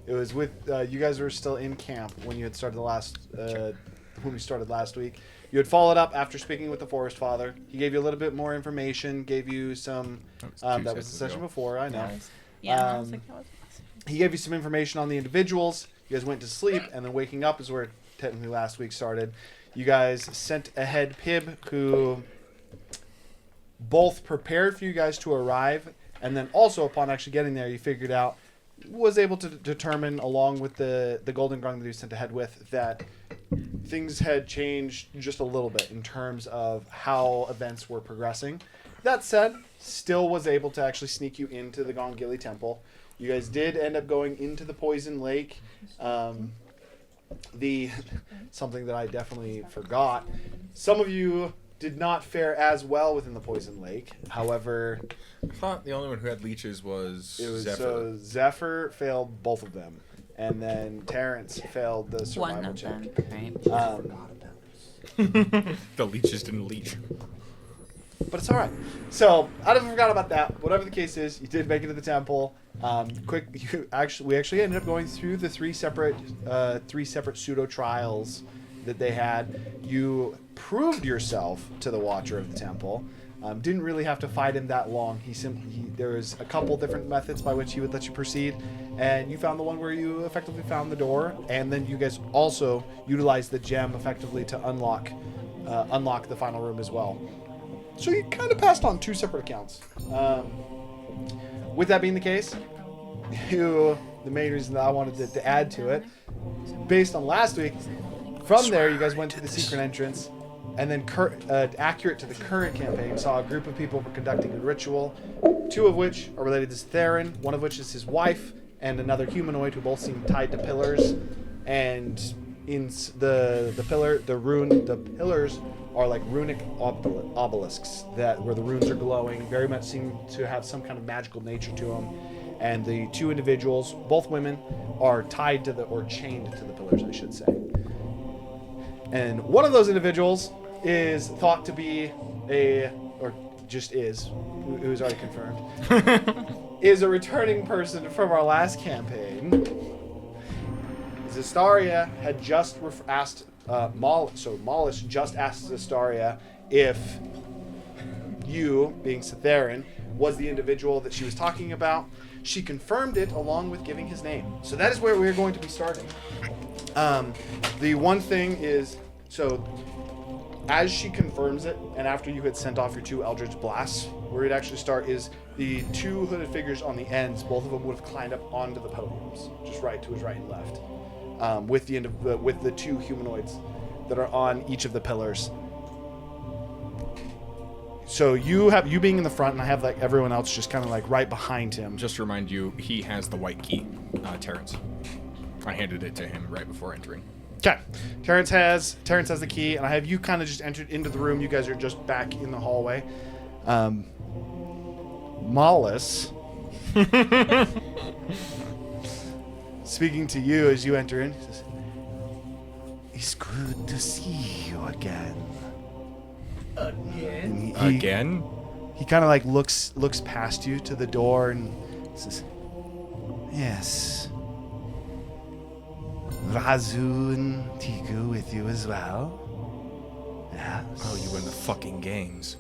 It was with you guys were still in camp when you had started when we started last week. You had followed up after speaking with the Forest Father. He gave you a little bit more information, gave you some... that was the session before, I know. I was like, that was awesome. He gave you some information on the individuals. You guys went to sleep, and then waking up is where technically last week started. You guys sent ahead Pib, who both prepared for you guys to arrive, and then also upon actually getting there, you figured out, was able to determine, along with the Golden Grung that you sent ahead with, that things had changed just a little bit in terms of how events were progressing. That said, still was able to actually sneak you into the Gongili Temple. You guys did end up going into the Poison Lake. Something that I definitely forgot. Some of you did not fare as well within the Poison Lake. However, I thought the only one who had leeches was Zephyr. So Zephyr failed both of them, and then Terrence failed the survival One of check. them, right? The leeches didn't leech. But it's all right. So I never forgot about that. Whatever the case is, you did make it to the temple. We actually ended up going through the three separate pseudo trials that they had. You proved yourself to the Watcher of the Temple. Didn't really have to fight him that long. There was a couple different methods by which he would let you proceed, and you found the one where you effectively found the door, and then you guys also utilized the gem effectively to unlock the final room as well. So you kind of passed on two separate accounts. With that being the case, the main reason that I wanted to add to it, based on last week, from there you guys went to the secret entrance, and then accurate to the current campaign, saw a group of people were conducting a ritual, two of which are related to Theron, one of which is his wife, and another humanoid who both seem tied to pillars. And in the pillars are like runic obelisks where the runes are glowing, very much seem to have some kind of magical nature to them. And the two individuals, both women, are tied to or chained to the pillars, I should say. And one of those individuals is thought to be who's already confirmed, is a returning person from our last campaign. Zestaria had just asked Mollis just asked Zestaria if you, being Theron, was the individual that she was talking about. She confirmed it along with giving his name. So that is where we're going to be starting. The one thing is, so as she confirms it, and after you had sent off your two Eldritch Blasts, where it actually start is the two hooded figures on the ends. Both of them would have climbed up onto the podiums, just right to his right and left. With the two humanoids that are on each of the pillars. So you being in the front, and I have like everyone else just kind of like right behind him. Just to remind you, he has the white key, Terrence. I handed it to him right before entering. Okay, Terrence has the key, and I have you kind of just entered into the room. You guys are just back in the hallway. Mollis. Speaking to you as you enter in, he says, "It's good to see you again." Again? Again? He kind of like looks past you to the door and says, "Yes. Razu and Tiku with you as well." Yes. Oh, you win the fucking games.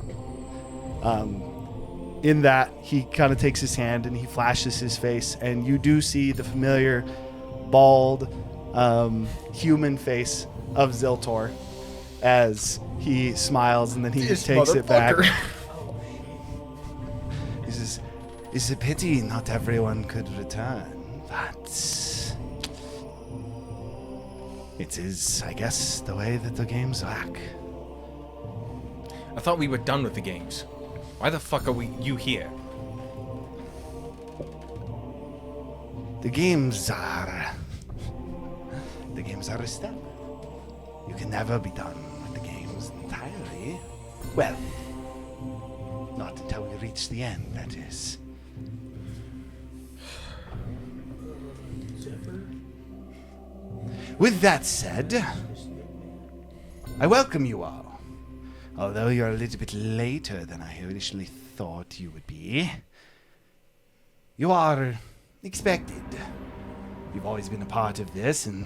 In that, he kind of takes his hand and he flashes his face, and you do see the familiar, bald, human face of Ziltor as he smiles, and then he just takes it back. He says, "It's a pity not everyone could return, but it is, I guess, the way that the games work." I thought we were done with the games. Why the fuck are you here? The games are established. You can never be done with the games entirely. Well, not until we reach the end, that is. With that said, I welcome you all. Although you're a little bit later than I originally thought you would be, you are expected. you've always been a part of this, and,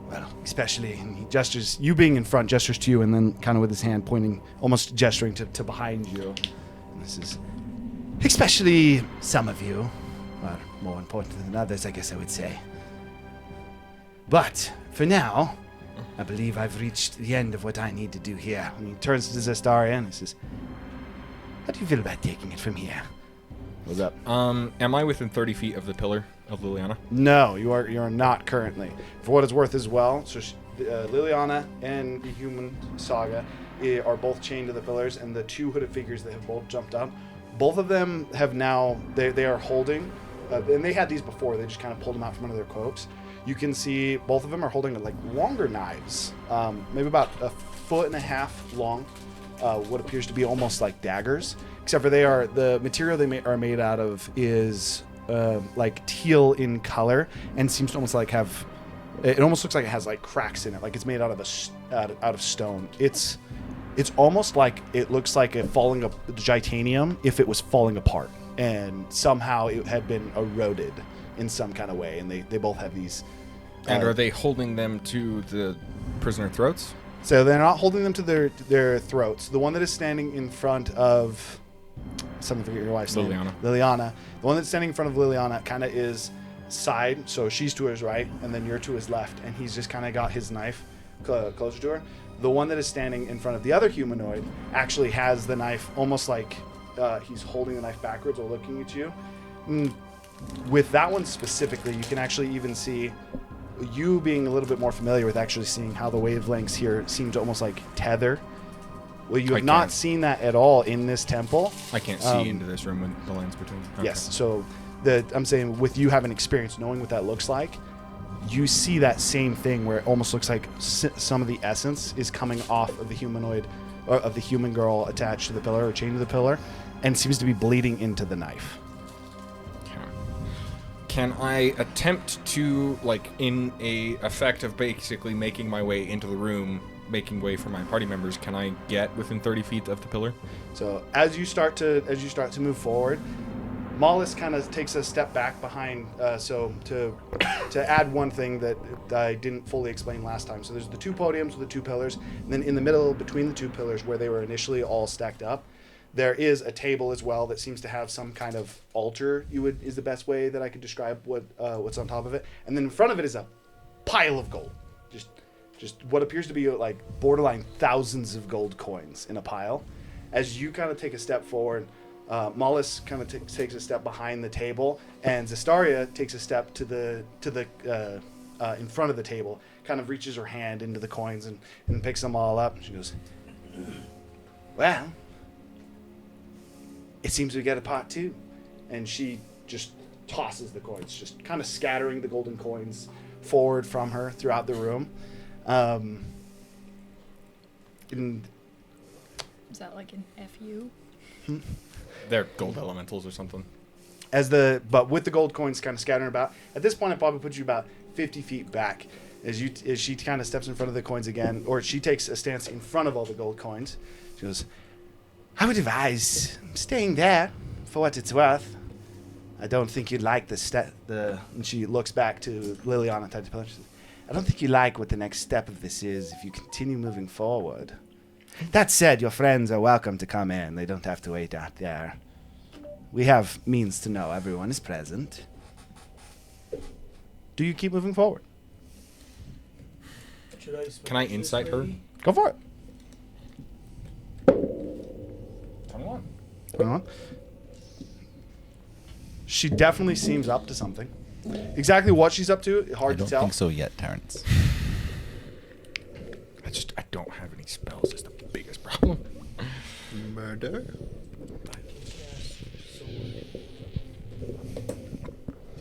well, especially, and he gestures, you being in front, gestures to you, and then kind of with his hand pointing, almost gesturing to behind you. And this is, especially some of you, are more important than others, I guess I would say. But, for now, I believe I've reached the end of what I need to do here. And he turns to Zestaria and he says, how do you feel about taking it from here? What's up? Am I within 30 feet of the pillar of Liliana? No, you are not currently. For what it's worth as well, so Liliana and the human saga are both chained to the pillars, and the two hooded figures that have both jumped up, both of them have now, they are holding, and they had these before, they just kind of pulled them out from under their cloaks. You can see both of them are holding like longer knives, maybe about 1.5 feet long, what appears to be almost like daggers, except for the material they are made out of is like teal in color and seems to almost like it almost looks like it has like cracks in it, like it's made out of stone. It's almost like it looks like titanium if it was falling apart and somehow it had been eroded in some kind of way, and they both have these. And are they holding them to the prisoner throats? So they're not holding them to their throats. The one that is standing in front of something, forget your wife's name. Liliana. The one that's standing in front of Liliana kind of is side, so she's to his right, and then you're to his left, and he's just kind of got his knife closer to her. The one that is standing in front of the other humanoid actually has the knife almost like he's holding the knife backwards or looking at you. With that one specifically, you can actually even see, you being a little bit more familiar with actually seeing how the wavelengths here seem to almost like tether. Well, you have not seen that at all in this temple. I can't see into this room with the lens between. Okay. Yes, so I'm saying with you having experience, knowing what that looks like, you see that same thing where it almost looks like some of the essence is coming off of the humanoid, or of the human girl attached to the pillar or chained to the pillar, and seems to be bleeding into the knife. Can I attempt to, like, in a effect of basically making my way into the room, making way for my party members, can I get within 30 feet of the pillar? So as you start to move forward, Mollis kind of takes a step back behind. So to add one thing that I didn't fully explain last time. So there's the two podiums with the two pillars, and then in the middle between the two pillars where they were initially all stacked up, there is a table as well that seems to have some kind of altar. Is the best way that I could describe what's on top of it. And then in front of it is a pile of gold, just what appears to be like borderline thousands of gold coins in a pile. As you kind of take a step forward, Mollis kind of takes a step behind the table, and Zestaria takes a step to the in front of the table, kind of reaches her hand into the coins and picks them all up. She goes, "Well, it seems we get a part two," and she just tosses the coins, just kind of scattering the golden coins forward from her throughout the room. Is that like an FU? They're gold elementals or something. But with the gold coins kind of scattering about, at this point it probably puts you about 50 feet back as she kind of steps in front of the coins again, or she takes a stance in front of all the gold coins. She goes, "I would advise staying there for what it's worth. I don't think you'd like and she looks back to Liliana. She says, I don't think you like what the next step of this is if you continue moving forward. That said, your friends are welcome to come in. They don't have to wait out there. We have means to know everyone is present. Do you keep moving forward?" Can I insight her? Go for it. 21. She definitely seems up to something. Exactly what she's up to, hard to tell. I don't think so yet, Terrence. I don't have any spells. That's the biggest problem. Murder?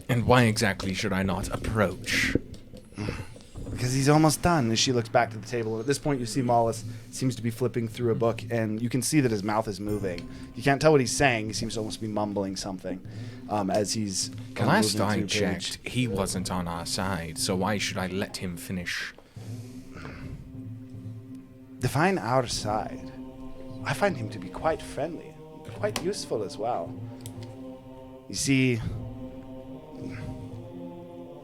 And why exactly should I not approach? Because he's almost done. As she looks back to the table, at this point you see Mollis seems to be flipping through a book, and you can see that his mouth is moving. You can't tell what he's saying. He seems to almost be mumbling something as he's The last I checked, he wasn't on our side, so why should I let him finish? Define our side. I find him to be quite friendly, quite useful as well. You see,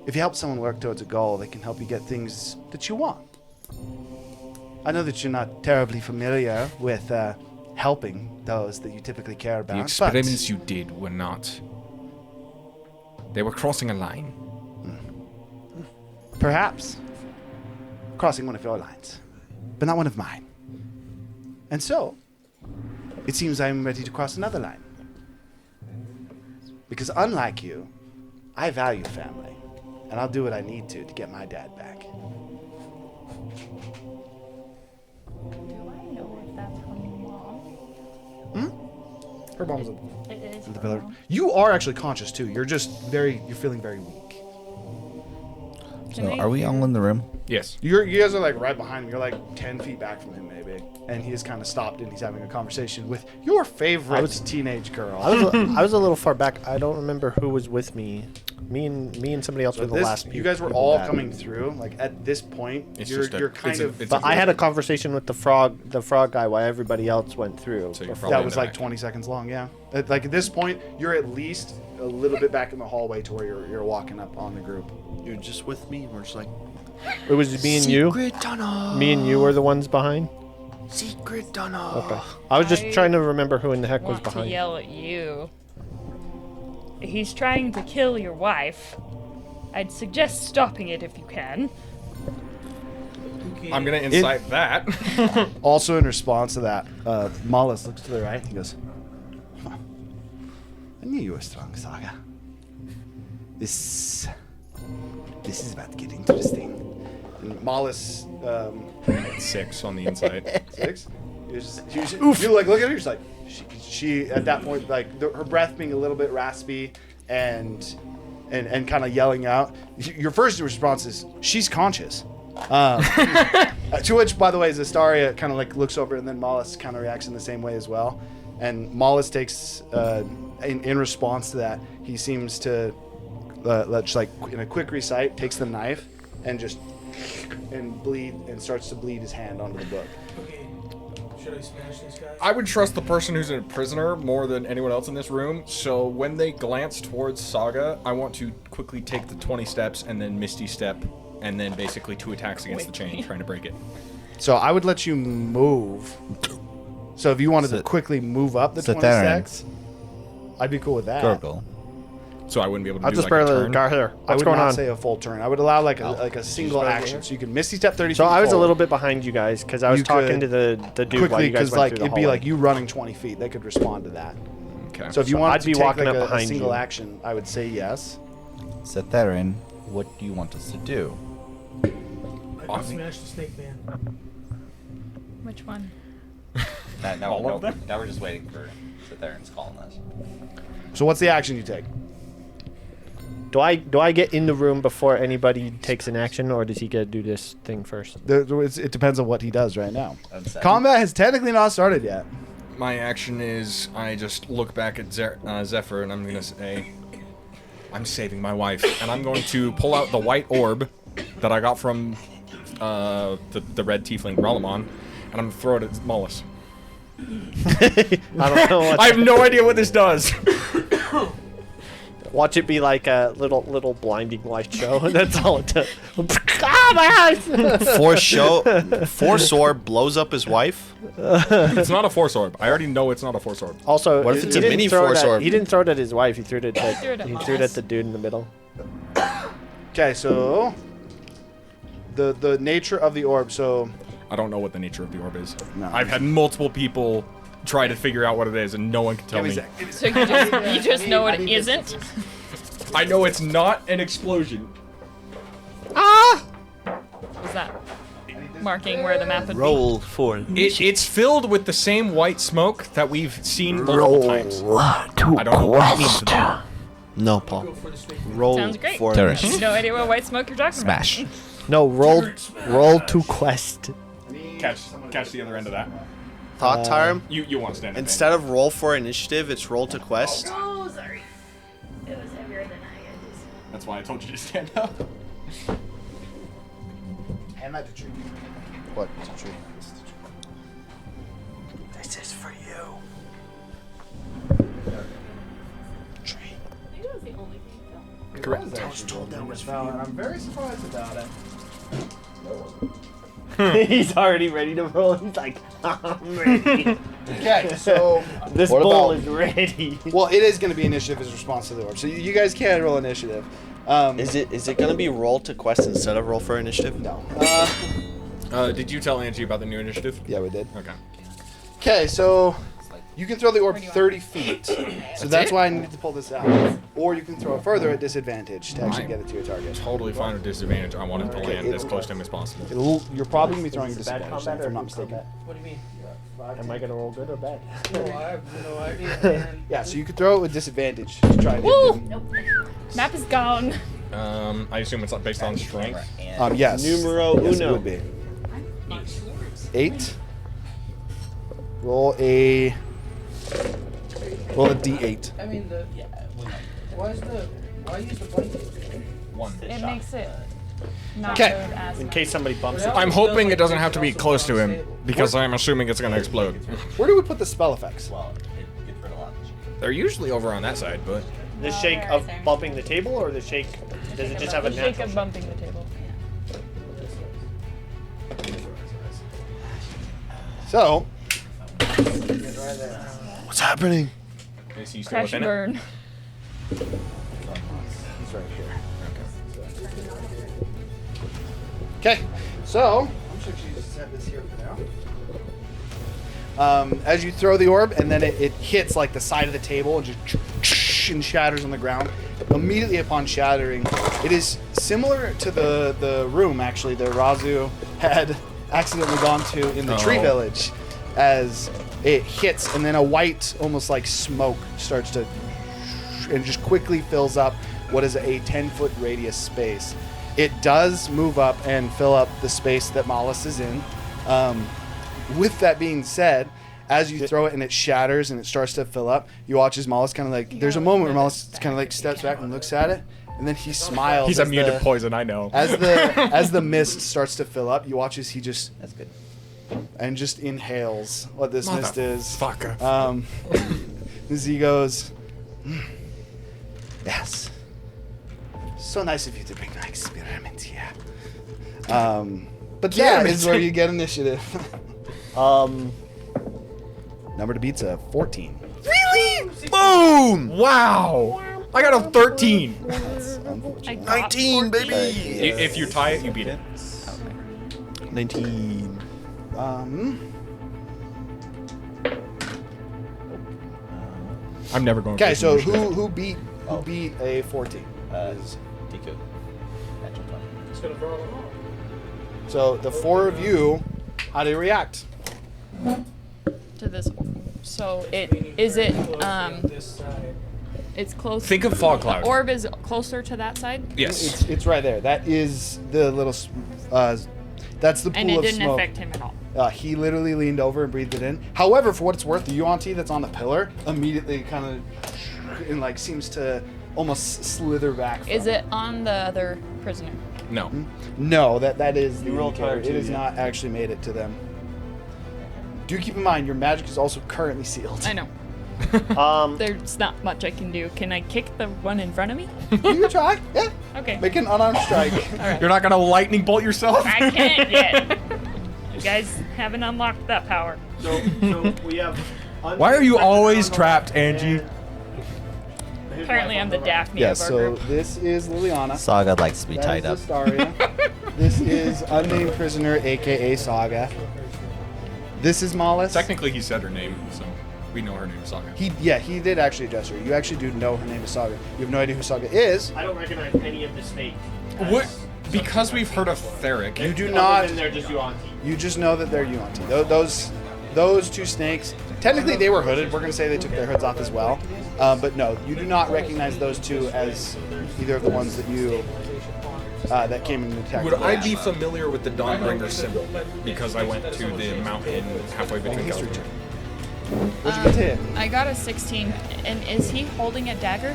if you help someone work towards a goal, they can help you get things that you want. I know that you're not terribly familiar with helping those that you typically care about. The experiments you did were not. They were crossing a line. Perhaps crossing one of your lines, but not one of mine. And so, it seems I'm ready to cross another line. Because unlike you, I value family, and I'll do what I need to get my dad back. Do I know if that's her mom? Her mom's It is. The her pillar. mom. You are actually conscious too. You're feeling very weak. Can So they are we hear- all in the room? Yes. You guys are like right behind him. You're like 10 feet back from him, maybe. And he has kind of stopped and he's having a conversation with your favorite teenage girl. I was a little far back. I don't remember who was with me. Me and somebody else So were the this, last. you guys were people all back. coming through. Like at this point, It's you're just a- kind it's a- of. it's But I had a conversation with the frog guy while everybody else went through. So you're before- probably that in was the like back. 20 seconds long. Yeah. Like at this point, you're at least a little bit back in the hallway to where you're walking up on the group. You're just with me. We're just like It was me and you. secret tunnel. Me and you were the ones behind. Secret tunnel. Okay. I was just I trying to remember who in the heck was Want to behind. yell at you. He's trying to kill your wife. I'd suggest stopping it if you can. I'm gonna incite that. Also, in response to that, Mollis looks to the right. He goes, "Huh. I knew you were strong, Saga. This is about to get interesting." And Mollis, 6 on the inside. 6. You like look at her. You're just like she at that point like her breath being a little bit raspy and kind of yelling out. Your first response is she's conscious. To which, by the way, Zastaria kind of like looks over, and then Mollis kind of reacts in the same way as well. And Mollis takes, in response to that, he seems to, just like in a quick recite, takes the knife and just starts to bleed his hand onto the book. Okay. Should I smash this guy? I would trust the person who's a prisoner more than anyone else in this room. So when they glance towards Saga, I want to quickly take the 20 steps and then Misty step, and then basically 2 attacks against the chain, trying to break it. So I would let you move. So if you wanted to Sit- quickly move up the sit 20 there and- steps, I'd be cool with that. Gurgle. So I wouldn't be able to I'll do just like a barely turn. Garther. I What's would going not on? say a full turn. I would allow like a single right action. here? So you can Misty step 30 So feet I was a forward. little bit behind you guys because I was You talking could to the dude while quickly you guys because went like through the it'd be hallway. like you running 20 feet. They could respond to that. Okay. So if you So wanted I'd to be take walking like up a behind single you. action, I would say yes. Setherin, what do you want us to do? I can smash the snake man. Which one? All of them? Now we're just waiting for Setheren's calling us. So what's the action you take? Do I get in the room before anybody takes an action, or does he get to do this thing first? It depends on what he does right now. That's sad. Combat has technically not started yet. My action is I just look back at Zephyr and I'm gonna say, I'm saving my wife, and I'm going to pull out the white orb that I got from the red tiefling Relamon, and I'm gonna throw it at Mollis. I don't know. What I have no idea what this does. Watch it be like a little blinding light show. That's all it does. Ah, my eyes! Force orb blows up his wife. It's not a force orb. I already know it's not a force orb. Also, What if he it's a didn't mini throw it force at- orb? He didn't throw it at his wife. He threw it at threw it at he threw it at Mollis. the dude in the middle. Okay, so the nature of the orb. So I don't know what the nature of the orb is. No. I've had multiple people try to figure out what it is, and no one can tell me. So you just know it isn't? I know it's not an explosion. Is that marking where the map would Roll for It's filled with the same white smoke that we've seen multiple times. I don't know what it means to them. no, Paul. Go for the snake man. Roll Sounds great. for Terrace. be? No idea what white smoke you're talking Smash. No, roll to quest. Catch the other end of that. thought time. You want to stand up. Instead of roll for initiative, it's roll to quest. Oh, sorry. It was heavier than I That's why I told you to stand up. hand that to Tree. What? To tree? This is for you. I think it was the only thing. Correct. I was told that was found, and I'm very surprised about it. He's already ready to roll. He's like, I'm ready. Okay, so This What bull about- is ready. well, it is going to be initiative as response to the orb. So you guys can roll initiative. Is it gonna be roll to quest instead of roll for initiative? No. Did you tell Angie about the new initiative? Yeah, we did. Okay. Okay, so you can throw the orb 30 feet. So that's why I needed to pull this out. Or you can throw it further at disadvantage to actually get it to your target. Totally fine with disadvantage. I want it to Okay, land as close to him as possible. You're probably going to be throwing Is this bad disadvantage, combat if or I'm not good mistaken. combat? What do you mean? Am I gonna roll good or bad? No, I have no idea, man. Yeah, so you could throw it with disadvantage to try to Woo! hit him. Map is gone. I assume it's based on strength. Yes. Numero Yes, it uno. would be. 8. Roll a D8. I mean, why use the blanket? One. It makes it not Okay. good as In much. case somebody bumps it. I'm hoping it doesn't have to be close to him because I'm assuming it's gonna explode. Where do we put the spell effects? Well, it gets rid of a lot. They're usually over on that side, but The shake of bumping the table, or the shake? Does it just have a The shake natural? of bumping the table. So, What's happening? is he still Crash and within it? burn. he's right here. Okay, so I'm sure she just set this here for now. As you throw the orb, and then it hits like the side of the table and just and shatters on the ground. Immediately upon shattering, it is similar to the room actually that Razu had accidentally gone to in the tree Oh. village, as it hits, and then a white, almost like smoke, starts to and just quickly fills up what is a 10-foot radius space. It does move up and fill up the space that Mollis is in. With that being said, as you throw it and it shatters and it starts to fill up, you watch as Mollis kind of like, there's a moment where Mollis kind of like steps back and looks at it, and then he smiles. He's as immune the- to poison, I know. As the mist starts to fill up, you watch as he just That's good. and just inhales what this mist is. Motherfucker. As he goes, "Mm, yes, so nice of you to bring my experiment here. But that is where you get initiative. Number to beat's a 14. Boom! Wow! I got a 13. I got 19, 14. baby. If you tie it, you beat it. 19. I'm never going. Okay, for so initiative. who beat a 14? Deku. Natural 20. It's gonna burn them all. So the four of you, how do you react? To this. So it is it This side. it's close. Think of fog The cloud. orb is closer to that side, Yes. It's right there. That is the little. That's the pool and it of didn't smoke. affect him at all. He literally leaned over and breathed it in. However, for what it's worth, the Yuan-Ti that's on the pillar immediately kind of and like seems to almost slither back. Is from it on the other prisoner? No. No, that is the You roll indicator. tired It too, has yeah. not actually made it to them. Do keep in mind your magic is also currently sealed. I know. There's not much I can do. Can I kick the one in front of me? You can try. Yeah. Okay. Make an unarmed strike. All right. You're not gonna lightning bolt yourself? I can't yet. You guys haven't unlocked that power. So we have. Why are you always trapped, Angie? Apparently, I'm the Daphne Yes. of our So group. this is Liliana. Saga likes to be That tied up. is Astaria. This is unnamed prisoner, aka Saga. This is Mollis. Technically, he said her name, so we know her name is Saga. He did actually address her. You actually do know her name is Saga. You have no idea who Saga is. I don't recognize any of the snake. What? Because we've heard of Theric. You do Other not. than they're just Yuan-Ti. You just know that they're Yuan-Ti. Those two snakes. Technically, they were hooded. We're gonna say they took their hoods off as well. But no, you do not recognize those two as either of the ones that you that came and attacked. Would I be familiar with the Dawnbringer symbol? Because I went to the mountain halfway between history California. What'd you get to hit? I got a 16. And is he holding a dagger?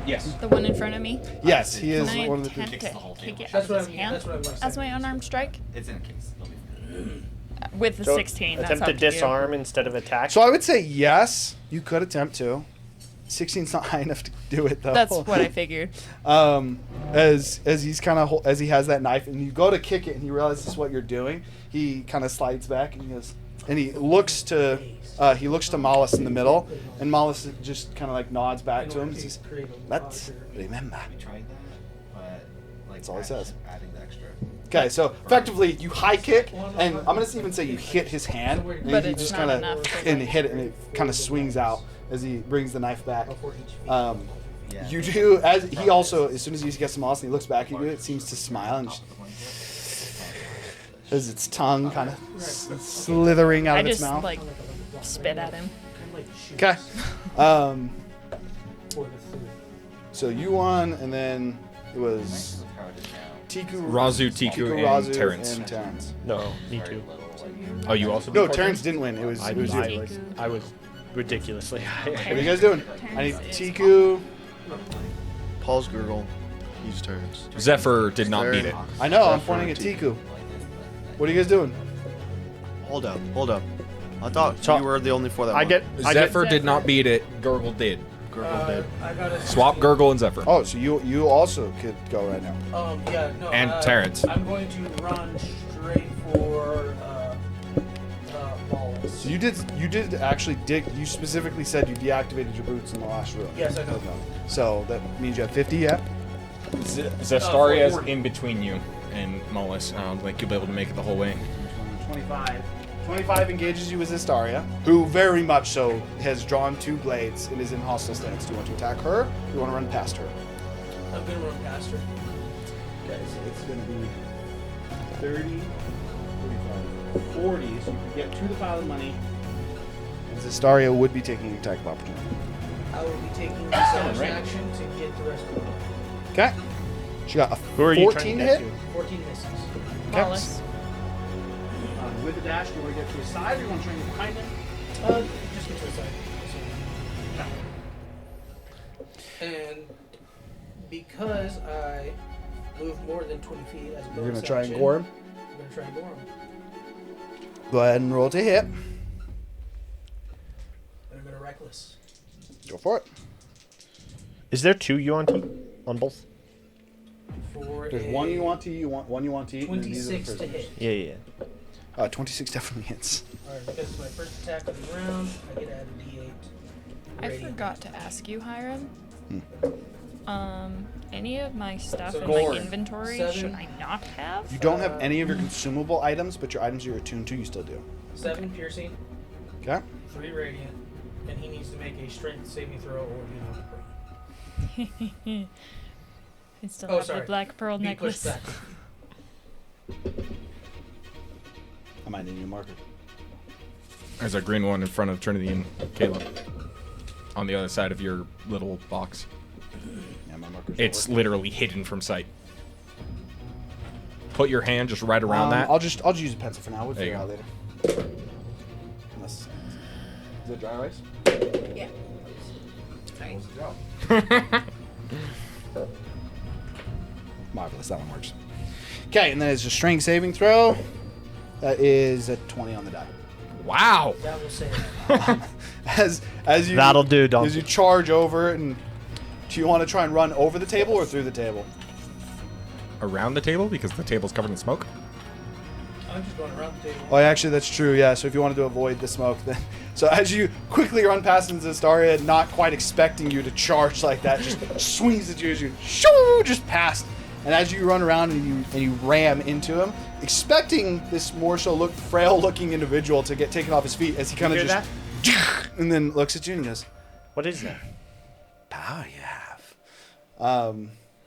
Yes. The one in front of me? Yes, he is Can I one of the. attempt Kicks to the whole kick table. it That's out what of I'm. his hand That's what I'm gonna as say. my unarmed strike? It's in a case. It'll be fine. With the So 16. That's attempt up to to you. disarm instead of attack. So I would say yes. You could attempt to. 16's not high enough to do it though. That's what I figured. As he's kind of as he has that knife and you go to kick it and he realizes what you're doing, he kind of slides back and he goes and he looks to Mollis in the middle, and Mollis just kind of like nods back to him and says, "Let's remember." We tried that, but like That's all he says. adding the extra. Okay, so effectively you high kick, and I'm gonna even say you hit his hand, and But he it's just not kind of enough to, and like- hit it, and it kind of swings out as he brings the knife back. Yeah. You do as he also as soon as he gets to Mollis and he looks back at you, it seems to smile and as its tongue kind of slithering out I of its just mouth. like spit at him. Okay. So you won, and then it was Tiku, Razu, Tiku, and Razu, Terrence. and Terrence. No, me too. Oh, you also? No, beat Terrence didn't win. It was you. I was ridiculously high. What are you guys doing? I need Tiku. Paul's Gurgle. He's turns. Zephyr did not beat it. I know. I'm pointing at Tiku. What are you guys doing? Hold up. I thought So- you were the only four that I won. get Zephyr did not beat it. Gurgle did. Gurgle did. I got a Swap Gurgle and Zephyr. Oh, so you also could go right now. Yeah, no. And Terrence. I'm going to run straight for Wallace. So you did actually you specifically said you deactivated your boots in the last room. Yes, I know. Okay. So that means you have 50, yeah? Zestaria's 40. in between you and Mollis. Like you'll be able to make it the whole way. 25. 25 engages you with Zestaria, who very much so has drawn 2 blades and is in hostile stance. Do you want to attack her? Or do you want to run past her? I'm going to run past her. Okay, so it's going to be 30, 45, 40, so you can get to the pile of money. And Zestaria would be taking an attack of opportunity. I will be taking this action to get the rest of the money. Okay. She got a Who are you trying 14 to hit. get to? 14 misses. Wallace. With the dash, do you want to get to his side or do you want to try and get behind him? Just get to the side. And because I move more than 20 feet as a You're bonus going to try and action, gore him? I'm going to try and gore him. Go ahead and roll to hit. And I'm going to reckless. Go for it. Is there 2 UNT on both? For There's a one you want to eat, one you want to eat, and then these are the 26 to prisoners. hit. Yeah. 26 definitely hits. Alright, because it's my first attack of the round, I get to add a d8. I Radiant. forgot to ask you, Hiram. Hmm. Any of my stuff So in Gore. my inventory 7. should I not have? You don't have any of your consumable items, but your items you're attuned to, you still do. 7 piercing, Okay? 3 radiant, and he needs to make a strength saving throw or be knocked prone. I still Oh, have sorry. the black pearl Be pushed necklace. back. I might need a marker. There's a green one in front of Trinity and Caleb. On the other side of your little box. Yeah, my marker's It's not literally hidden from sight. Put your hand just right around that. I'll just use a pencil for now. We'll There you figure it out later. Unless, is it dry erase? Yeah. Marvelous, that one works. Okay, and then it's a strength saving throw. That is a 20 on the die. Wow. That will save. As you That'll do, Dom. As you charge over, and do you want to try and run over the table or through the table? Around the table because the table's covered in smoke. I'm just going around the table. Oh, actually, that's true. Yeah. So if you wanted to avoid the smoke, then so as you quickly run past Zestaria, not quite expecting you to charge like that, just swings at you as you shoo, just past. And as you run around and you ram into him, expecting this more so frail-looking individual to get taken off his feet, as he kind of hear just and then looks at you and goes, What is that? "Power you have."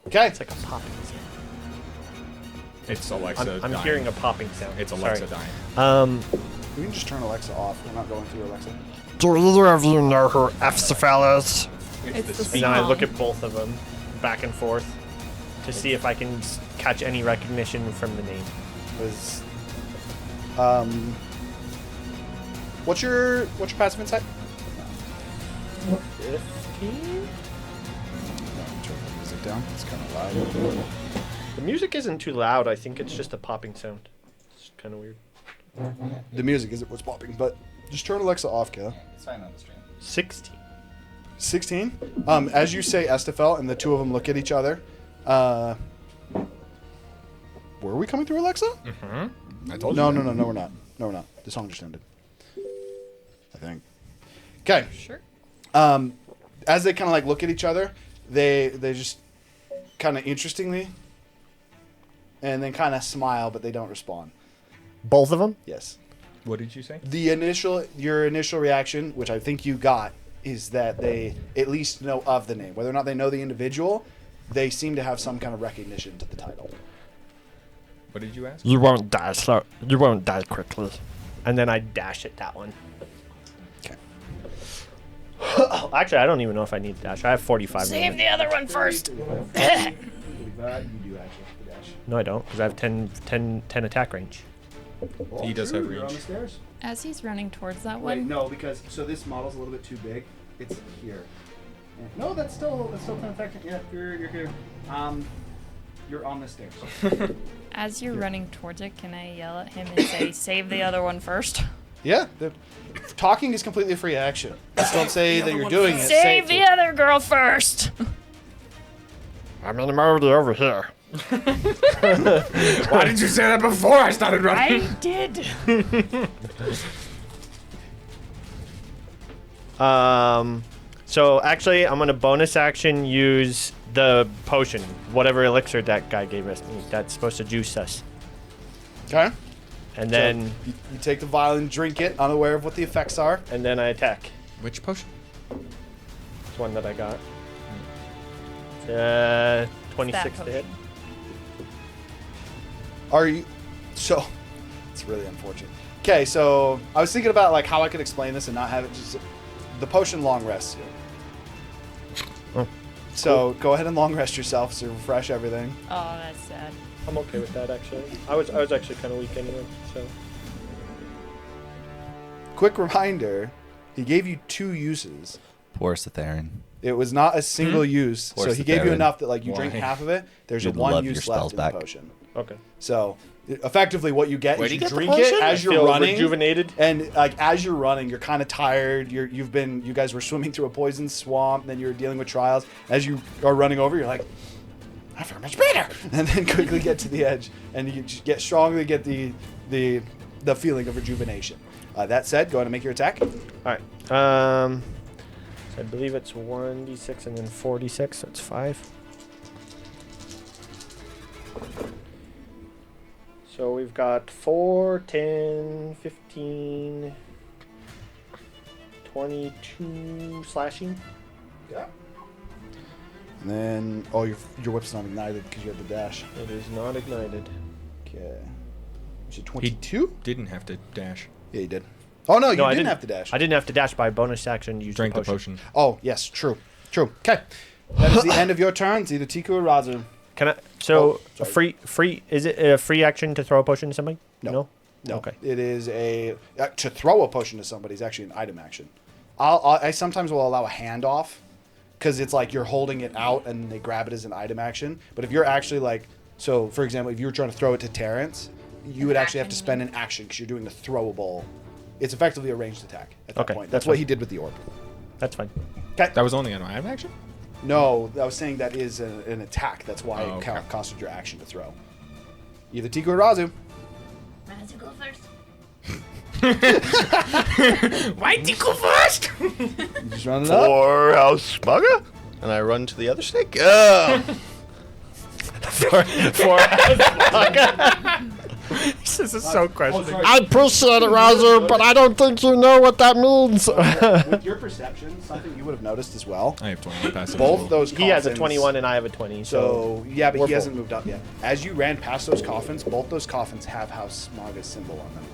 Okay. It's like a popping sound. It's Alexa I'm dying. hearing a popping sound. It's Alexa Sorry. dying. We can just turn Alexa off. We're not going through Alexa. Do either of you know who Epsiphalos? It's the And then I song. look at both of them, back and forth, to see if I can catch any recognition from the name. Was what's your passive insight? 15? Turn the music down. It's kind of loud. The music isn't too loud. I think it's just a popping sound. It's kind of weird. The music isn't what's popping, but just turn Alexa off, Kayla. It's fine on the stream. 16. 16. As you say Estafel, and the two of them look at each other. Were we coming through Alexa? Mm-hmm. I told you. No, we're not. No, we're not. The song just ended. I think. Okay. Sure. As they kind of like look at each other, they just kind of interestingly, and then kind of smile, but they don't respond. Both of them? Yes. What did you say? Your initial reaction, which I think you got, is that they at least know of the name. Whether or not they know the individual, they seem to have some kind of recognition to the title. What did you ask? You won't die slow. You won't die quickly. And then I dash at that one. Okay. Actually, I don't even know if I need to dash. I have 45 Save movement. the other one first. You do actually dash. No, I don't, because I have 10 attack range. He does have You're on range. the stairs. As he's running towards that Wait, one. no, because so this model's a little bit too big. It's here. No, that's still 10 attack. Yeah, you're here. You're on the stairs. As you're running towards it, can I yell at him and say, "Save the other one first"? Yeah, talking is completely a free action. Just don't say that you're doing it. Save the other girl first. I'm already over here. Why did you say that before I started running? I did. So actually, I'm gonna bonus action use the potion, whatever elixir that guy gave us. That's supposed to juice us. Okay. And then, You take the vial and drink it, unaware of what the effects are. and then I attack. Which potion? It's one that I got. 26 to hit. potion. Are you? So, it's really unfortunate. Okay, so I was thinking about like how I could explain this and not have it just. The potion long rests you. Oh, So go ahead and long rest yourself to refresh everything. Oh, that's sad. I'm okay with that actually. I was actually kind of weak anyway, so. Quick reminder: he gave you 2 uses. Poor Cytherin. It was not a single use, Poor so he gave you Cytherin. enough that like you drink Why? half of it. There's a You'd 1 love your use left spells in back. the potion. Okay. So effectively, what you get Where is do you you get the drink it potion? as you're Feel running. rejuvenated. And like as you're running, you're kind of tired. You guys were swimming through a poison swamp. Then you're dealing with trials. As you are running over, you're like, I feel much better. And then quickly get to the edge, and you just get strongly get the feeling of rejuvenation. That said, go ahead and make your attack. All right. So I believe it's 1d6 and then 4d6. So it's 5. So we've got 4, 10, 15, 22 slashing. Yeah. And then, your whip's not ignited because you have the dash. It is not ignited. Okay. Was it 22? Didn't have to dash. Yeah, you did. Oh no, you I didn't have to dash. I didn't have to dash by bonus action. Use Drank the the potion. potion. Oh yes, true. Okay. That is the end of your turn. It's either Tiku or Razu. Can I? So Oh, a free. Is it a free action to throw a potion to somebody? No. Okay. It is to throw a potion to somebody is actually an item action. I sometimes will allow a handoff because it's like you're holding it out and they grab it as an item action. But if you're actually like, so for example, if you were trying to throw it to Terrence, you would actually have to spend an action because you're doing the throwable. It's effectively a ranged attack at that Okay, point. that's That's what fine. he did with the orb. That's fine. Okay. That was only an item action? No, I was saying that is an attack. That's why Oh, it okay. costed your action to throw. Either Tiku or Razu. Razu, go first. Why did you go first? You just run it up. For House Smugga? And I run to the other snake. This is so questioning. I appreciate it, Razu, but I don't think you know what that means. With your perception, something you would have noticed as well. I have 21 passive. Both those coffins. He has a 21 and I have a 20. So, yeah, but we're he hasn't full. moved up yet. As you ran past those coffins, both those coffins have House Smaga's symbol on them.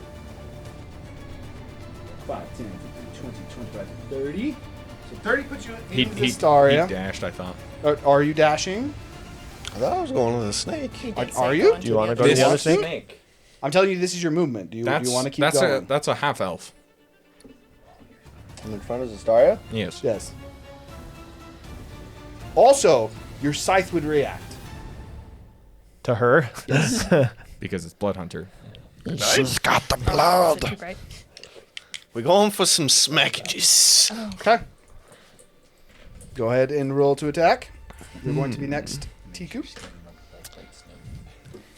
5, 10, 15, 20, 25, 30. So 30 puts you He, in he, Vistaria. he dashed, I thought. Are you dashing? I thought I was going to the snake. He did Are say you? go Do you want to into go to This- the other Snake? snake? I'm telling you, this is your movement. Do you want to keep that's going? That's a half elf. I'm in front of Zastaria? Yes. Yes. Also, your scythe would react. To her? Because it's Blood Hunter. She's got the Is it blood. too bright? We're going for some smackages. Okay. Go ahead and roll to attack. You're going to be next, Tiku.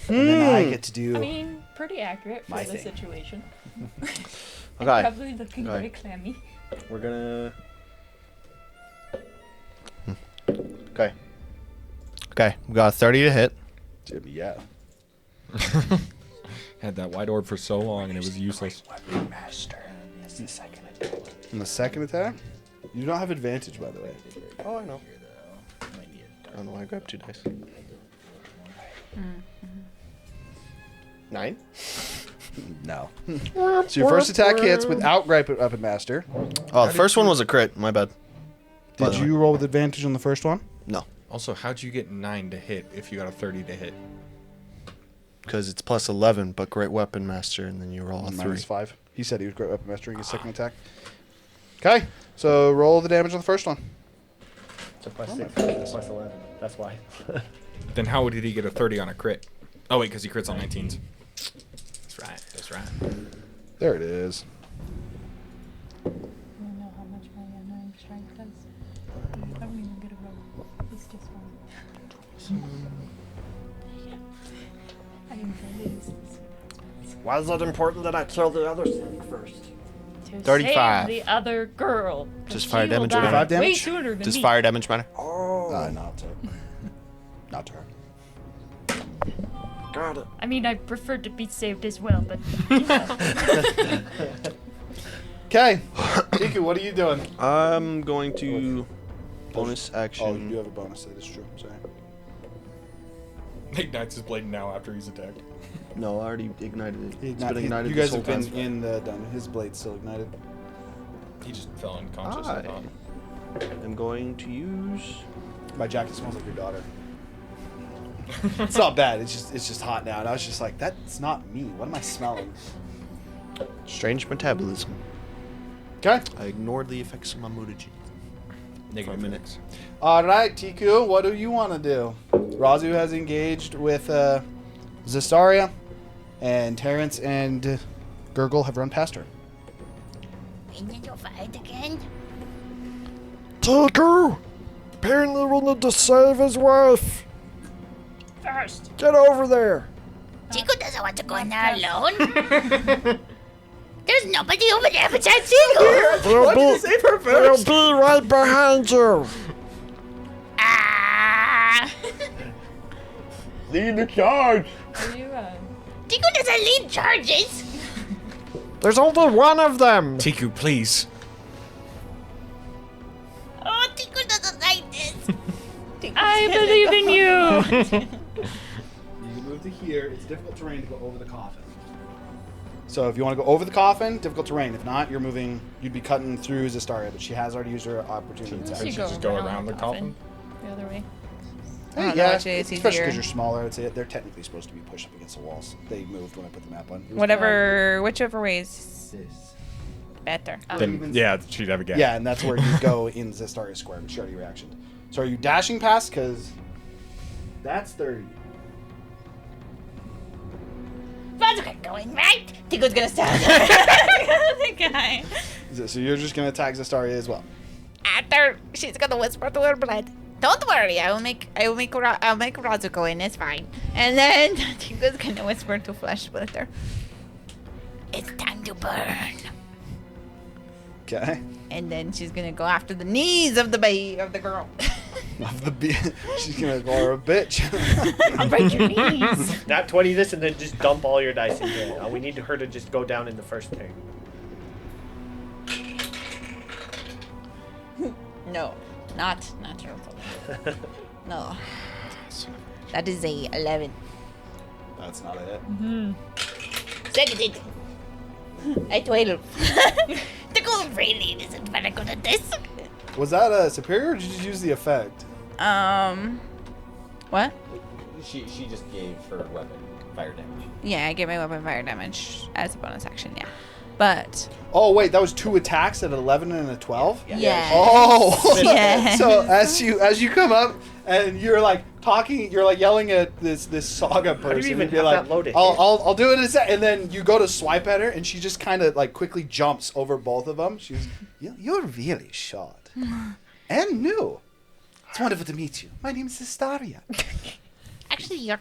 And then I get to do. I mean, pretty accurate for My the thing. situation. Okay. Probably looking Okay. very clammy. We're gonna. Okay. Okay. We got 30 to hit. Jimmy, yeah. Had that white orb for so long and it was useless. And the second attack, you don't have advantage, by the way. Oh, I know. I don't know why I grabbed 2 dice. 9? No. So your first attack hits without Gripe Weapon Master. Oh, the first one was a crit. My bad. By Did the way. you roll with advantage on the first one? No, Also, how'd you get 9 to hit if you got a 30 to hit? because it's plus 11, but Great Weapon Master, and then you roll a 3. Minus 5. He said he was Great Weapon Master in his second attack. Okay, so roll the damage on the first one. So plus 6, plus 11. That's why. Then how did he get a 30 on a crit? Oh, wait, because he crits on 19s. That's right. That's right. There it is. I don't know how much my unknown strength does. I don't even get a roll. It's just one. I didn't lose. Why is it important that I kill the other thing first? To 35. save the other girl. 'cause Does fire she will damage die matter? 35 way damage? sooner than Does me. fire damage matter? Not to her. Not to her. Got it. I mean, I prefer to be saved as well, but you know. Okay, Tiku, what are you doing? I'm going to bonus Oh, you action. do have a bonus. That is true. Sorry. Ignites his blade now after he's attacked. No, I already ignited it. It's Not- been ignited you this guys whole have been time. in the dungeon. His blade's still ignited. He just fell unconscious. I I thought. am going to use. My jacket smells like your daughter. It's not bad. It's just hot now, and I was just like, that's not me. What am I smelling? Strange metabolism. Okay. I ignored the effects of my mutagen. Negative minute. minutes. All right, Tiku, what do you want to do? Razu has engaged with Zestaria, and Terrence and Gurgle have run past her. We need to fight again. Tiku! Apparently we need to save his wife. First. Get over there. Tiku doesn't want to go in there alone. There's nobody over there besides Tiku. We'll be right behind you. Ah! Lead the charge. Are you, Tiku doesn't lead charges. There's only one of them. Tiku, please. Oh, Tiku doesn't like this. I believe in you. You can move to here. It's difficult terrain to go over the coffin. So if you want to go over the coffin, difficult terrain. If not, you're moving. You'd be cutting through Zestaria, but she has already used her opportunity You attack. should just go around the coffin? The other way. Hey, don't know, yeah, actually, it's especially easier. because you're smaller. I'd say they're technically supposed to be pushed up against the walls. They moved when I put the map on. Whichever way is better. Then, yeah, she'd have a gap. Yeah, and that's where you go in Zestaria Square, but she already reactioned. So are you dashing past? Because that's 30. Razuka going right. Tiku's gonna stand. The guy. So you're just going to attack Zestaria as well. After she's gonna whisper to her blood. Don't worry, I'll make Razu go in. It's fine. And then Tiku's gonna whisper to Flesh Splitter. It's time to burn. Okay. And then she's gonna go after the knees of the girl. Of the she's going to call her a bitch. I'll break your knees. Not 20 this and then just dump all your dice into it. We need her to just go down in the first turn. No, not her. No. That is a 11. That's not it. Seconded. I 12. Tiku really isn't very good at this. Was that a superior or did you use the effect? What? She just gave her weapon fire damage. Yeah, I get my weapon fire damage as a bonus action, yeah. But Oh, wait, that was 2 attacks at 11 and a 12? yeah. Oh! Yeah. So as you come up and you're like talking, you're like yelling at this saga person. even and be have like, that loaded? I'll do it in a sec. And then you go to swipe at her and she just kind of like quickly jumps over both of them. She's, you're really short. And new. It's wonderful to meet you. My name is Zistaria. Actually,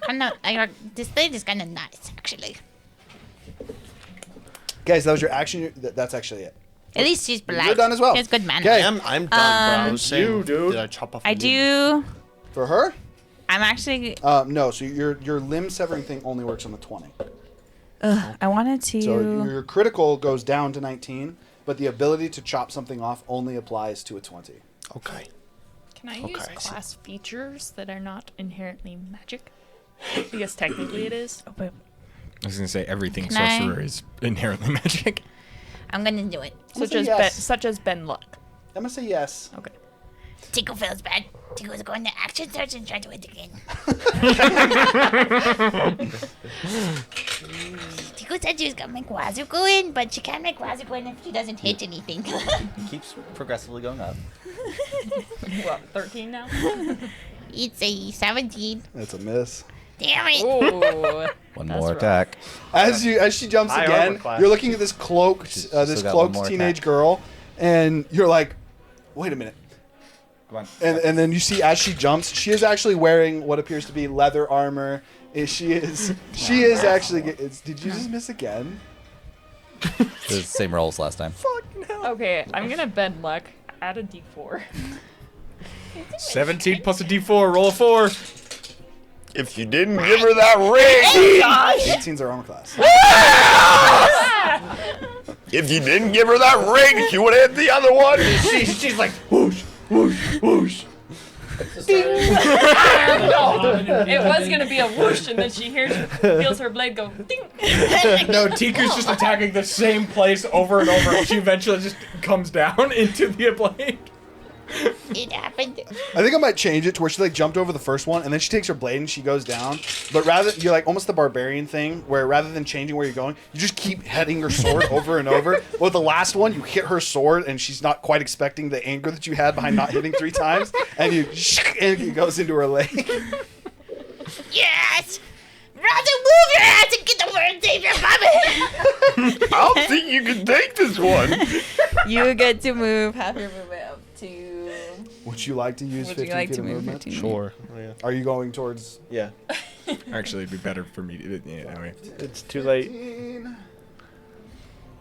this lady's kind of nice, actually. Guys, that was your action. That's actually it. At least she's polite. You're done as well. She has good manners. Okay. I'm done, bro. I was saying, did I chop off I a limb? do. For her? I'm actually. No. So your limb severing thing only works on the 20. I wanted to. So your critical goes down to 19, but the ability to chop something off only applies to a 20. Okay. Can I use Okay, I see. class features that are not inherently magic? I guess technically it is. Oh, but I was gonna say everything Can I- sorcerer is inherently magic. I'm gonna do it. Such as Ben Luck. I'm gonna say yes. Okay. Tico feels bad. Tico's going to action search and try to hit again. Tico said she was gonna make Wazoo go in, but she can't make Wazoo go in if she doesn't hit anything. It keeps progressively going up. What, 13 now? It's a 17. That's a miss. Damn it. Oh. One That's more rough. attack. As she jumps High again, armor class. you're looking at this cloaked She's still this got cloaked one more teenage attack. girl, and you're like, wait a minute. Come on. And then you see as she jumps, she is actually wearing what appears to be leather armor. She is actually. Did you just miss again? The same rolls last time. Okay, I'm gonna Ben Luck. Add a d4. 17 plus a d4. Roll a 4. If you didn't give her that ring, 18's our armor class. if you didn't give her that ring, she would have hit the other one. She's like whoosh, whoosh, whoosh. It was gonna be a whoosh, and then she feels her blade go ding. No, Tiku's just attacking the same place over and over, and she eventually just comes down into the blade. It happened. I think I might change it to where she like jumped over the first one and then she takes her blade and she goes down. But you're like almost the barbarian thing where rather than changing where you're going, you just keep hitting her sword over and over. But with the last one, you hit her sword and she's not quite expecting the anger that you had behind not hitting 3 times, and it goes into her leg. Yes! Rather move your ass and get over and save your mama! I don't think you can take this one. you get to move half your movement up to. Would you like to use Would 15 you like feet to of move movement? 15? Sure. Oh, yeah. Are you going towards... Yeah. Actually, it'd be better for me to. Yeah, anyway. It's too late.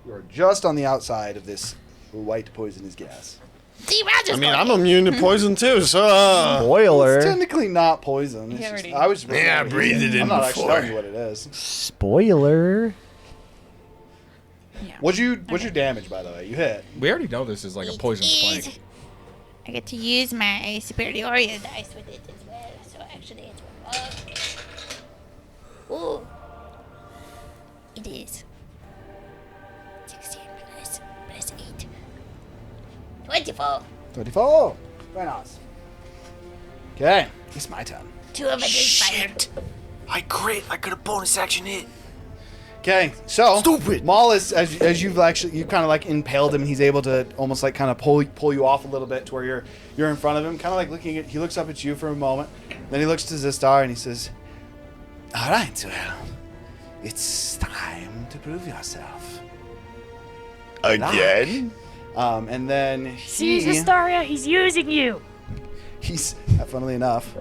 You're just on the outside of this white poisonous gas. See, Roger's I mean, going I'm immune to poison too, so. It's Spoiler. technically not poison. It's He just, already- I was just Yeah, I breathed it in I'm not actually before. telling you what it is. Spoiler. Yeah. What's your damage, by the way? You hit. We already know this is like a poison spike. I get to use my superiority dice with it as well, so actually it's Ooh. It is 16 plus 8. 24. 24. Very nice. Okay. It's my turn. 2 of it is fire. I crit. I could have bonus action hit. Okay, so Stupid. Maul is as you've kind of like impaled him, and he's able to almost like kind of pull you off a little bit to where you're in front of him, kind of like looking at. He looks up at you for a moment, then he looks to Zistar and he says, "All right, well, it's time to prove yourself." Again? And then See, Zistaria, he's using you. he's, funnily enough,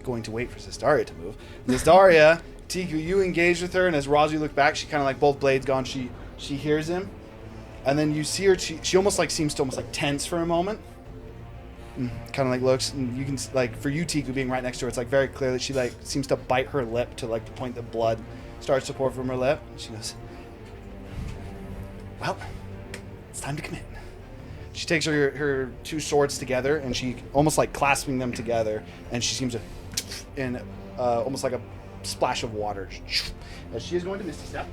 going to wait for Zistaria to move. Zistaria, Tiku, you engage with her, and as Razu look back, she kind of like both blades gone. She hears him, and then you see her. She almost like seems to almost like tense for a moment. Kind of like looks, and you can like for you, Tiku, being right next to her, it's like very clear that she like seems to bite her lip to like the point that blood starts to pour from her lip. And she goes, "Well, it's time to commit." She takes her 2 swords together, and she almost like clasping them together, and she seems to, in almost like a splash of water, as she is going to Misty Step.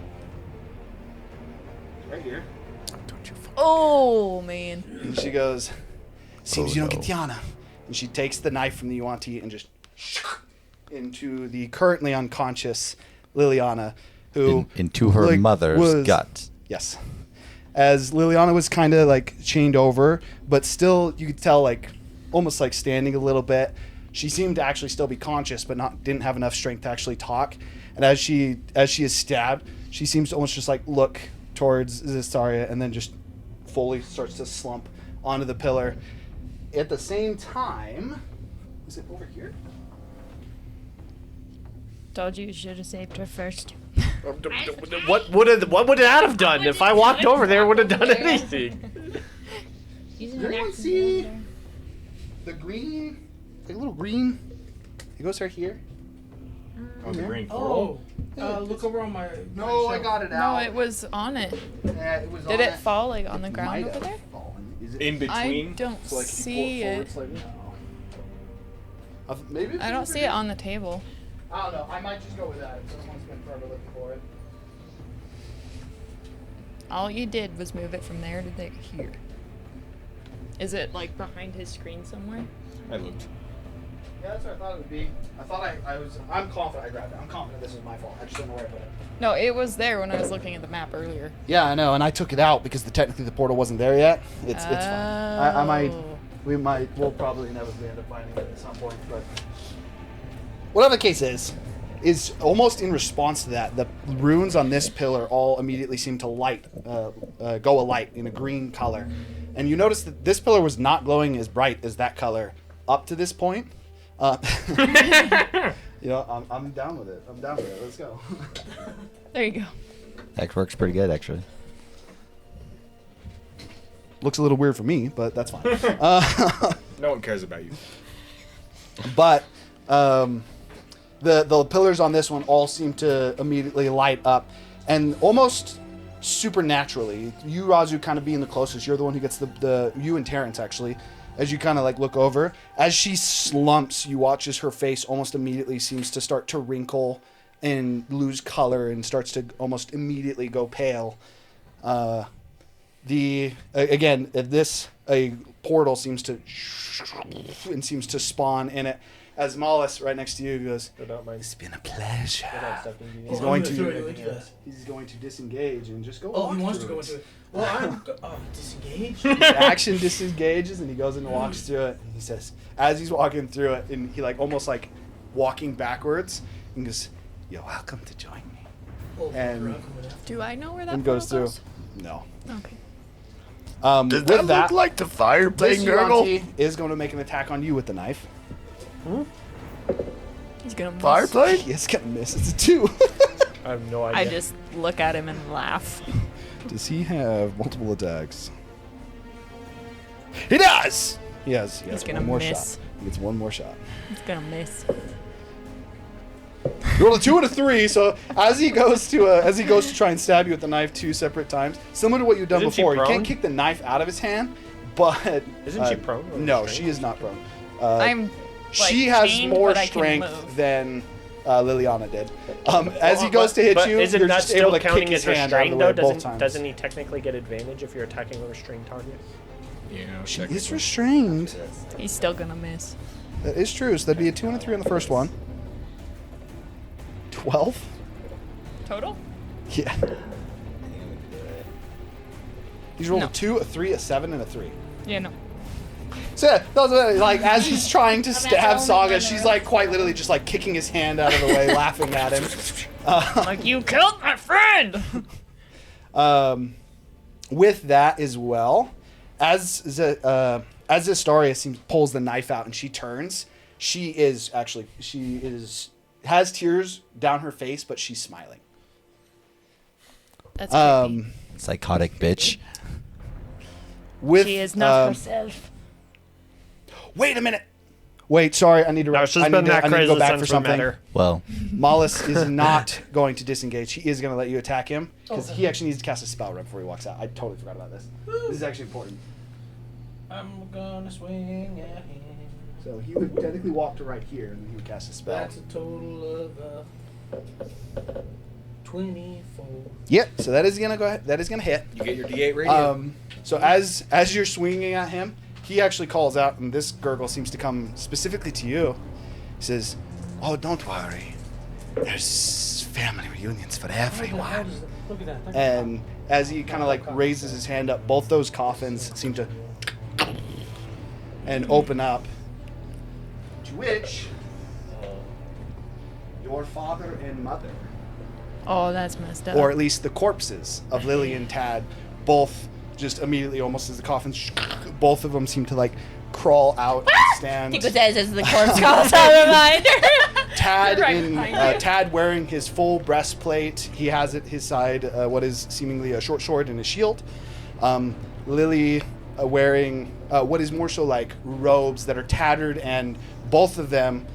Right here. Oh man. And she goes, "Seems you don't get Tiana." And she takes the knife from the Yuan-Ti and just into the currently unconscious Liliana, who into her like, mother's gut. Yes. As Liliana was kind of like chained over, but still you could tell like almost like standing a little bit. She seemed to actually still be conscious, but didn't have enough strength to actually talk. And as she is stabbed, she seems to almost just like look towards Zistaria and then just fully starts to slump onto the pillar. at the same time, is it over here? Told you should have saved her first. What would that have done? If I walked over there, it would have done anything. Does anyone see the green? Like a little green. It goes right here. Oh, the green Oh, coral. look over on my. No, I got it out. No, it was on it. Yeah, it was Did on it fall like on the ground might over have there? fallen. Is it In between. I don't so, like, if you pull see forward, it. it's like, no. Maybe it's I don't over see here. it on the table. I don't know. I might just go with that. Someone's been forever looking for it. All you did was move it from there to there, here. Is it like behind his screen somewhere? I looked. Yeah, that's what I thought it would be. I'm confident I grabbed it. I'm confident this was my fault. I just don't know where I put it. No, it was there when I was looking at the map earlier. Yeah, I know, and I took it out because technically the portal wasn't there yet. It's fine. I might, we'll probably inevitably end up finding it at some point, but whatever the case is almost in response to that, the runes on this pillar all immediately seem to go alight in a green color, and you notice that this pillar was not glowing as bright as that color up to this point. You know, I'm down with it. I'm down with it. Let's go. There you go. That works pretty good, actually. Looks a little weird for me, but that's fine. No one cares about you. But the pillars on this one all seem to immediately light up, and almost supernaturally, you, Razu, kind of being the closest. You're the one who gets you and Terrence actually. As you kind of like look over, as she slumps, you watch as her face almost immediately seems to start to wrinkle and lose color and starts to almost immediately go pale. A portal seems to spawn in it. As Mollis right next to you goes, "It's been a pleasure." He's going to disengage and just go. Oh, he wants to go into it. Well, I'm disengaged. Action disengages and he goes and walks through it. And he says, as he's walking through it, and he like almost like walking backwards, and goes, "You're welcome to join me." Oh, And Do I know where that and goes portal through. No. Okay. Does that look like the fire this playing gurgle? Yuan-Ti is going to make an attack on you with the knife. He's gonna miss. Fireplay? He is going to miss. It's a 2. I have no idea. I just look at him and laugh. Does he have multiple attacks? He does! He has He's gonna one more miss. shot. He gets one more shot. He's gonna miss. You rolled a 2 and a 3, so as he goes to try and stab you with the knife 2 separate times, similar to what you've done Isn't she before, you prone? can't kick the knife out of his hand, but Isn't she prone or No, restrained? she is not prone. I'm. She like, has chained, more but I can strength move. than Liliana did. As he goes to hit but you, isn't you're that just able still to kick counting his as hand out of the restrained way though? both times. Doesn't he technically get advantage if you're attacking a restrained target? Yeah, She is restrained. He's still gonna miss. That is true. So that'd be a 2 and a 3 on the first one. 12? Total? Yeah. He's rolled No. a 2, a 3, a 7, and a 3. Yeah, no. So yeah, those are, like as he's trying to stab Saga, she's like quite literally just like kicking his hand out of the way, laughing at him. Like, you killed my friend! With that as well, as Astoria pulls the knife out and she turns, she has tears down her face, but she's smiling. That's creepy. Psychotic bitch. With She is not herself. Wait a minute. Wait, sorry, I need to. No, she's I been need to, that I need to crazy go back since for we something. met her. Well, Mollis is not going to disengage. He is going to let you attack him because he actually needs to cast a spell right before he walks out. I totally forgot about this. This is actually important. I'm gonna swing at him. So he would technically walk to right here, and then he would cast a spell. That's a total of 24. Yep. So that is gonna go ahead. That is gonna hit. You get your D8 radio. So as you're swinging at him, he actually calls out, and this gurgle seems to come specifically to you. He says, "Oh, don't worry. There's family reunions for everyone." Look at that. And as he kind of like raises his hand up, both those coffins seem to and open up. To which your father and mother, Oh, that's messed up. or at least the corpses of Lily and Tad, both just immediately, almost as the coffins, both of them seem to like crawl out and stand. Tico says as the corpse calls out a reminder. Tad Right in behind you. Tad wearing his full breastplate. He has at his side what is seemingly a short sword and a shield. Lily wearing what is more so like robes that are tattered, and both of them,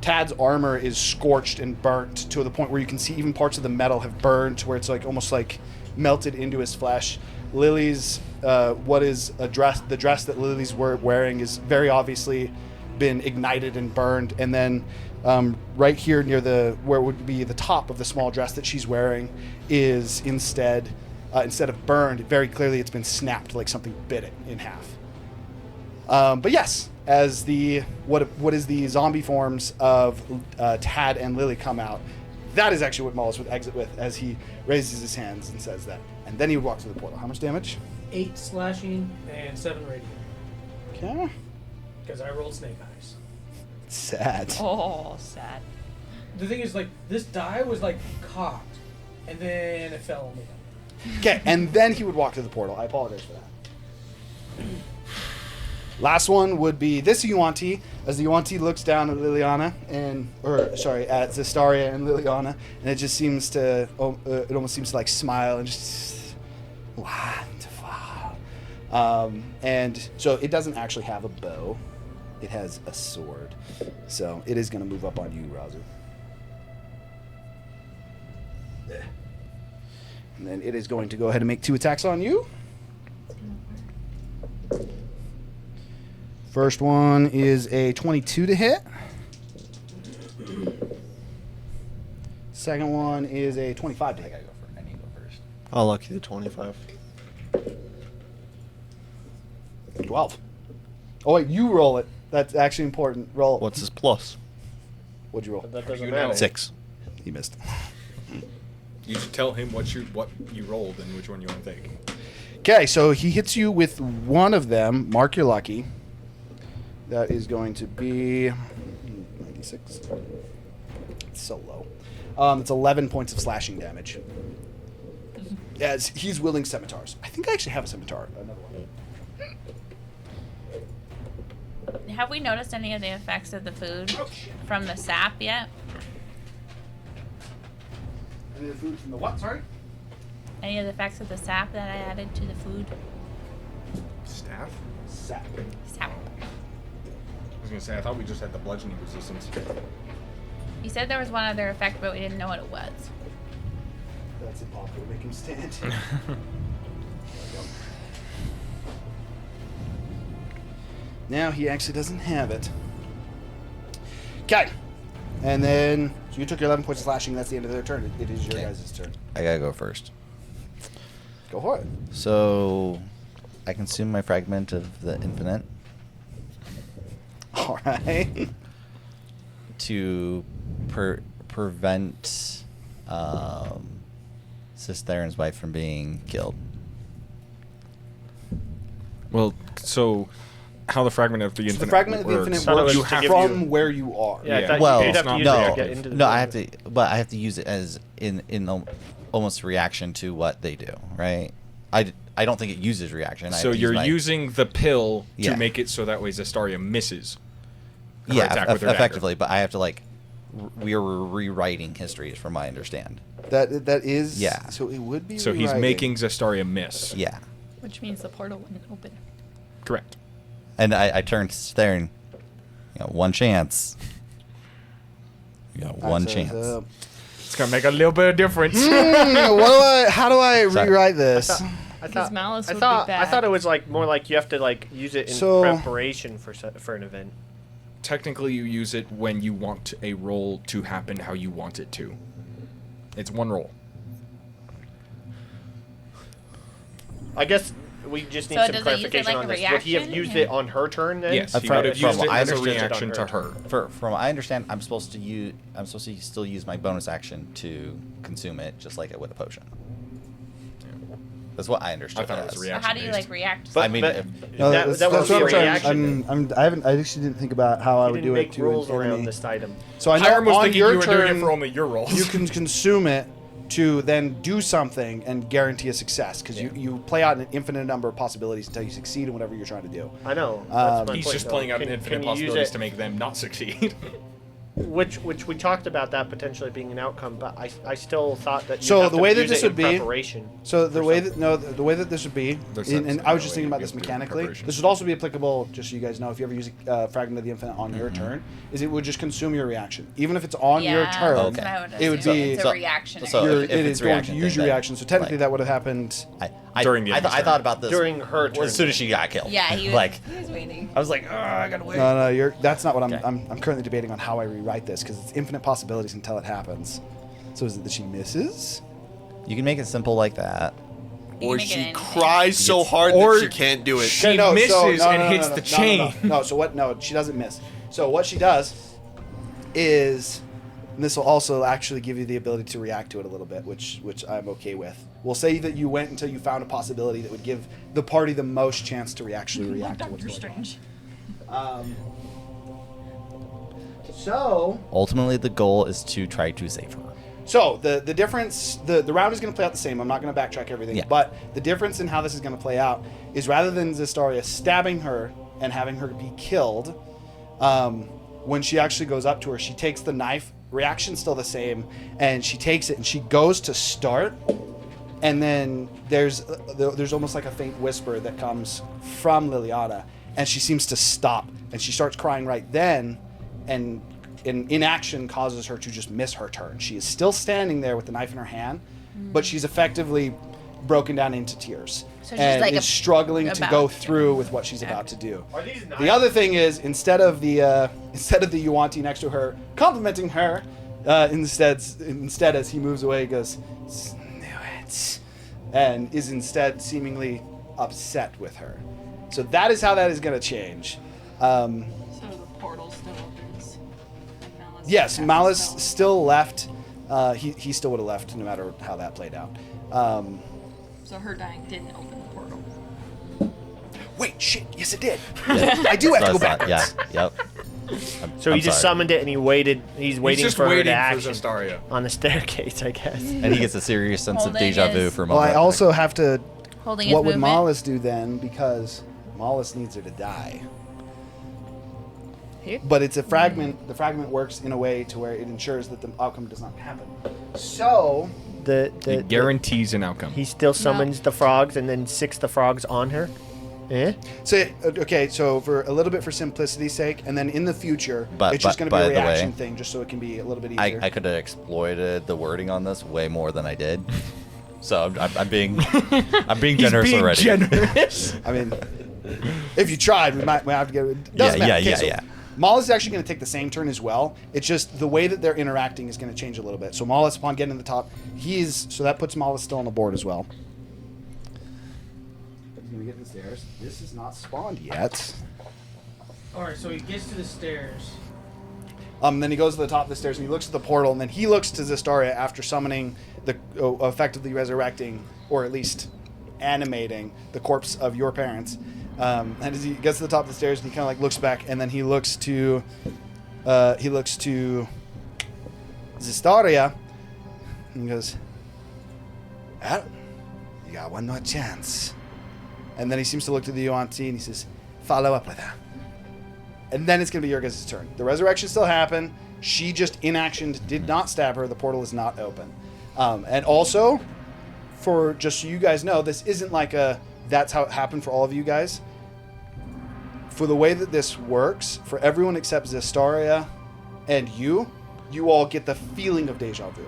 Tad's armor is scorched and burnt to the point where you can see even parts of the metal have burned, to where it's like almost like melted into his flesh. Lily's what is a dress, the dress that Lily's wearing is very obviously been ignited and burned, and then right here near where would be the top of the small dress that she's wearing is instead of burned, very clearly it's been snapped, like something bit it in half. But yes, as the what is the zombie forms of Tad and Lily come out, that is actually what Mullis would exit with as he raises his hands and says that. And then he would walk through the portal. How much damage? 8 slashing and 7 radiant. Okay. Because I rolled snake eyes. Sad. Oh, sad. The thing is, like, this die was, like, cocked. And then it fell on me. Okay, and then he would walk to the portal. I apologize for that. Last one would be this Yuan-Ti, as the Yuan-Ti looks down at Liliana at Zestaria and Liliana, and it just seems to, it almost seems to like smile and just wonderful. And so it doesn't actually have a bow; it has a sword. So it is going to move up on you, Razu. And then it is going to go ahead and make 2 attacks on you. First one is a 22 to hit. Second one is a 25 to hit. I need to go first. I'll lucky the 25. 12. Oh wait, you roll it. That's actually important. Roll. What's his plus? What'd you roll? That doesn't You matter. know. 6. He missed. You should tell him what you rolled and which one you want to take. Okay, so he hits you with one of them. Mark your lucky. That is going to be 96. It's so low. It's 11 points of slashing damage. As he's wielding scimitars. I think I actually have a scimitar. Another one. Have we noticed any of the effects of the food from the sap yet? Any of the food from the what? Sorry. Any of the effects of the sap that I added to the food? Staff? Sap. Sap. I was gonna say I thought we just had the bludgeoning resistance. You said there was one other effect, but we didn't know what it was. That's impossible. Make him stand. There we go. Now he actually doesn't have it. Okay. And then, so you took your 11 points of slashing. That's the end of their turn. It is your Okay. guys' turn. I gotta go first. Go for it. So, I consume my fragment of the infinite All right. to prevent Cisteran's wife from being killed. Well, so how the fragment of the infinite The fragment of the works. infinite Thought it works was to give from you- where you are. Yeah, I Yeah. thought Well, you'd have to use no, it to get into the no, I building. have to, but I have to use it as in almost reaction to what they do, right? I don't think it uses reaction. I have So to use you're my- using the pill to Yeah. make it so that way Zestaria misses. her yeah, attack with her dagger. effectively, but I have to we are rewriting history, from what I understand. That is. Yeah. So it would be. So he's rewriting. making Zestaria miss. Yeah, Which means the portal wouldn't open. Correct. and I turned to Stern. One chance. One That's chance. It's gonna make a little bit of difference. How do I Sorry. rewrite this? Because malice I would thought be I bad. thought it was like more like you have to like use it in So- preparation for an event. Technically, you use it when you want a roll to happen how you want it to. It's one roll. I guess we just need So some does it use it clarification like on a this. Would he have reaction? used Yeah. it on her turn then? Yes, he from- would have from used it what I as a understood reaction to her. From what I understand, I'm supposed to still use my bonus action to consume it, just like I would a potion. That's what I understood. I thought it was as. a So reaction. how do you like react? But, I mean, but if- No, that that's would what be a I'm trying. reaction. I actually didn't think about how I You would didn't do it make to rules inform around me. this item. So I know Hiram was on thinking your you were turn, doing it for only your rolls. you can consume it, to then do something and guarantee a success because you play out an infinite number of possibilities until you succeed in whatever you're trying to do. I know. That's my He's point, just though. playing out Can- infinite can you use possibilities it- to make them not succeed. Which we talked about that potentially being an outcome, but I still thought that. So you'd have the to way that use this it in would be, preparation so the for way something. that the way that this would be, There's and some I was just way thinking about you this do mechanically. preparation. This would also be applicable, just so you guys know, if you ever use Fragment of the Infinite on Mm-hmm. your turn, is it would just consume your reaction, even if it's on your Yeah, turn. that's what I would It would assume. be It's a reaction. so you're- if it it's is going to reaction use thing, your then, reaction. So technically, like- that would have happened. During the enemy's I thought about this during her turn. as soon as she got killed. Yeah, he was, like he was waiting. I was like, I gotta wait. No, that's not what Okay. I'm currently debating on how I rewrite this because it's infinite possibilities until it happens. So is it that she misses? You can make it simple like that. You Or can make it she anything. cries so hard Or that she can't do it. She misses and hits the chain. No, so what? No, she doesn't miss. So what she does is, and this will also actually give you the ability to react to it a little bit, which I'm okay with. We'll say that you went until you found a possibility that would give the party the most chance to actually react to what's Doctor going on. Strange. So Ultimately, the goal is to try to save her. So the difference, the round is going to play out the same. I'm not going to backtrack everything, Yeah. but the difference in how this is going to play out is rather than Zestaria stabbing her and having her be killed, when she actually goes up to her, she takes the knife. Reaction's still the same, and she takes it and she goes to start, and then there's almost like a faint whisper that comes from Liliana, and she seems to stop, and she starts crying right then, and inaction causes her to just miss her turn. She is still standing there with the knife in her hand, but she's effectively broken down into tears So she's and like is struggling to about go to- through with what she's about to do. Are these knives? The other thing is, instead of the Yuanti next to her complimenting her, instead as he moves away, he goes, "Knew it," and is instead seemingly upset with her. So that is how that is going to change. So the portal still opens. Like Malice Yes, has Malice spell. still left. He still would have left no matter how that played out. So her dying didn't open the portal. Wait, shit! Yes, it did. I do have to go backwards. Yeah. Yep. So he just summoned it and he waited. He's waiting just for her waiting to for action Zestaria. on the staircase, I guess. And he gets a serious sense of Holding deja vu his- for a Well, moment. I also have to. Holding his What would movement. Mollis do then? Because Mollis needs her to die. Here? But it's a fragment. The fragment works in a way to where it ensures that the outcome does not happen. So It guarantees an outcome. He still summons the frogs and then six the frogs on her. Eh? So okay, so for a little bit for simplicity's sake, and then in the future, But- it's just but- going to be by a the way, reaction thing, just so it can be a little bit easier. I could have exploited the wording on this way more than I did. So I'm being generous being already. generous. I mean, if you tried, we might have to get. It doesn't matter. Okay, so yeah. Mollis is actually going to take the same turn as well. It's just the way that they're interacting is going to change a little bit. So Mollis, upon getting to the top, so that puts Mollis still on the board as well. He's going to get to the stairs. This is not spawned yet. Alright, so he gets to the stairs. Then he goes to the top of the stairs and he looks at the portal, and then he looks to Zestaria after summoning effectively resurrecting, or at least animating the corpse of your parents. And as he gets to the top of the stairs, he kind of like looks back, and then he looks to Zestaria, and he goes, "Well, you got one more chance." And then he seems to look to the Yuan-Ti and he says, "Follow up with her." And then it's going to be Yurgis' turn. The resurrection still happened. She just inactioned, did not stab her. The portal is not open. And also, for just so you guys know, this isn't like that's how it happened for all of you guys. For the way that this works, for everyone except Zestaria and you all get the feeling of deja vu.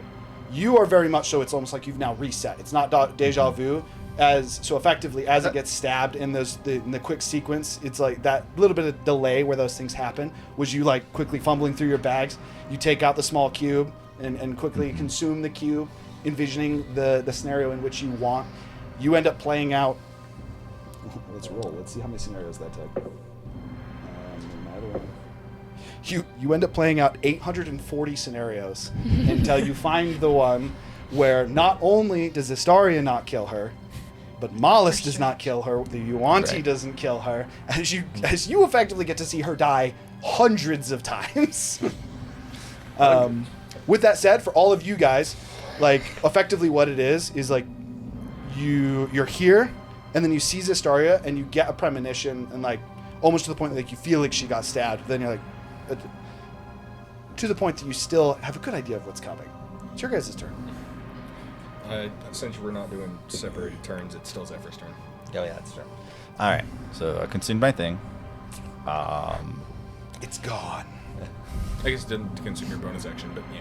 You are very much so, it's almost like you've now reset. It's not deja vu. So effectively, as it gets stabbed in the quick sequence, it's like that little bit of delay where those things happen. Was you like quickly fumbling through your bags? You take out the small cube and quickly consume the cube, envisioning the scenario in which you want. You end up playing out. Let's roll. Let's see how many scenarios that take. You end up playing out 840 scenarios until you find the one where not only does Zestaria not kill her, but Mollis does not kill her. The Yuan-Ti doesn't kill her. As you effectively get to see her die hundreds of times. With that said, for all of you guys, like effectively what it is like you're here, and then you see Zestaria, and you get a premonition, and like almost to the point that like you feel like she got stabbed. Then you're like, to the point that you still have a good idea of what's coming. It's your guys' turn. Since we're not doing separated turns, it's still Zephyr's turn. Oh yeah, that's true. All right, so I consumed my thing. It's gone. I guess it didn't consume your bonus action, but yeah.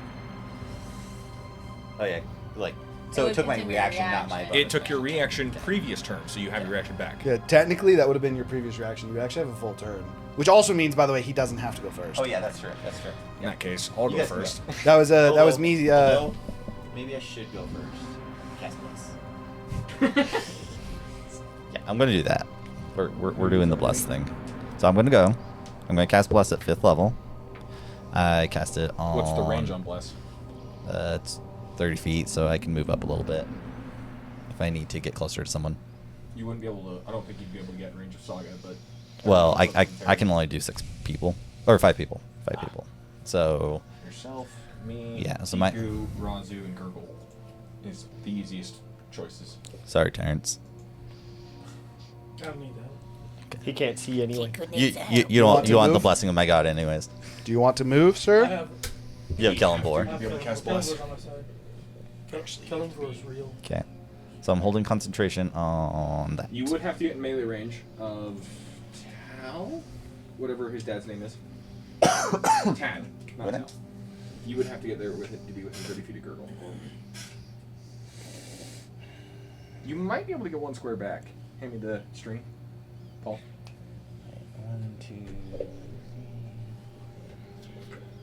Oh yeah, like so it took my reaction, not my bonus. It took your reaction previous turn, so you have your reaction back. Yeah, technically that would have been your previous reaction. You actually have a full turn, which also means, by the way, he doesn't have to go first. Oh yeah, that's true. That's true. In that case, I'll You go guys can first. That was me. Although, maybe I should go first. Cast bless. Yeah, I'm gonna do that. We're doing the bless thing. So I'm gonna go. I'm gonna cast bless at 5th level. I cast it on. What's the range on bless? It's 30 feet, so I can move up a little bit if I need to get closer to someone. You wouldn't be able to. I don't think you'd be able to get in range of Saga, but. Well, I can only do 6 people or 5 people. 5 people. So. Yourself, me, Yeah, so my- Tiku, Razu, and Gurgle is the easiest choices. Sorry, Terrence. I don't need that. He can't see anyway. You want the move? blessing of my god, anyways. Do you want to move, sir? I have. You have Kellenbor. I have be able to cast Kellenbor's bless. on my side. Kellenbor's is real. Okay. So I'm holding concentration on that. You would have to get in melee range of Tal, whatever his dad's name is. Tad, not What? Tal. You would have to get there with it to be within 30 feet of Gurgle. You might be able to get 1 square back. Hand me the string, Paul. 1, 2, 3.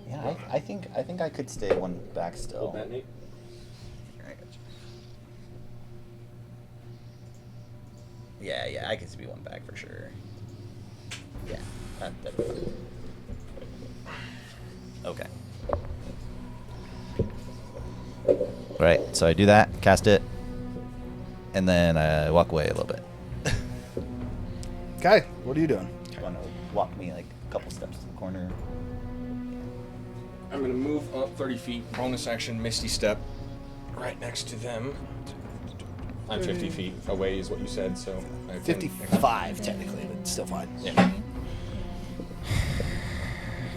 Yeah, I think I could stay 1 back still. Hold that, Nate. Yeah, I could be 1 back for sure. Yeah, that'd be fine. Okay. Right, so I do that, cast it, and then I walk away a little bit. Okay, what are you doing? Want to walk me like a couple steps to the corner? I'm gonna move up 30 feet. Bonus action, Misty Step, right next to them. I'm 50 feet away, is what you said. So I have 55 technically, but still fine. Yeah.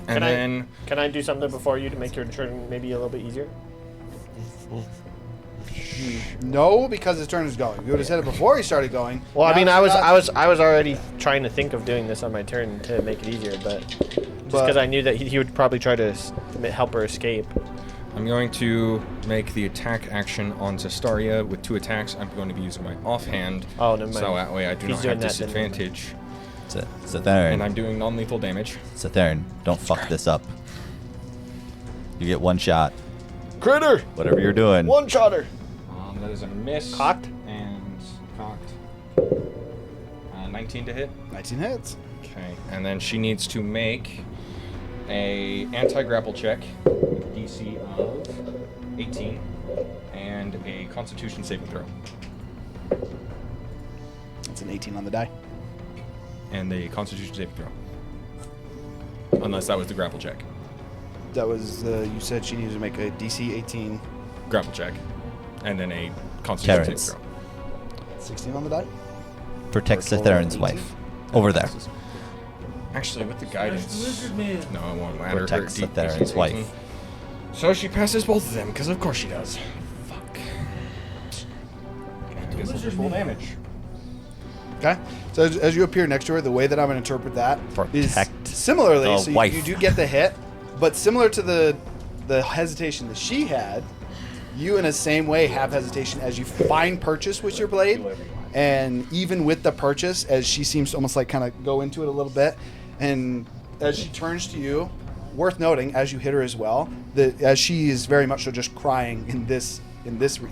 And Can I do something before you to make your turn maybe a little bit easier? No, because his turn is going. You would have said it before he started going. Well, I Now mean, it's not- I was already trying to think of doing this on my turn to make it easier, but just because I knew that he would probably try to help her escape. I'm going to make the attack action on Zestaria with 2 attacks. I'm going to be using my offhand. Oh, never mind. So that way I do He's not doing have that, then never mind. disadvantage. Zatharian. And I'm doing non-lethal damage. Zatharian, don't fuck this up. You get 1 shot. Critter! Whatever you're doing. One-shotter! That is a miss. Cocked? And cocked. 19 to hit. 19 hits. Okay, and then she needs to make a anti-grapple check with DC of 18 and a Constitution saving throw. That's an 18 on the die. And a Constitution saving throw. Unless that was the grapple check. That was, you said she needed to make a DC 18. Grapple check. And then a Constitution Terrence. saving throw. 16 on the die? Protect Or total Zatharian's 18? wife. Over there. Actually, with the There's guidance. the lizard man. No, it won't matter. Protect Her DC Zatharian's is 18. wife. So she passes both of them, because of course she does. Fuck. I guess it's full damage. Okay. So as you appear next to her, the way that I'm going to interpret that is Protect similarly. the So wife. you do get the hit, but similar to the hesitation that she had, you in the same way have hesitation as you find purchase with your blade, and even with the purchase, as she seems to almost like kind of go into it a little bit, and as she turns to you, worth noting as you hit her as well, that as she is very much so just crying in this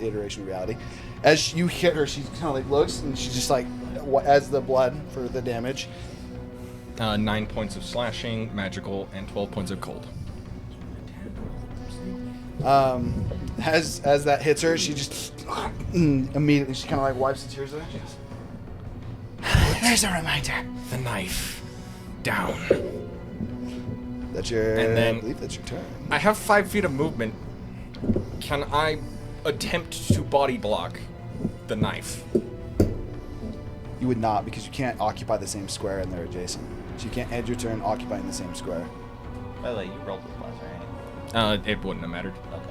iteration of reality, as you hit her, she kind of like looks and she's just like, as the blood for the damage. 9 points of slashing, magical, and 12 points of cold. As that hits her, she just immediately she kind of like wipes the tears away. She goes, "There's a reminder." The knife. Down. That's your. And then- I believe that's your turn. I have 5 feet of movement. Can I attempt to body block the knife. You would not, because you can't occupy the same square and they're adjacent. So you can't end your turn occupying the same square. By the way, you rolled with plus, right? It wouldn't have mattered. Okay.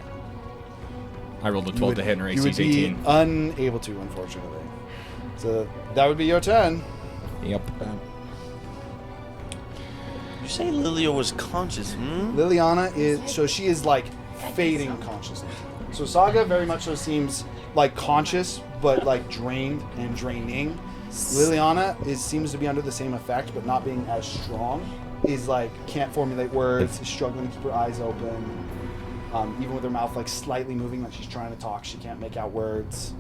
I rolled a 12 to hit and her You would AC is be 18. unable to, unfortunately. So that would be your turn. Yep. You say Lilia was conscious, Liliana is, so she is like fading consciousness. So Saga very much so seems like conscious, but like drained and draining. Liliana seems to be under the same effect, but not being as strong. Is like can't formulate words, is struggling to keep her eyes open. Even with her mouth like slightly moving, like she's trying to talk, she can't make out words.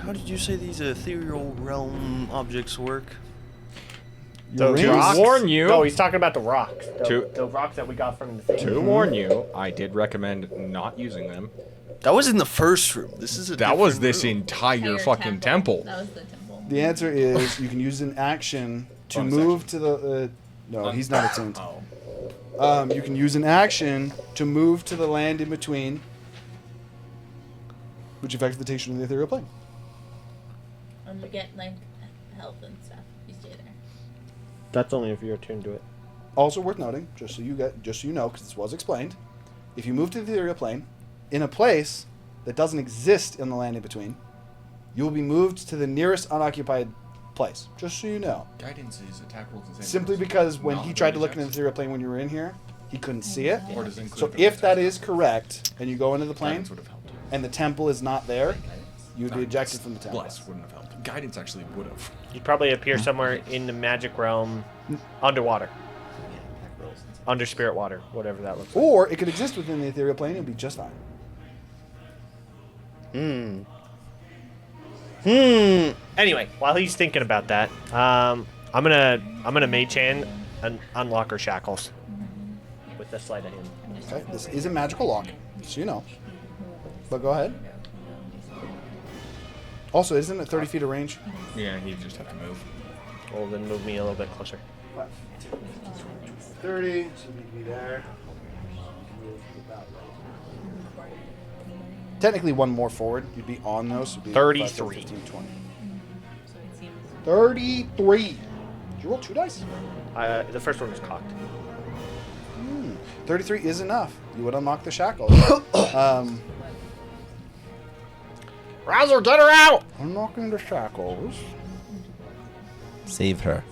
How did you say these ethereal realm objects work? The rings? rocks? Warn you. No, he's talking about the rocks. To- The rocks that we got from the thing. To warn you, I did recommend not using them. That was in the first room. This is a That was different this room. entire fucking temple. That was the temple. The answer is you can use an action to Bonus move to the. No, he's not attuned. Oh. You can use an action to move to the land in between, which affects the rotation of the ethereal plane. And we get like health and stuff. You stay there. That's only if you're attuned to it. Also worth noting, just so you know, because this was explained, if you move to the ethereal plane in a place that doesn't exist in the land in between, you will be moved to the nearest unoccupied place. Just so you know. Guidance is attack rolls and Simply because when he tried to look in the ethereal plane when you were in here, he couldn't see it. Or does it include So the if that is correct, and you go into the plane, Guidance would have helped. and the temple is not there, you would be ejected from the temple. Bless wouldn't have helped. Guidance actually would have. You'd probably appear somewhere in the magic realm, underwater, under spirit water, whatever that looks like. Or it could exist within the ethereal plane and be just fine. Anyway, while he's thinking about that, I'm gonna mage hand and unlock her shackles with the sleight of hand. Okay, this is a magical lock, so you know. But go ahead. Also, isn't it 30 feet of range? Yeah, he just have to move. Well, then move me a little bit closer. 30, so you need to be there. Technically, one more forward. You'd be on those. So 33. 15, 20. 33. Did you roll 2 dice? The first one was cocked. 33 is enough. You would unlock the shackles. Rouser, get her out! Unlocking the shackles. Save her.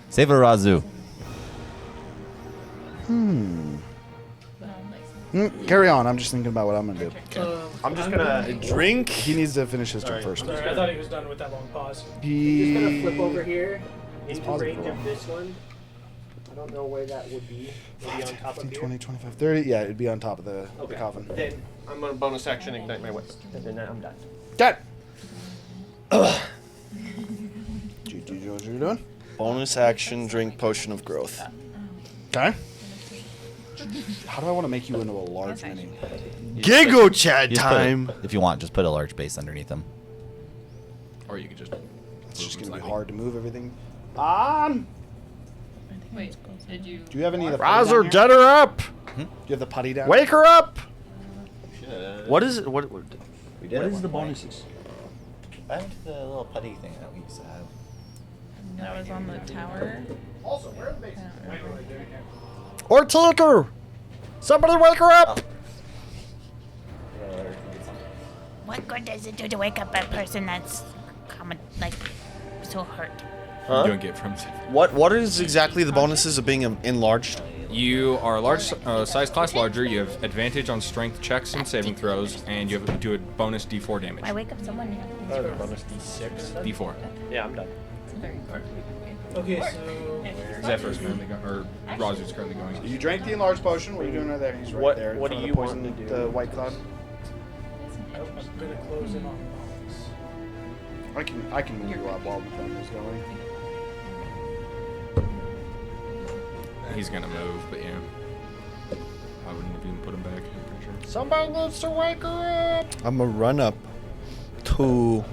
Save her, Razu. Carry on. I'm just thinking about what I'm going to do. I'm just gonna drink. He needs to finish his turn first. Sorry, I thought he was done with that long pause. He... Just gonna flip over here into pause it range for a of this one. I don't know where that would be. Maybe on top of 15, here. 20, 25, 30. Yeah, it'd be on top of the Okay. coffin. Then I'm gonna bonus action ignite my weapon. And then I'm done. Got it. What you're doing? Bonus action, drink potion of growth. Okay. How do I want to make you into a large mini? Giggle chat You just time. if you want, just put a large base underneath them. Or you could just. It's just going to be hard to move everything. On! Wait, did you? Do you have any of the Rouser, putty down get her up! here? Do you have the putty down? Wake her up! What is it? What We is did at the one point. bonuses? I went to the little putty thing that we used to have. That was on the tower. Also, where are the bases? Or take her! Somebody wake her up! What good does it do to wake up a person that's common, like so hurt? Huh? You don't get from. What is exactly the bonuses of being enlarged? You are a large size class larger. You have advantage on strength checks and saving throws, and you have to do a bonus D4 damage. I wake up someone. bonus D6. D4. Yeah, I'm done. Okay, so Zephyr's currently going, or Razu's currently going. You drank the enlarged potion. What are you doing right there? He's right What- there. in what front do of you the want poison, to do? The white cloud. I'm gonna close in on bombs. I can move you up while the thing is going. He's gonna move, but yeah. I wouldn't have even put him back. I'm pretty sure. Somebody needs to wake her up! I'm gonna run up to.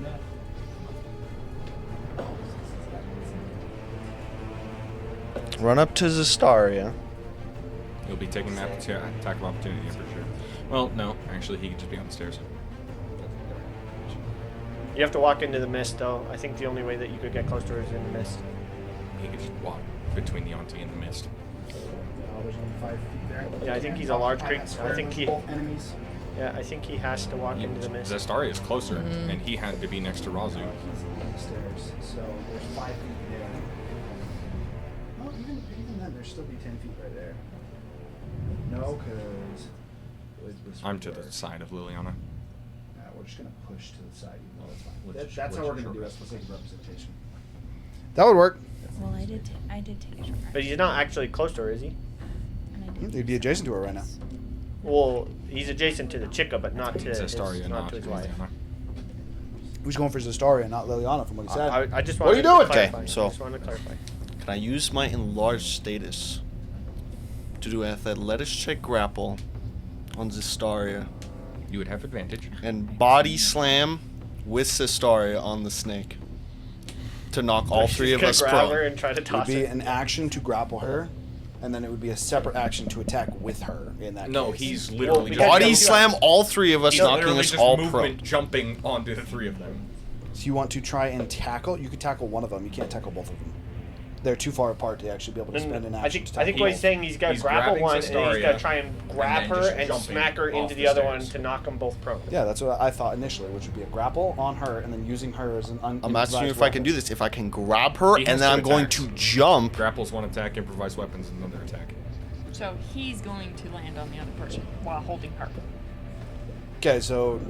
Run up to Zestaria. You'll be taking that attack of opportunity, I'm pretty sure. Well, no. Actually, he could just be on the stairs. You have to walk into the mist, though. I think the only way that you could get close to her is in the mist. He could just walk between the auntie and the mist. There's only 5 feet there. Yeah, I think he's a large creature. I think he. Both enemies. Yeah, I think he has to walk into the mist. Zestari is closer, and he had to be next to Razu. He's upstairs, so there's 5 feet there. Well, even then, there'd still be 10 feet right there. No, because I'm to the side of Liliana. we're just gonna push to the side. Even though that's fine. Let's That's just- how we're let's gonna do just- it for sake of representation. That would work. Well, I did take a short rest. But he's not actually close to her, is he? And I did He'd be adjacent to her right now. Well, he's adjacent to the chica, but not to Zestaria, his, not to his wife. Liliana. Who's going for Zestaria, not Liliana, from what he said. I just What are wanted you to doing? clarify. Okay, so- I just wanted to clarify. Can I use my enlarged status to do athletics check grapple on Zestaria You would have advantage. and body slam with Zestaria on the snake to knock all She's 3 of gonna us grab her prone? and try to It would toss be her. an action to grapple her, and then it would be a separate action to attack with her in that No, case. he's literally because just Body Yeah. slam all 3 of us, he's knocking literally us just all movement prone. jumping onto the 3 of them. So you want to try and tackle? You could tackle one of them. You can't tackle both of them. They're too far apart to actually be able to spend an I action think to I think tackle what he's both. saying, he's got to He's grapple grabbing one, and he's got Zestaria, to try and grab then her just and jumping smack her off into the the other one stairs. to knock them both prone. Yeah, that's what I thought initially, which would be a grapple on her, and then using her as an I'm asking you if I can do this. If I can grab her He has and then two I'm going attacks. to jump. Grapples 1 attack, improvised weapons another attack. So he's going to land on the other person while holding her. Okay, so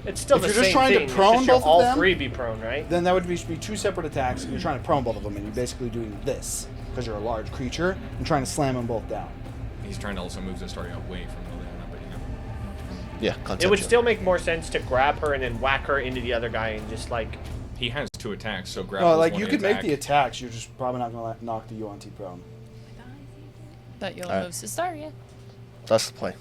It's still If the you're just same trying to thing. prone it's just both of all them- 3 be prone, right? then that would be 2 separate attacks, and you're trying to prone both of them, and you're basically doing this because you're a large creature and trying to slam them both down. He's trying to also move Zestaria away from Liliana, but Yeah, It would conceptually. still make more sense to grab her and then whack her into the other guy and just like. he has 2 attacks, so grapples No, like 1 you could make attack. the attacks, you're just probably not going to knock the UNT prone. But you'll Alright. move Cestaria. That's the play.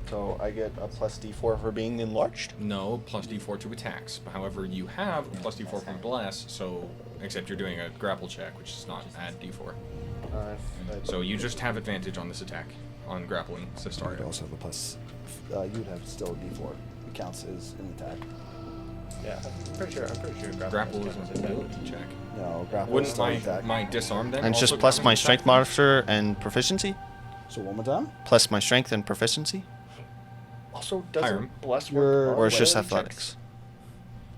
So I get a plus D4 for being enlarged. No, plus D4 to attacks. However, you have a plus D4 from Bless, so except you're doing a grapple check, which does not add D4. So you just have advantage on this attack, on grappling You'd Zestaria. also have a plus. You'd have still a D4. It counts as an attack. Yeah, I'm pretty sure. Grapple is an ability check. No, grapple is Wouldn't still an attack. my disarm then? And it's also just plus count my as strength attack? modifier and proficiency? So one more time. Plus my strength and proficiency? Also, Hiram. doesn't bless Your- work? Or it's just ability checks?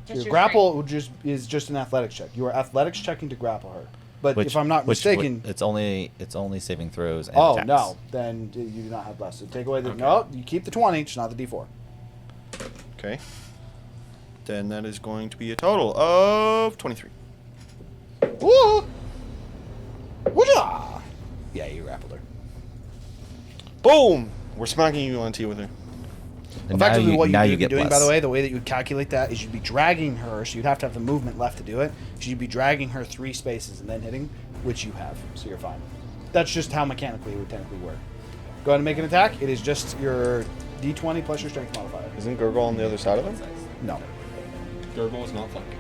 athletics? Your grapple would is just an athletics check. You are athletics checking to grapple her. But if I'm not mistaken, it's only saving throws. And oh attacks. no, then you do not have bless. So take away the no. You keep the 20, just not the D4. Okay. Then that is going to be a total of 23. Woo! Woo-ja! Yeah, you grappled her. Boom! We're smacking you on T with her. And now Effectively, what now you'd you be get doing, by bless. the way, the way that you would calculate that is you'd be dragging her, so you'd have to have the movement left to do it. So you'd be dragging her 3 spaces and then hitting, which you have, so you're fine. That's just how mechanically it would technically work. Go ahead and make an attack. It is just your D20 plus your strength modifier. Isn't Gurgle on the other side of him? No. Gurgle is not flanking.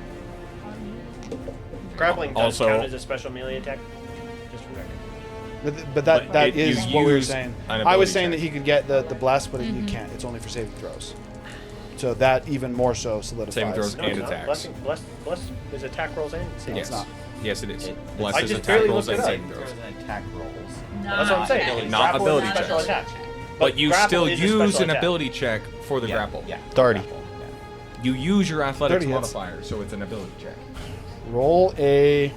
Grappling does Also- count as a special melee attack. Just for the record. But that But that you is what we were use saying. an I was ability saying check. that he could get the blast, but you can't. It's only for saving throws. So that even more so solidifies. Saving throws No, and it's not. attacks. Bless is attack rolls and saving. Yes. it's not. Yes, it is. It- Bless I is just attack barely rolls looked and it up. saving throws. Attack rolls. That's what I'm saying. Not Grapple ability is a special checks. attack. But you grapple still is a use special an attack. ability check for the Yeah, grapple. Yeah. 30. Grapple, yeah. You use your athletics 30 hits. modifier, so it's an ability check. Roll a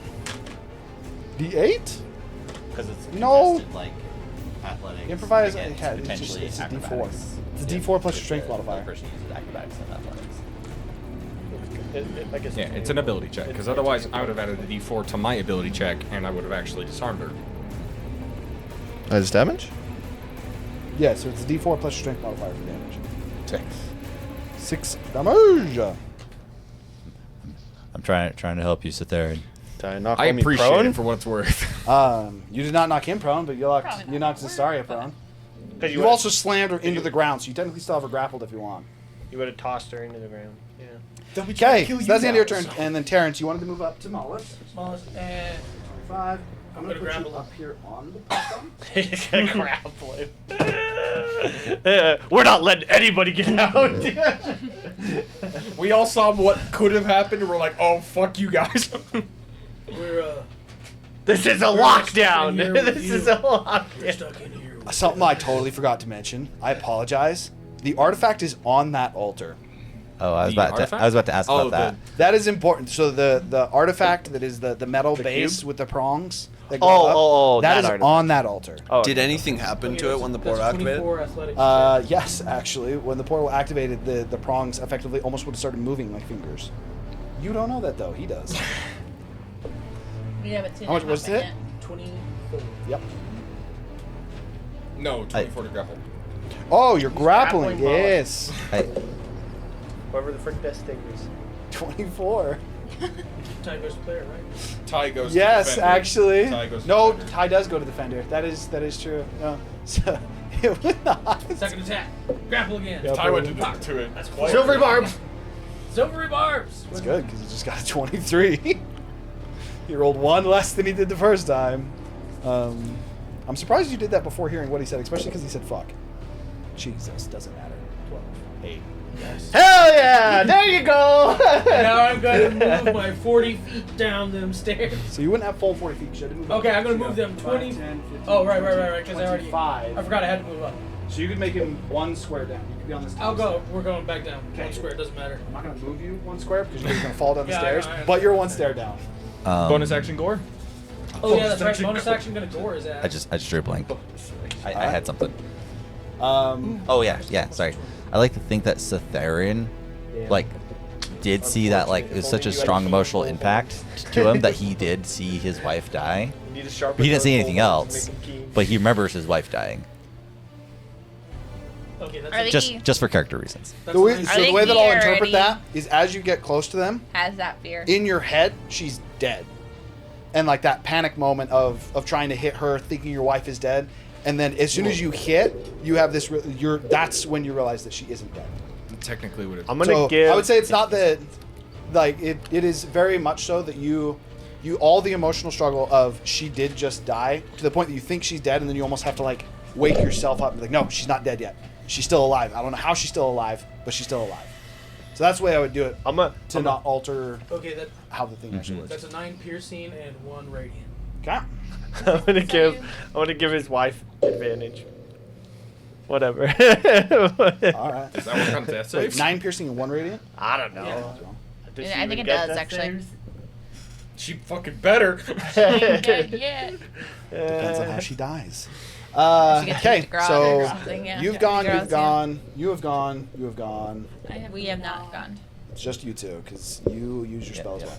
D8. Because it's No. contested, like athletics. Improvise. against Yeah, it's potentially just, it's a D4. acrobatics. It's a Yeah, D4 plus your if strength the other modifier. person uses acrobatics and athletics. I guess Yeah, it's an ability check, because otherwise I would have added a D4 to my ability check, and I would have actually disarmed her. That's damage? Yeah, so it's a D4 plus your strength modifier for damage. 6 damage. I'm trying to help you sit there and Did I knock I me appreciate prone? it for what it's worth. You did not knock him prone, but you knocked Zestaria prone. Because You also slammed her into the ground, so you technically still have her grappled if you want. you would have tossed her into the ground. Yeah. Okay, so that's the end of your turn. And then Terrence, you wanted to move up to Mullet. Smallest. 5. I'm gonna grab him. up here on the platform. He's gonna grapple him. We're not letting anybody get out. We all saw what could have happened, and we're like, oh, fuck you guys. We're This is a We're lockdown. stuck in here with This you. is a we're lockdown. stuck in here. Something I totally forgot to mention. I apologize. The artifact is on that altar. Oh, I was The about to. artifact? I was about to ask Oh, about that. That is important. So the artifact that is the metal base cube? with the prongs. That go Oh, up, that that is artifact. on that altar. Oh, Did anything happen to it when the That's portal activated? 24 athletics. Yes, actually, when the portal activated, the prongs effectively almost would have started moving like fingers. You don't know that though. He does. We haven't seen How much it was happen it? yet. 24. Yep. No, 24 to grapple. Oh, you're grappling. grappling Yes. Whoever the frick best thing is. 24. Ty goes to player, right? Ty goes Yes, to defender. actually. Ty goes to No, defender. Ty does go to defender. That is true. No. So, it would not. Second attack. Grapple again. Yep. Ty went to it. That's quite Silvery barbs. Silvery barbs. It's good because he just got a 23. He rolled one less than he did the first time. I'm surprised you did that before hearing what he said, especially because he said fuck. Jesus, doesn't matter. 12, 8. Hell yeah! There you go. Now I'm going to move my 40 feet down them stairs. So you wouldn't have full 40 feet. You should have moved Okay, up. I'm going to So move you them go 20. 5, 10, 15, Oh, right, 20, because I already. 25. I forgot I had to move up. So you could make him one square down. You could be on this. I'll go. We're going back down. Okay. One square, it doesn't matter. I'm not going to move you one square because you're going to fall down the Yeah, I stairs, know, I but you're understand. one stair down. Bonus action gore? Oh, yeah, that's right. Bonus action going to gore his ass. I just drew a blank. I had something. Um, Oh yeah. Sorry. I like to think that Cytharian, like, did see that like it was such a strong emotional impact to him that he did see his wife die. You need to sharpen He didn't see those anything bullets to else, make 'em keen. but he remembers his wife dying. Okay, that's Are a, they- Just for character reasons. that's the way, a nice- Are so the they way that I'll here interpret already? that is as you get close to them, Has that fear. in your head, she's dead. And like that panic moment of trying to hit her, thinking your wife is dead, and then as soon as you hit, you have this. That's when you realize that she isn't dead. Technically, would it? I'm gonna So give. I would say it's not that, like it is very much so that you all the emotional struggle of she did just die to the point that you think she's dead, and then you almost have to like wake yourself up and be like, no, she's not dead yet. She's still alive. I don't know how she's still alive, but she's still alive. So that's the way I would do it to not alter Okay, that, how the thing actually works. that's a 9 piercing and 1 radiant. Okay. I'm gonna give his wife advantage. Whatever. All right. Is that what kind of death Wait, saves? 9 piercing and 1 radiant? I don't know. Does she I think even it get does, that actually. saves? She fucking better. Ain't dead yet. Depends on how she dies. She gets Okay, to grog so or something, yeah. you've Yeah. gone, Grogs, you've gone, you have gone, you have gone. We have not gone. It's just you two, because you use your spell as well.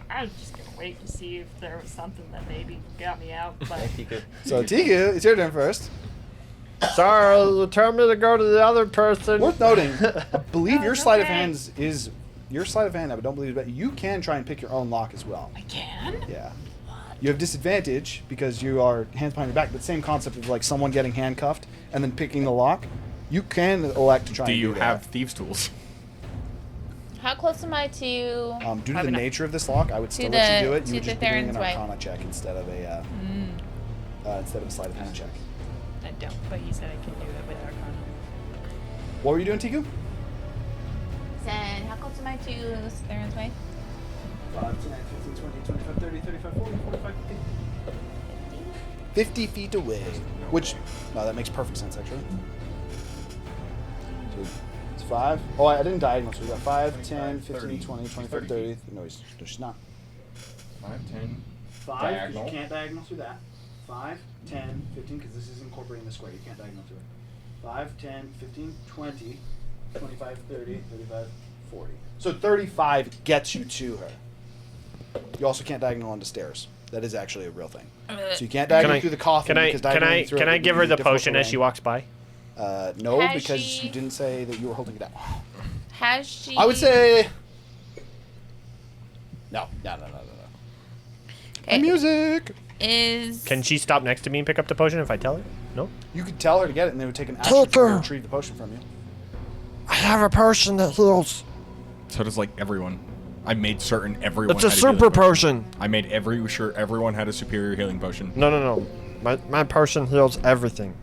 I was just gonna wait to see if there was something that maybe got me out, but So Tiku, it's your turn first. Sorry, tell me to go to the other person. Worth noting, I believe your sleight of hand is your sleight of hand. I don't believe, but you can try and pick your own lock as well. I can. Yeah. You have disadvantage because you are hands behind your back, but same concept of like someone getting handcuffed and then picking the lock. You can elect to try Do and you do have that. thieves' tools? How close am I to? Due to the Probably not. nature of this lock, I would still To let you do the- it. You to would the just be doing an Theron's way. Arcana check instead of a sleight of hand check. I don't, but he said I can do it with Arcana. What were you doing, Tiku? Said, how close am I to Theron's way? 5, 10, 15, 20, 25, 30, 35, 40, 45, 50. 50 feet away. Which, no, that makes perfect sense, actually. So it's 5. Oh, I didn't diagonal, so we got 5, 10, 15, 20, 25, 30. No, she's not. 5, 10. 5, because Diagonal. you can't diagonal through that. 5, 10, 15, because this is incorporating the square. You can't diagonal through it. 5, 10, 15, 20, 25, 30, 35, 40. So 35 gets you to her. You also can't diagonal onto stairs. That is actually a real thing. So you can't diagonal through the coffin because diagonaling through it would give be her the difficult potion as she terrain. walks by? No, Has because she- you didn't say that you were holding it out. Has she? I would say no. Okay. Music. Is Can she stop next to me and pick up the potion if I tell her? No. You could tell her to get it, and they would take an action to retrieve the potion from you. I have a potion that heals. So does like everyone. I made certain everyone. It's a had healing super potion. I made sure everyone had a superior healing potion. No. My potion heals everything.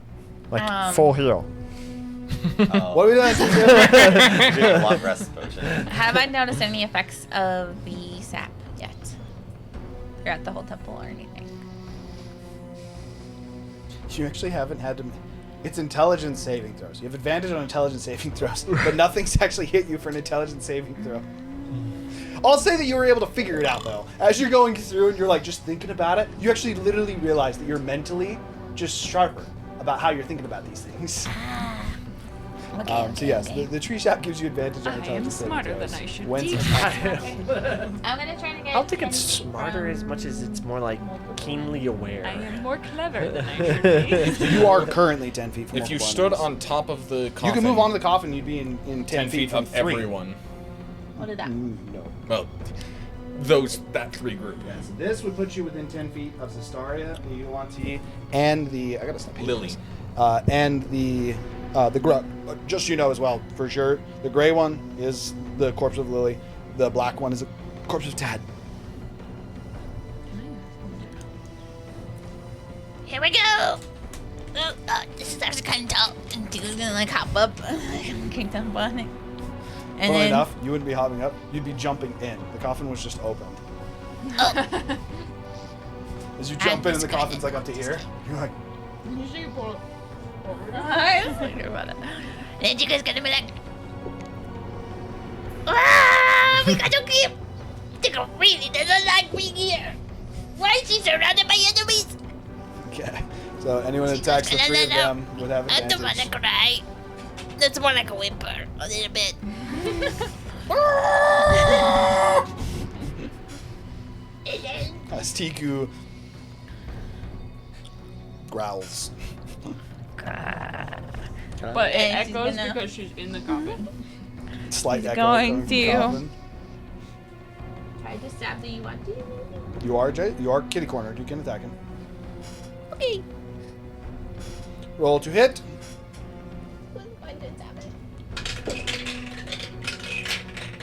Like full heal. What are we doing? Doing a long rest potion. Have I noticed any effects of the sap yet? Throughout the whole temple or anything? You actually haven't had to. It's intelligence saving throws. You have advantage on intelligence saving throws, but nothing's actually hit you for an intelligence saving throw. I'll say that you were able to figure it out though. As you're going through and you're like just thinking about it, you actually literally realize that you're mentally just sharper about how you're thinking about these things. So yes, the tree sap gives you advantage on I am intelligence saving smarter throws. than I should When be. I'm gonna try to get. I don't think it's 10 feet smarter from as much as it's more like keenly aware. I am more clever than I should be. you are currently 10 feet from If you multiple stood enemies. on top of the coffin, You can move on to the coffin, you'd be in 10 feet from of three. everyone. What is that? No. Well, that 3 group. Yeah, so this would put you within 10 feet of Zestaria, the Yuan-Ti, and the... I gotta stop Lily. this. And the just so you know as well, for sure, the gray one is the corpse of Lily. The black one is the corpse of Tad. Here we go. Oh, this is actually kind of tall. And Tiku's gonna like hop up. Can't tell about it. And Funnily then enough, you wouldn't be hopping up, you'd be jumping in. The coffin was just opened. As you jump in and the coffin's like up to here, you're like... I was thinking about it. Then you guys gonna be like, ah, we got to keep. Tico really doesn't like being here. Why is he surrounded by enemies? Okay. So anyone that attacks the 3 of them would have I don't advantage. wanna cry. That's more like a whimper, a little bit. As Tiku growls. But it And she's echoes gonna- because she's in the coffin. Slight He's echo going coming from the to- coffin. try to stab the Yuan-Ti. You are kitty cornered. You can attack him. Okay. Roll to hit.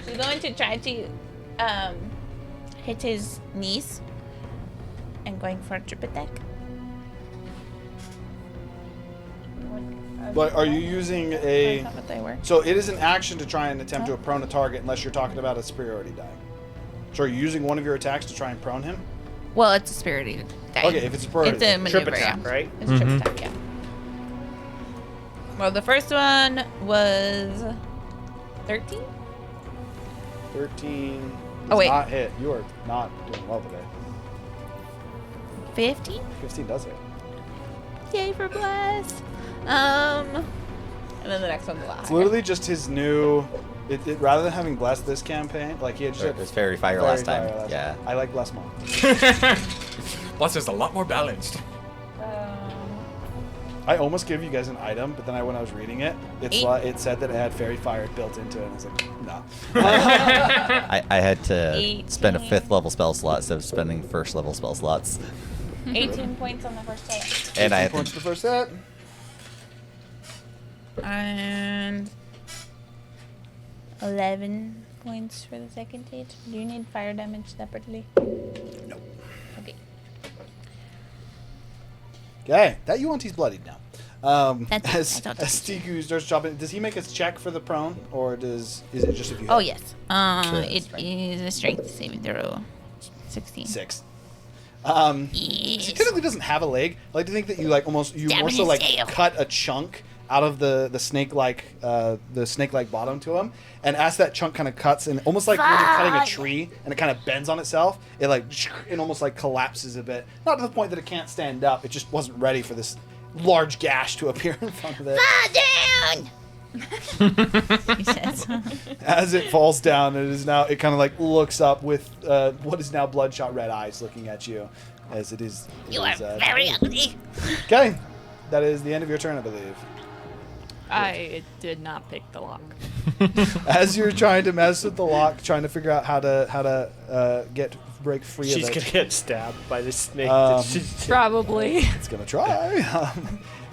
She's going to try to hit his knees and going for a trip attack. But are you using a... That's not what they were. So it is an action to try and attempt to prone a target unless you're talking about a superiority die. So are you using one of your attacks to try and prone him? Well, it's a spirited die. Okay, if it's a superiority, it's a trip maneuver, attack, yeah. right? It's a trip attack, yeah. Well, the first one was 13. 13 Oh, does wait. not hit. You are not doing well today. 15. 15 does hit. Yay for bless. And then the next one's a lot It's higher. literally just his new... It rather than having Bless this campaign, like he had just... It was Fairy Fire last time. Yeah. I like Bless more. Bless is a lot more balanced. I almost gave you guys an item, but then when I was reading it, it said that it had Fairy Fire built into it, and I was like, no. I had to 18. spend a 5th level spell slot instead of spending 1st level spell slots. 18 points on the first hit. And I 18 had points to, the first set. And 11 points for the second hit. Do you need fire damage separately? No. Okay. Okay, that Yuan-Ti's bloodied now. That's it. As I thought Tiku starts chopping, does he make a check for the prone, or is it just if you? Oh, hit? yes. Sure, It that's is a strength saving throw. 16. 6. Yes. He technically doesn't have a leg. I like to think that you like almost you Stab more in so his like tail. cut a chunk out of the snake-like bottom to him, and as that chunk kind of cuts and almost like when you're cutting a Fuck. tree and it kind of bends on itself, it like it almost like collapses a bit. Not to the point that it can't stand up. It just wasn't ready for this large gash to appear in front of it. Fall down. He says. As it falls down, it kind of like looks up with what is now bloodshot red eyes looking at you, as it is. You are very ugly. Okay, that is the end of your turn, I believe. I did not pick the lock. As you're trying to mess with the lock, trying to figure out how to break free She's of it. gonna get stabbed by the snake. Probably. It's gonna try.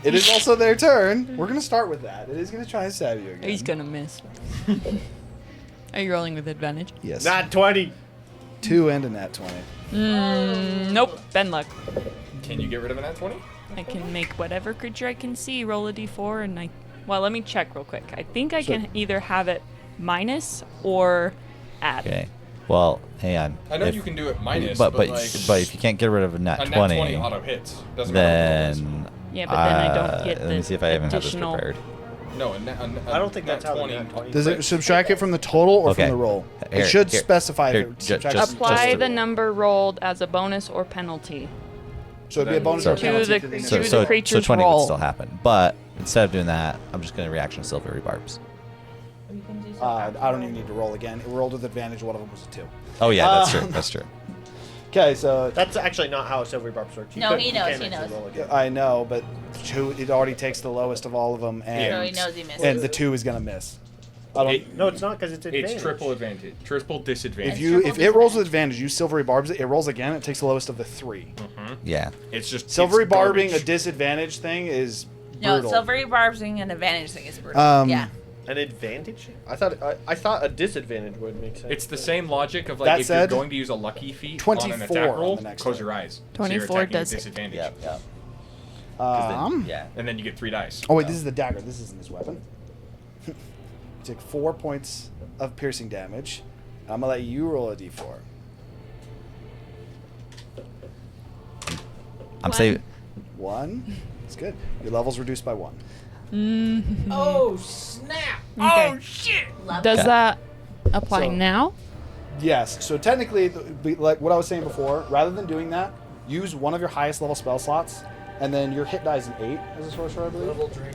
It is also their turn. We're gonna start with that. It is gonna try and stab you again. He's gonna miss. Are you rolling with advantage? Yes. Not 20. 2 and a nat 20. Nope. Ben luck. Can you get rid of a nat 20? I can make whatever creature I can see roll a d4, and well, let me check real quick. I think I can either have it minus or add. Okay. Well, hang on. I know you can do it minus, but like, if you can't get rid of a nat a 20, nat 20 auto hits. Doesn't matter what it then Yeah, but then I don't get let me the see if I even have this additional- prepared. is. No, I don't think that's how the 20. nat 20 Does it subtract it from the total or Okay. from the roll? Here, It should here, specify here, if it ju- subtracts just- Apply to- the number rolled as a bonus or penalty. So it'd be a bonus So- or penalty To to the- the to initial. the creature's 20 roll. would still happen. But instead of doing that, I'm just going to reaction silvery barbs. I don't even need to roll again. It rolled with advantage. One of them was a 2. Oh yeah, that's true. That's true. Okay, so That's actually not how silvery barbs works. No, he knows, can't he actually knows. roll again. I know, but 2. It already takes the lowest of all of them, and So he knows he misses. and the 2 is gonna miss. I don't. No, it's not because it's advantage. It's triple advantage. Triple disadvantage. If it rolls with advantage, use silvery barbs. It rolls again. It takes the lowest of the 3. Yeah. It's just Silvery it's barbing garbage. a disadvantage thing is No, brutal. silvery barbsing and advantage thing is brutal. Yeah. An advantage? I thought a disadvantage would make sense. It's the same logic of like That if said, you're going to use a lucky feat 24 on an attack roll, on the next close one. your eyes. 24 so you're attacking does at it. disadvantage. Yeah. And then you get 3 dice. Oh wait, this is the dagger. This isn't his weapon. You take 4 points of piercing damage. I'm gonna let you roll a d4. I'm saying 1. It's good. Your level's reduced by 1. Oh snap! Okay. shit! Does Okay. that apply So- now? Yes. So technically, like what I was saying before, rather than doing that, use one of your highest level spell slots, and then your hit die is an 8 as a sorcerer, I believe.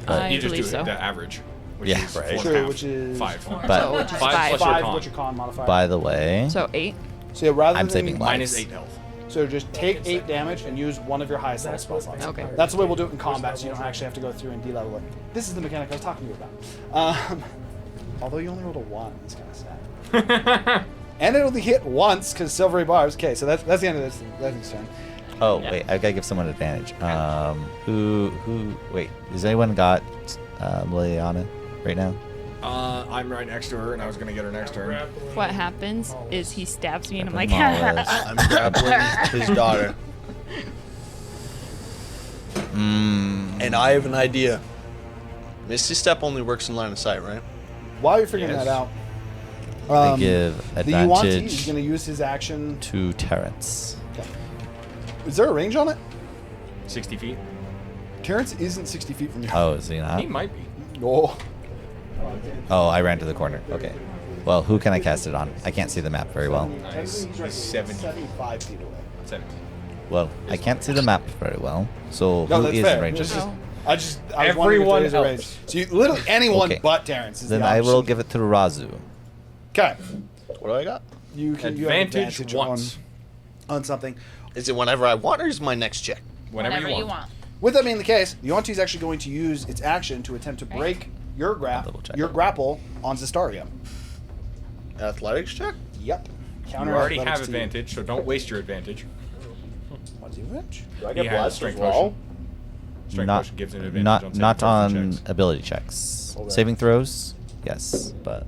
I you just believe do so. the average. Which Yeah. is Right. 4 True, and a half. which is 5. But- which is 5 5. plus your 5, con. what's your con modifier? by the way, So 8. So yeah, rather I'm than saving lives. Minus 8 health. So just take 8 damage and use one of your highest level spell slots. Okay. That's the way we'll do it in combat, so you don't actually have to go through and de-level it. This is the mechanic I was talking to you about. Although you only rolled a 1, it's kind of sad. And it only hit once because silvery barbs. Okay, so that's the end of this. That thing's turn. oh wait, I've got to give someone advantage. Who? Wait, has anyone got Liliana right now? I'm right next to her, and I was going to get her next turn. What happens is he stabs me, and I'm like, Demolished. I'm grappling his daughter. And I have an idea. Misty Step only works in line of sight, right? While you're figuring Yes. that out, I give the Yuan-Ti is advantage going to use his action. to Terrence. Is there a range on it? 60 feet. Terrence isn't 60 feet from you. Oh, is he not? He might be. Oh. Oh, I ran to the corner. Okay. Well, who can I cast it on? I can't see the map very well. Nice. Technically, He's 70. 75 feet away. 70. Well, I can't see the map very well. So No, who that's is fair. in range? It's just- I was wondering if Everyone there is a range. else. So you, literally anyone Okay. but Terrence is Then the I will option. give it to Razu. Okay. What do I got? You have Advantage advantage once. on something. Is it whenever I want, or is it my next check? Whenever you want. With that being the case, the Yuan-Ti is actually going to use its action to attempt to break your Double check. grapple on Zestaria. Athletics check? Yep. You already have athletics to you. advantage, so don't waste your advantage. What's the advantage? Do I He get has blessed strength as well? potion. Strength Not, potion gives an advantage not on saving on throws and checks. ability checks. Okay. Saving throws, yes, but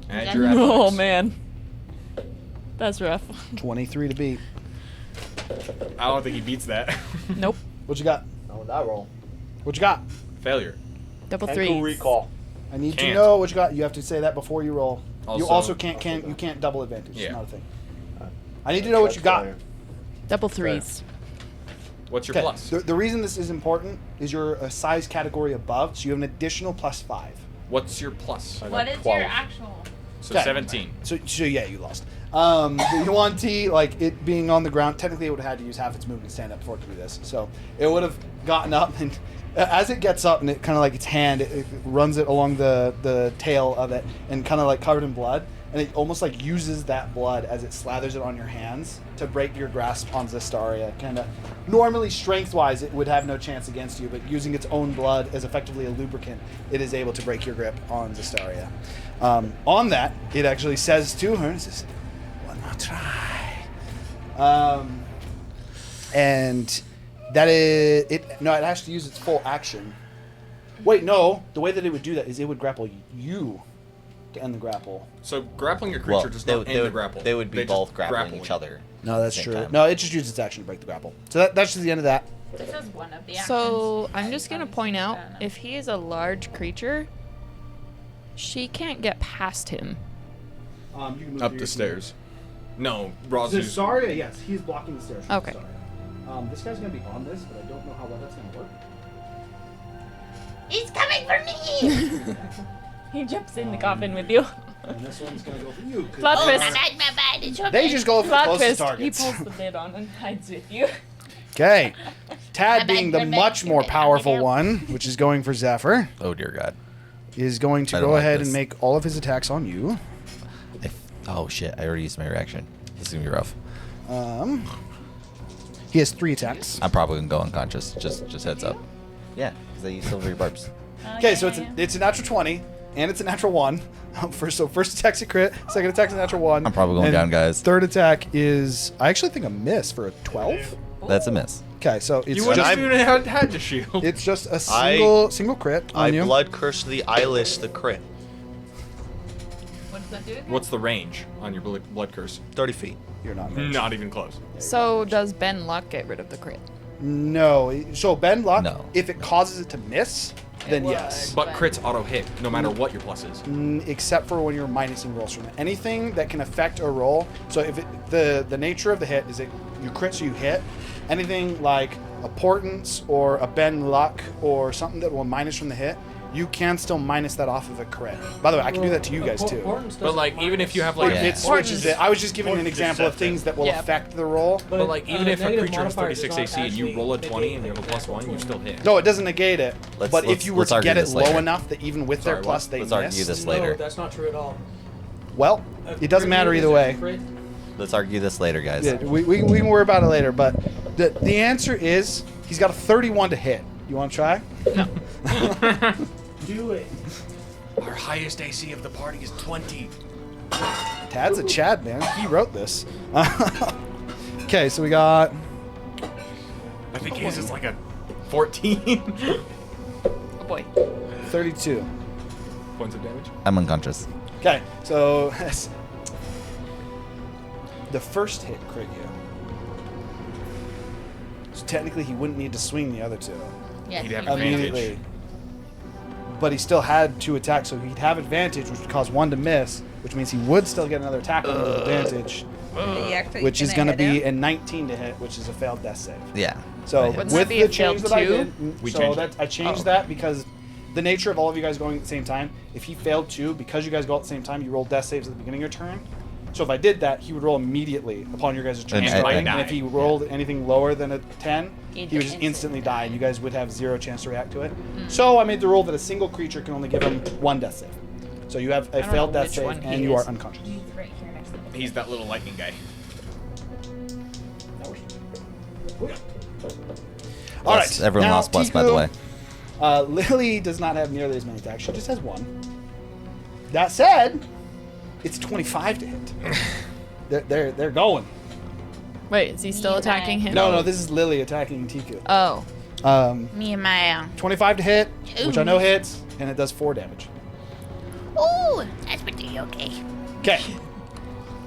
Add your oh athletics. man, that's rough. 23 to beat. I don't think he beats that. Nope. What you got? How would that roll? What you got? Failure. Double Ankle 3. recall. I need to Can't. know what you got. You have to say that before you roll. You Also- also you can't double advantage. Yeah. It's not a thing. I need to know what you got. Double 3s. What's your Okay. plus? The reason this is important is you're a size category above, so you have an additional +5. What's your plus? What is your actual? So Okay. 17. So yeah, you lost. The Yuan-Ti, like it being on the ground, technically it would have had to use half its movement to stand up before it could do this. So it would have gotten up, and as it gets up, and it kind of like its hand, it runs it along the tail of it, and kind of like covered in blood, and it almost like uses that blood as it slathers it on your hands to break your grasp on Zestaria. Kind of normally strength-wise, it would have no chance against you, but using its own blood as effectively a lubricant, it is able to break your grip on Zestaria. On that, it actually says to her, it says, "One more try," and that is it. No, it has to use its full action. Wait, no. The way that it would do that is it would grapple you. to end the grapple. So grappling a creature does not end the grapple. They would be just both grappling grapple each you. other. No, that's Same true. time. No, it just uses its action to break the grapple. So that's just the end of that. This is one of the So I'm just gonna point out, if he is a large creature, she can't get past him. You can move Up through the your stairs. No, Razu's. Zasaria, yes, he's blocking the stairs. from Okay. Zasaria. This guy's gonna be on this, but I don't know how well that's gonna work. He's coming for me! He jumps in the coffin with you. And this one's gonna go for you. 'cause Plot Oh, twist. my bad, my bad. It's okay. They just go for the Plot closest twist. He targets. pulls the lid on and hides with you. Okay. Tad My being bad, the my bad, much my more bad, my powerful bad. one, which is going for Zephyr, Oh dear God. is going to I don't go like ahead this. and make all of his attacks on you. Oh shit! I already used my reaction. This is gonna be rough. He has 3 attacks. I'm probably gonna go unconscious. Just heads up. Yeah, because I use silvery barbs. Okay, so it's a natural 20, and it's a natural 1. First attack's a crit, second attack's a natural 1. I'm probably going and down, guys. Third attack is, I actually think, a miss for a 12. That's a miss. Okay, so it's You wouldn't just, even had to shield. it's just a I- single crit I on you. blood curse the eyeless the crit. What does that do again? What's the range on your blood curse? 30 feet. You're not. Not even close. So does Ben Luck get rid of the crit? No. So Ben Luck, No. if it causes it to miss, then would. yes. But crits auto hit, no matter what your plus is. Except for when you're minusing rolls from it. Anything that can affect a roll. So if the nature of the hit is that you crit, so you hit. Anything like a portents or a Ben Luck or something that will minus from the hit, you can still minus that off of a crit. By the way, I can do that to you guys too. But like, even if you have like, Yeah. It switches it. I was just giving an example of things that will Yeah. affect the roll. but like, even if a creature has 36 AC and you roll a 20 and you have a +1, you still hit. No, it doesn't negate it. But if let's- you were let's to argue get it this low later. enough that even with their Sorry, plus what? they Let's miss. argue this No, later. that's not true at all. Well, it doesn't matter either way. Let's argue this later, guys. Yeah, we can worry about it later, but the answer is he's got a 31 to hit. You want to try? Do it. Our highest AC of the party is 20. Tad's a Chad, man. He wrote this. Okay, so we got I think his is like a 14 Oh boy. 32. points of damage. I'm unconscious. Okay, so the first hit crit you. So technically he wouldn't need to swing the other 2 Yes. He'd have you- advantage. immediately. But he still had 2 attacks, so he'd have advantage, which would cause 1 to miss, which means he would still get another attack on with advantage, you actually which is gonna going to hit be him? a 19 to hit, which is a failed death save. Yeah. So Wouldn't that with be the a failed change that I 2? did, We so changed that I changed Oh. that because the nature of all of you guys going at the same time, if he failed 2, because you guys go at the same time, you roll death saves at the beginning of your turn. So if I did that, he would roll immediately upon your guys' turn And striking, die. and if he rolled anything lower than a 10, He'd he would just instantly instantly die, and you guys would have 0 chance to react to it. So I made the rule that a single creature can only give him 1 death save. So you have a don't failed know death which save, one he and you are is. unconscious. He's right here next to the He's that little lightning guy. All Yes, right, everyone now, lost bless, by the Tiku, way. Lily does not have nearly as many attacks. She just has 1. That said, it's 25 to hit. They're going. Wait, is he still attacking him? No, this is Lily attacking Tiku. Oh. Me and my 25 to hit, which I know hits, and it does 4 damage. Ooh, that's pretty okay. Okay.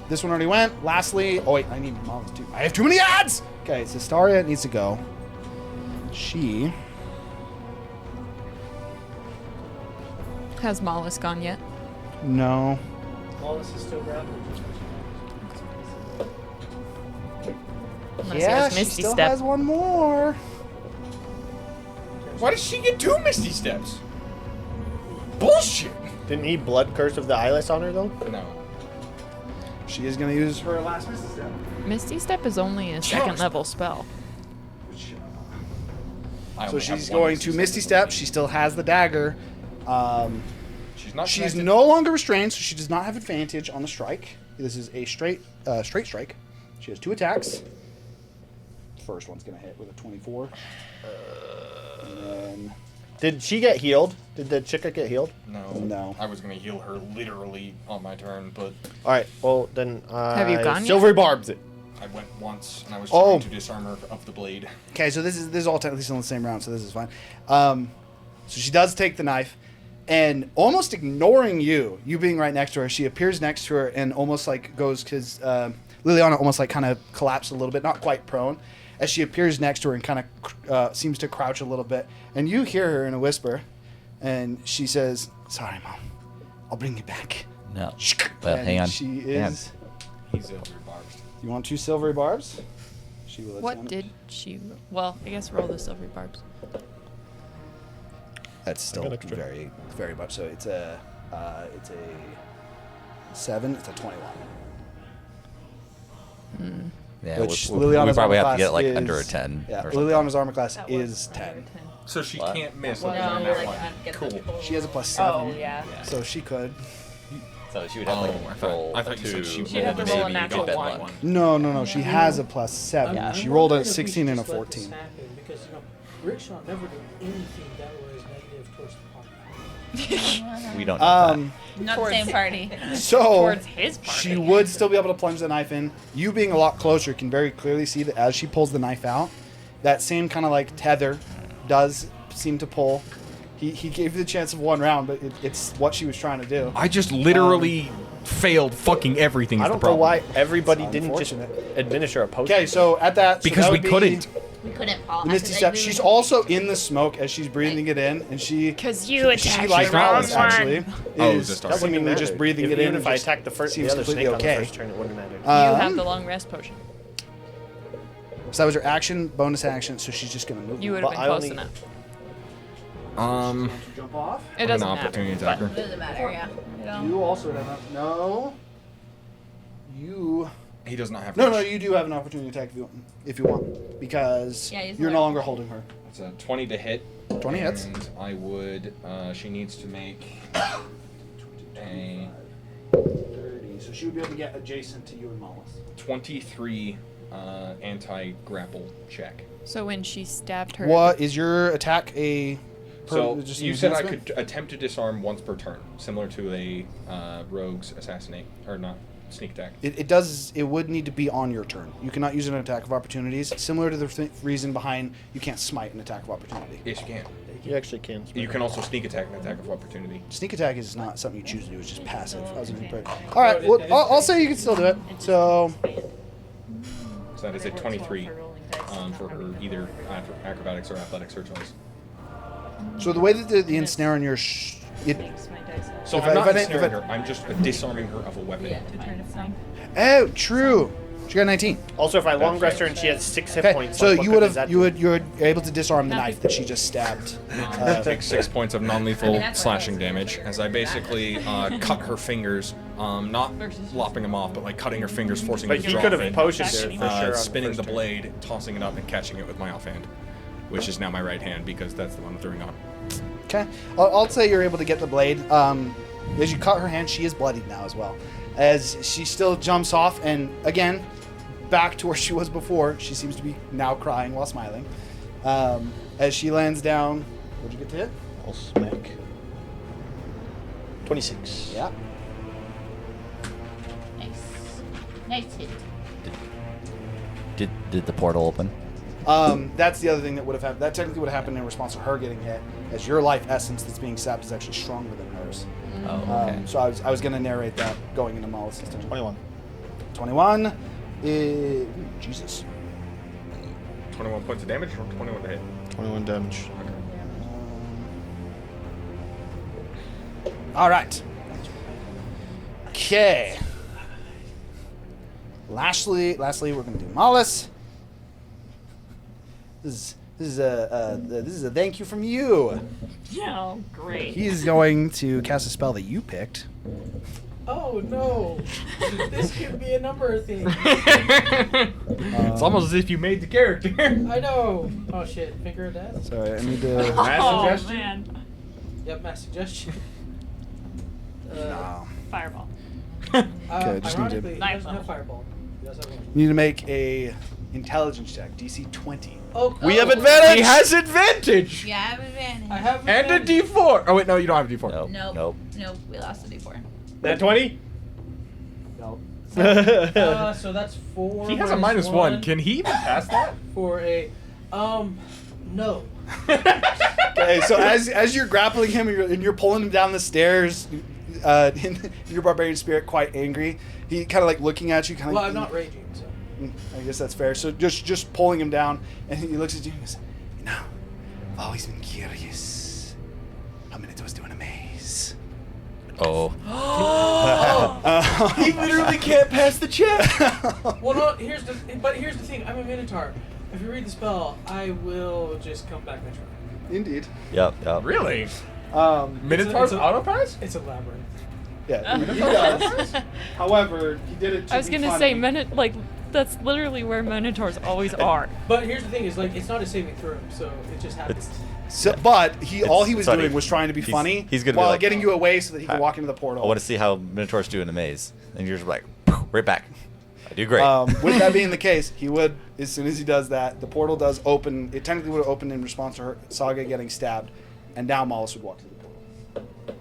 This one already went. Lastly, oh wait, I need Molly's too. I have too many ads! Okay, so Staria needs to go. She... Has Mollusk gone yet? No. Wallace is still grappling. Unless he Yeah, has she Misty still Step. has 1 more. Why does she get 2 Misty Steps? Bullshit! Didn't he blood curse of the eyeless on her though? No. She is going to use her last Misty Step. Misty Step is only a second level spell. I So only have she's one going to Misty Step. She still has the dagger. She's not She's connected. no longer restrained, so she does not have advantage on the strike. This is a straight strike. She has 2 attacks. First one's going to hit with a 24. And then... Did she get healed? Did the chica get healed? No. I was gonna heal her literally on my turn, but All right. Well, then Have you gone yet? silvery barbs it. I went once and I was Oh. trying to disarm her of the blade. Okay, so this is all technically still in the same round, so this is fine. So she does take the knife, and almost ignoring you being right next to her, she appears next to her and almost like goes, because Liliana almost like kind of collapsed a little bit, not quite prone, as she appears next to her and kind of seems to crouch a little bit. And you hear her in a whisper, and she says, "Sorry, Mom. I'll bring you back." No. Well, And hang on. She Hang on. is... He's silvery barbs. You want 2 silvery barbs? She will What attempt. did she? Well, I guess roll the silvery barbs. That's still got extra. very, very much so. It's a 7. It's a 21. Yeah, Which we Liliana's probably armor have to get class like under a is- 10. Yeah, or something. Liliana's armor class is 10. So she What? can't miss No, other than that like, one. get Cool. the- She has a +7. Oh, yeah. So she could. So she would have Oh, like roll I thought you said she She'd have to roll a maybe natural got one. one. No. She has a +7. I'm She rolled a wondering if we 16 should and a just let this 14. happen, because Rickshaw never did anything that was negative towards the party. We don't know Not the same party. So Towards his party. she would still be able to plunge the knife in. You being a lot closer can very clearly see that as she pulls the knife out, that same kind of like tether does seem to pull. He gave you the chance of 1 round, but it's what she was trying to do. I just literally failed fucking everything. I is don't the know problem. why everybody It's didn't just unfortunate. administer a potion. Okay, so at that, so Because that we would be couldn't. We couldn't fall. Misty Step. She's also in the smoke as she's breathing it in, and she. Because you She attacked like the wrong Alice one. actually Oh, is just That wouldn't seemingly matter. just breathing it in. Even and if I just attacked the seems other snake completely on the okay. first turn, it wouldn't matter. You have the long rest potion. So that was her action, bonus action. So she's just gonna move. You would have But been I close only- enough. Jump off. It I'm doesn't an matter. opportunity but- attacker. Doesn't matter, yeah. You know? You also have enough. No. You. He does not have No, reach. no. You do have an opportunity attack if you want, because Yeah, he's you're no allowed. longer holding her. It's a 20 to hit. 20 hits. And I would. She needs to make a 30. So she would be able to get adjacent to you and Mollis. 23 anti-grapple check. So when she stabbed her. What is your attack? So just you use said I enhancement? could attempt to disarm once per turn, similar to a rogue's assassinate or not sneak attack. It does. It would need to be on your turn. You cannot use an attack of opportunities. Similar to the reason behind you can't smite an attack of opportunity. Yes, you can. You actually can. You can also sneak attack an attack of opportunity. Sneak attack is not something you choose to do. It's just passive. I was gonna put- All right. Well, I'll say you can still do it. So So that is a 23 for her either acrobatics or athletics or choice. So the way that the ensnare on your So If I'm I- not if I- ensnaring if I- her. I'm just disarming her of a weapon. oh, true. She got 19. Also, if I long rest her and she has 6 hit Okay, points, so what you good would does have that you do? were able to disarm the knife that she just stabbed. Take 6 points of non-lethal slashing damage as I basically cut her fingers, not lopping them off, but like cutting her fingers, forcing But her to you drop could have it, potioned her for sure on the spinning first the turn. blade, tossing it up, and catching it with my offhand, which is now my right hand because that's the one I'm throwing on. Okay, I'll say you're able to get the blade. As you cut her hand, she is bloodied now as well. As she still jumps off, and again, back to where she was before. She seems to be now crying while smiling. As she lands down, what'd you get to hit? I'll smack. 26. Yeah. Nice. Nice hit. Did the portal open? That's the other thing that would have happened. That technically would have happened in response to her getting hit, as your life essence that's being sapped is actually stronger than hers. Oh, okay. So I was going to narrate that going into Mollis' turn. 21. 21. Jesus. 21 points of damage or 21 to hit? 21 damage. All right. Okay. Lastly, we're going to do Mollis. This is a thank you from you. Oh, great. He's going to cast a spell that you picked. Oh no! This could be a number of things. It's almost as if you made the character. I know. Oh shit! Finger of death. Sorry, I need to. Mass Oh, suggestion? man. Yep, mass suggestion. No. Fireball. Okay, I just need to- Ironically, he Knife doesn't have level. fireball. He does have one. You need to make a intelligence check, DC 20. Oh, We have oh, advantage! He has advantage! Yeah, I have advantage. I have And a advantage. D4! Oh, wait, no, you don't have a D4. Nope. Nope. Nope. We lost the D4. That 20? No. So that's 4. He has a minus one. Can he even pass that? For a, no. Okay, so as you're grappling him and you're pulling him down the stairs, in your barbarian spirit, quite angry, he kind of like looking at you, kind of. Well, I'm not raging, so. I guess that's fair. So just pulling him down, and he looks at you and goes, "You know, I've always been curious how Minotaurs do in a maze." Oh. He literally can't pass the check. Well, no. Here's the thing. I'm a Minotaur. If you read the spell, I will just come back next round. Indeed. Yep. Really? It's Minotaur's a- auto pass? It's a labyrinth. Yeah, he does. However, he did it. I was gonna say, that's literally where Minotaurs always are. But here's the thing: is like it's not a saving throw, so it just happens. So, but all he was funny. doing was trying to be funny. He's gonna be while like, getting you away so that he can I- walk into the portal. I want to see how Minotaurs do in a maze. And you're just like, right back. I do great. With that being the case, he would, as soon as he does that, the portal does open. It technically would have opened in response to her Saga getting stabbed, and now Mollis would walk through the portal.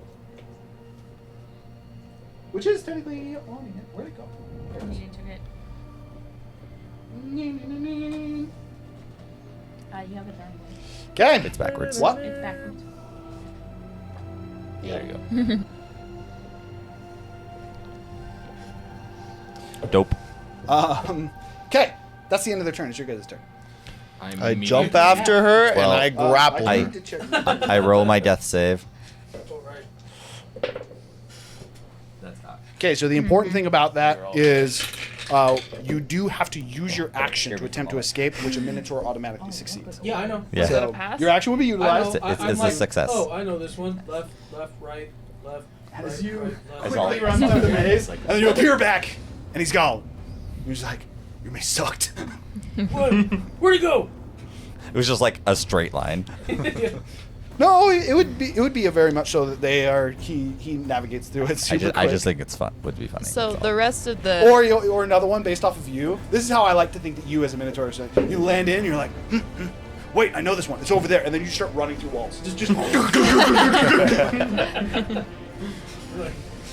Which is technically on it. Where'd it go? There it is. You have it done. Okay. It's backwards. What? It's backwards. There you go. Dope. Okay. That's the end of their turn. It's your guys' turn. I jump after her Well, and I grapple I- her. I roll my death save. All right. That's not. Okay, so the important thing about that is you do have to use your action to attempt to escape, which a Minotaur automatically succeeds. Yeah, I know. Yeah. Is that a So pass? your action will be I know. utilized. It's I'm a like, success. Oh, I know this one. Left, right, left. As right, you right, left. quickly run through the maze, and then you appear back, and he's gone. You're just like, your maze sucked. What? Where'd he go? It was just like a straight line. No, it would be a very much so that they are. He navigates through it super I just quick. think it's fun. Would be funny. So That's the all. rest of the Or another one based off of you. This is how I like to think that you as a Minotaur. So you land in, you're like, wait, I know this one. It's over there, and then you start running through walls. Just.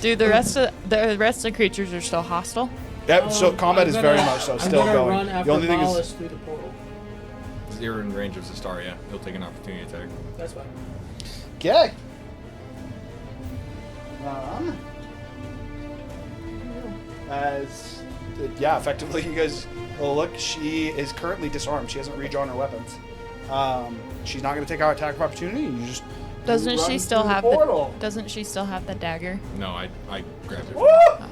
do the rest of the creatures are still hostile. Yep, so combat I'm is gonna- very much so I'm still gonna going. Run after The only thing Mollis is, through the portal. You're in range of Zestaria. He'll take an opportunity attack. That's fine. okay. As effectively, you guys. Well, look, she is currently disarmed. She hasn't redrawn her weapons. She's not going to take our attack of opportunity. You just. Doesn't run she still through the have portal. Doesn't she still have the dagger? No, I grabbed it. Oh.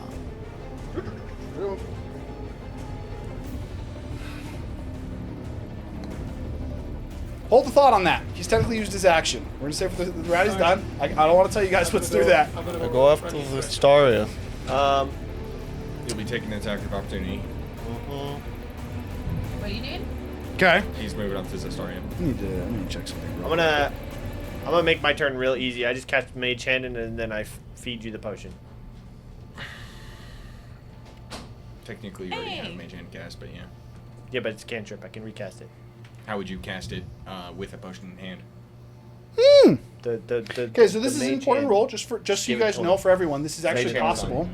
Hold the thought on that. He's technically used his action. We're gonna say if the round is done. I don't want to tell you guys what's through that. I'm I gonna go after run the Staria. You'll be taking an attack of opportunity. What are you doing? Okay. He's moving up to Zestaria. I need to check something. I'm gonna make my turn real easy. I just cast Mage Hand and then I feed you the potion. Technically, you already Hey. have Mage Hand cast, but yeah. Yeah, but it's a cantrip. I can recast it. How would you cast it with a potion in hand? Okay, so this is an important roll, just so you guys know for everyone. This is actually Mage Hand is possible.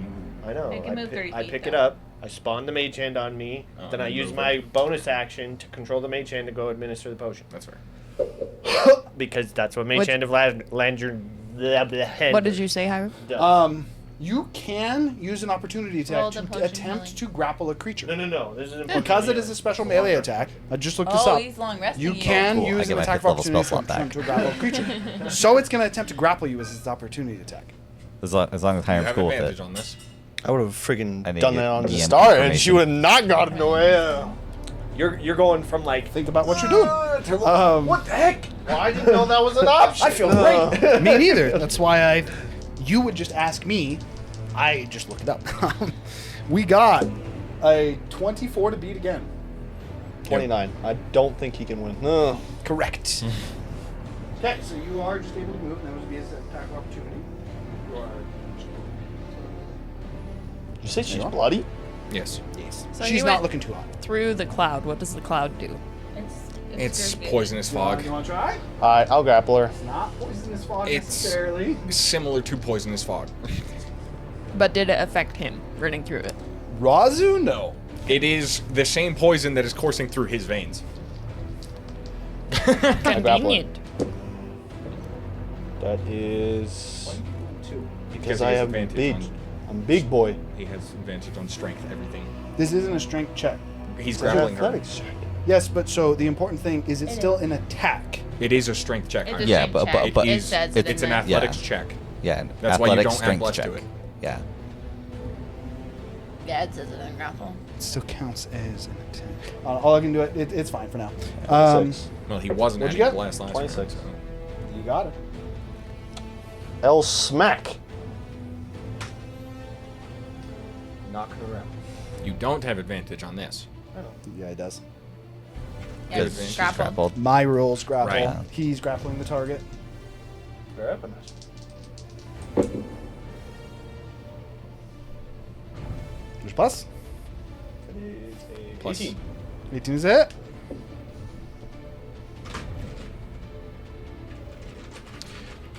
I know. I can move 30 I feet, pick it though. up. I spawn the Mage Hand on me. Oh, then I and use move my it. bonus action to control the Mage Hand to go administer the potion. That's fair. Because that's what Mage What- Hand of Lantern. What did you say, Hiram? You can use an opportunity Roll attack the to potion attempt healing. to grapple a creature. No. This is important. Because it is a special melee attack, I just looked this Oh, up. he's long resting. You can Cool, I use get an my attack of 5th level opportunity spell to slot attempt to grapple a creature. So it's going to attempt to grapple you as its opportunity attack. As long as You Hiram's have cool with advantage it. on this. I would have friggin' I need done to that on get the DM Staria and she information. would have not gotten away. You're going from like. Think about what you're doing. What the heck? Well, I didn't know that was an option. I feel great. Me neither. That's why you would just ask me. I just looked it up. We got a 24 to beat again. 29. I don't think he can win. No. Correct. Okay, so you are just able to move, and that would be his attack of opportunity. You are. Did you say she's bloody? Yes. So She's you not went looking too hot. through the cloud. What does the cloud do? It's good. poisonous fog. You want to try? Alright, I'll grapple her. Not poisonous fog It's- necessarily. Similar to poisonous fog. But did it affect him running through it? Razu, no. It is the same poison that is coursing through his veins. grapple it. Convenient. That is 2. because he I has am advantage big. on- I'm big boy. He has advantage on strength, everything. This isn't a strength check. He's It's an grappling her. athletics check. Yes, but so the important thing is it's still an attack. It is a strength check. It's a Yeah, strength but- check. but- it is- says it it's in an there. athletics check. Yeah, That's why you athletic don't add strength plus check. to it. Yeah. Yeah, it says it in grapple. It still counts as an attack. All I can do it's fine for now. 26. Well, he wasn't What'd you adding get? blast last 26. round, You got it. L smack. Knock her around. so you don't have advantage on this. Yeah, he does. Yeah, Good. it's She's grapple. Grappled. My rules grapple. Right. Yeah. He's grappling the target. Very up in There's plus. Plus. 18. 18 is a hit.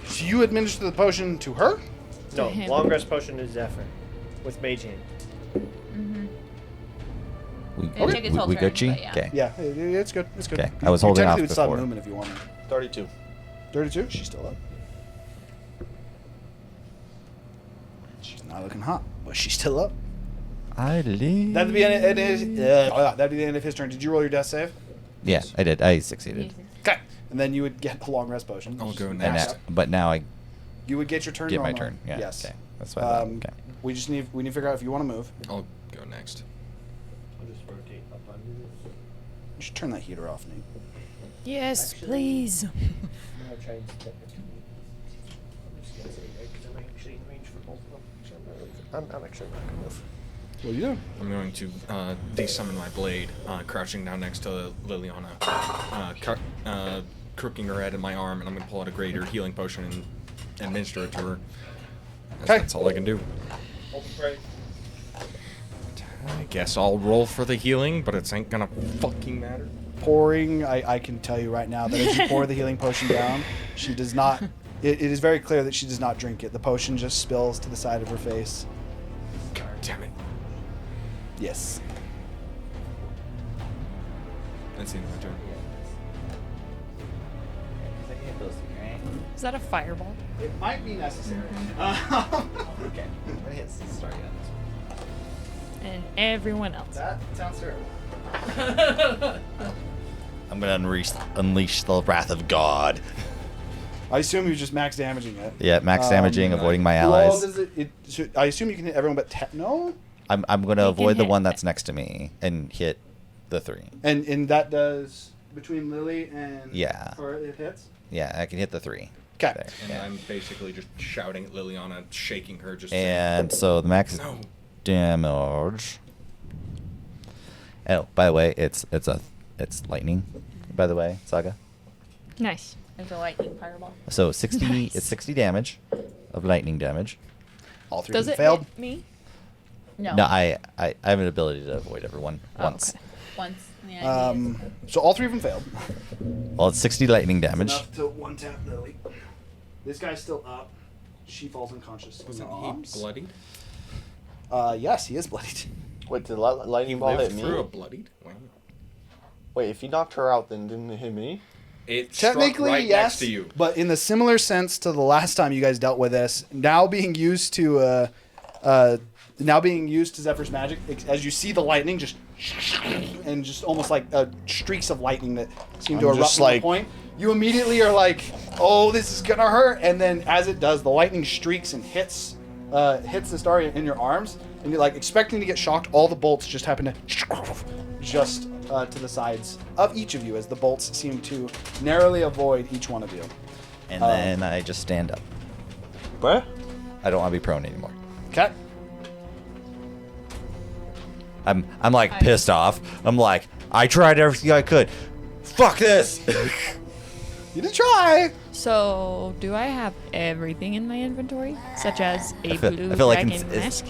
So you administer the potion to her? No, him. long rest potion is Zephyr with Mage Hand. We, It'll take its whole we turn, Gucci? but yeah. Okay. Yeah, it's good. It's good. Okay, You- I was you holding technically off would still have before. movement if you want. 32. 32. She's still up. She's not looking hot, but she's still up. I leave. That'd be that'd be the end of his turn. Did you roll your death save? Yeah, I did. I succeeded. Okay. And then you would get a long rest potion. I'll go And next. now, but now I You would get your turn. get my normal. turn. Yeah. Yes. Okay. That's what I thought. Okay. We need to figure out if you want to move. I'll go next. I'll just rotate up under this. You should turn that heater off, Nate. Yes, please. I'm gonna try and step between. I'm just gonna say right because I'm actually in range for both of them. So I'm actually not gonna move. What are you doing? I'm going to desummon my blade, crouching down next to Liliana, crooking her head in my arm, and I'm going to pull out a greater healing potion and administer it to her. That's all I can do. I guess I'll roll for the healing, but it ain't gonna fucking matter. Pouring, I can tell you right now that as you pour the healing potion down, she does not. It is very clear that she does not drink it. The potion just spills to the side of her face. God damn it. Yes. That's the end of my turn. Is that a fireball? It might be necessary. Okay. I'm gonna hit start on this one. And everyone else. That sounds terrible. I'm gonna unleash the wrath of God. I assume you're just max damaging it. Yeah, max damaging, avoiding my Well, allies. does I assume you can hit everyone but no? I'm gonna You can avoid the hit- one that's next to me and hit the 3. And that does between Lily and Yeah. Or it hits. Yeah, I can hit the 3. 'Kay. There, And yeah. I'm basically just shouting at Liliana, shaking her, just And so the max No. damage. Oh, by the way, it's lightning. By the way, Saga. Nice. It's a lightning fireball. So 60. Nice. It's 60 damage of lightning damage. All 3 Does of it them failed. hit me? No. No, I have an ability to avoid everyone Oh, once. okay. Once. Yeah, So all 3 of them failed. Well, it's 60 lightning damage. Enough to one tap Lily. This guy's still up. She falls unconscious. Wasn't Aw. he bloodied? Yes, he is bloodied. Wait, did lightning ball hit Lived me? through a bloodied? Wow. Wait, if you knocked her out, then didn't it hit me? It struck Technically, right yes, next to you. but in the similar sense to the last time you guys dealt with this, now being used to Zephyr's magic, as you see the lightning just and just almost like streaks of lightning that seem to I'm erupt just from the like- point. You immediately are like, "Oh, this is gonna hurt!" And then, as it does, the lightning streaks and hits the star in your arms, and you're like expecting to get shocked. All the bolts just happen to just to the sides of each of you, as the bolts seem to narrowly avoid each one of you. And then I just stand up. What? I don't want to be prone anymore. Okay. I'm like pissed off. I'm like, I tried everything I could. Fuck this. You did try. So, do I have everything in my inventory, such as a blue I feel like dragon mask?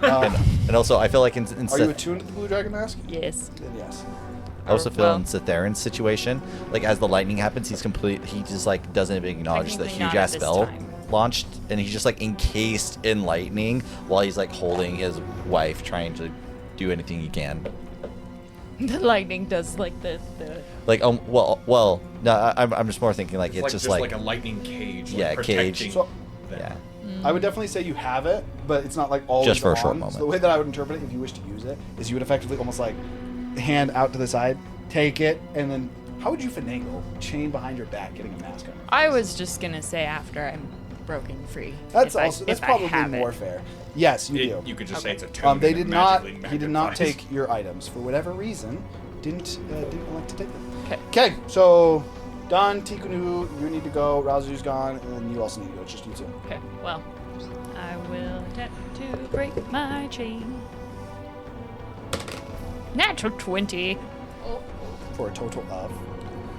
and also, I feel like in Are you attuned to the blue dragon mask? Yes. Then yes. I also feel well- in Citharin's situation, like as the lightning happens, he just like doesn't even acknowledge the Technically not huge at ass this spell time. launched, and he's just like encased in lightning while he's like holding his wife, trying to do anything he can. The lightning does like the Like, well, no, I'm just more thinking like it's just like a lightning cage. Yeah, like cage. protecting So- them. yeah. I would definitely say you have it, but it's not like always Just for a short on. moment. So the way that I would interpret it, if you wish to use it, is you would effectively almost like hand out to the side, take it, and then how would you finagle chain behind your back, getting a mask on? I was just gonna say after I'm broken free. That's if I- also that's if I probably have more it. fair. Yes, you do. You could just say it's a token. They that did not. magically He did not magnifies. take your items for whatever reason. Didn't elect to take them. 'Kay. Okay, so Don, Tikunu, you need to go. Razu's gone, and then you also need to go. It's just you two. Okay, well, I will attempt to break my chain. Natural 20. For a total of.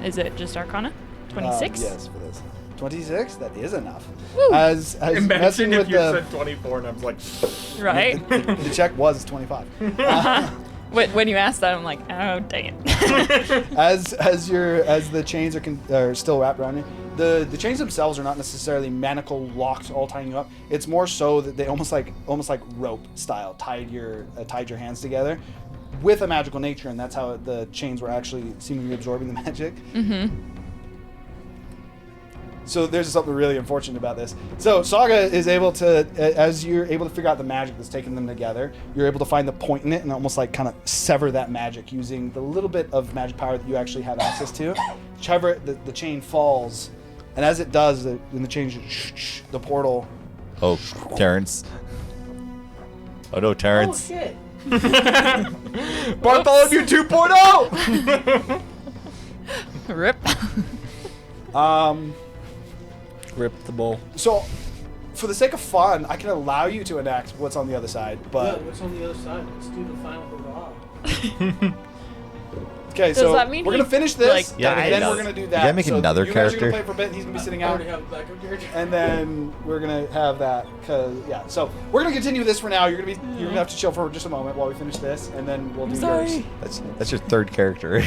Is it just Arcana? 26? Yes, for this. 26. That is enough. Woo. As messing Imagine if with you the said 24 and I was like, Right? the check was 25. When you asked that, I'm like, oh, dang it. As the chains are still wrapped around you, the chains themselves are not necessarily manacle locked, all tying you up. It's more so that they almost like rope style tied your hands together with a magical nature, and that's how the chains were actually seemingly absorbing the magic. Mm-hmm. So there's something really unfortunate about this. So Saga is able to, as you're able to figure out the magic that's taking them together, you're able to find the point in it and almost like kind of sever that magic using the little bit of magic power that you actually have access to. However, the chain falls, and as it does, the chain, the portal. Oh, Terrence. Oh no, Oh Terrence. shit! Bartholomew 2.0! Rip. Rip the bowl. So, for the sake of fun, I can allow you to enact what's on the other side, Yeah, but what's on the other side? Let's do the final hurrah. okay. Does So that mean we're he, gonna finish this, like, Yeah, and then dies? we're gonna do that. You gotta make so another you guys are character. gonna play for a bit. And he's gonna be sitting I out. already have a backup character. And then we're gonna have that, cause yeah. So we're gonna continue this for now. You're gonna have to chill for just a moment while we finish this, and then we'll do yours. That's your third character.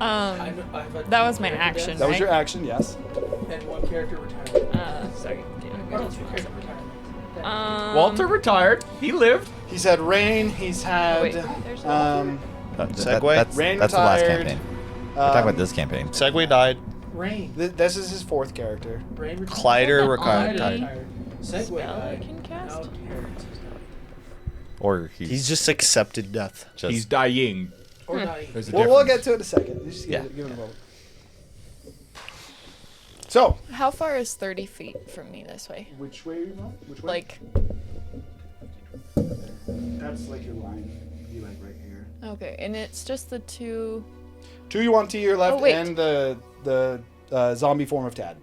I've had That two was my character action, deaths That was right? your action, yes. And one character retired. Sorry. Oh, two character retired. Walter retired. He lived. He's had rain. He's had Wait, there's no Segway? That's Rain the last retired. campaign. We're talking about this campaign. Segway died. Rain. This is his fourth character. Rain retired. Clyder Retired. retired. Segway Spell I died. can cast? Now Terrence is dying. Or He's just accepted death. just He's dying. Or dying. There's a We'll difference. get to it in a second. You just Yeah. give it a moment. So, How far is 30 feet from me this way? which way are you going? Which way? Like, That's like your line. You like right here. okay, and it's just the two. 2 you want to your left, Oh, wait. and the zombie form of Tad.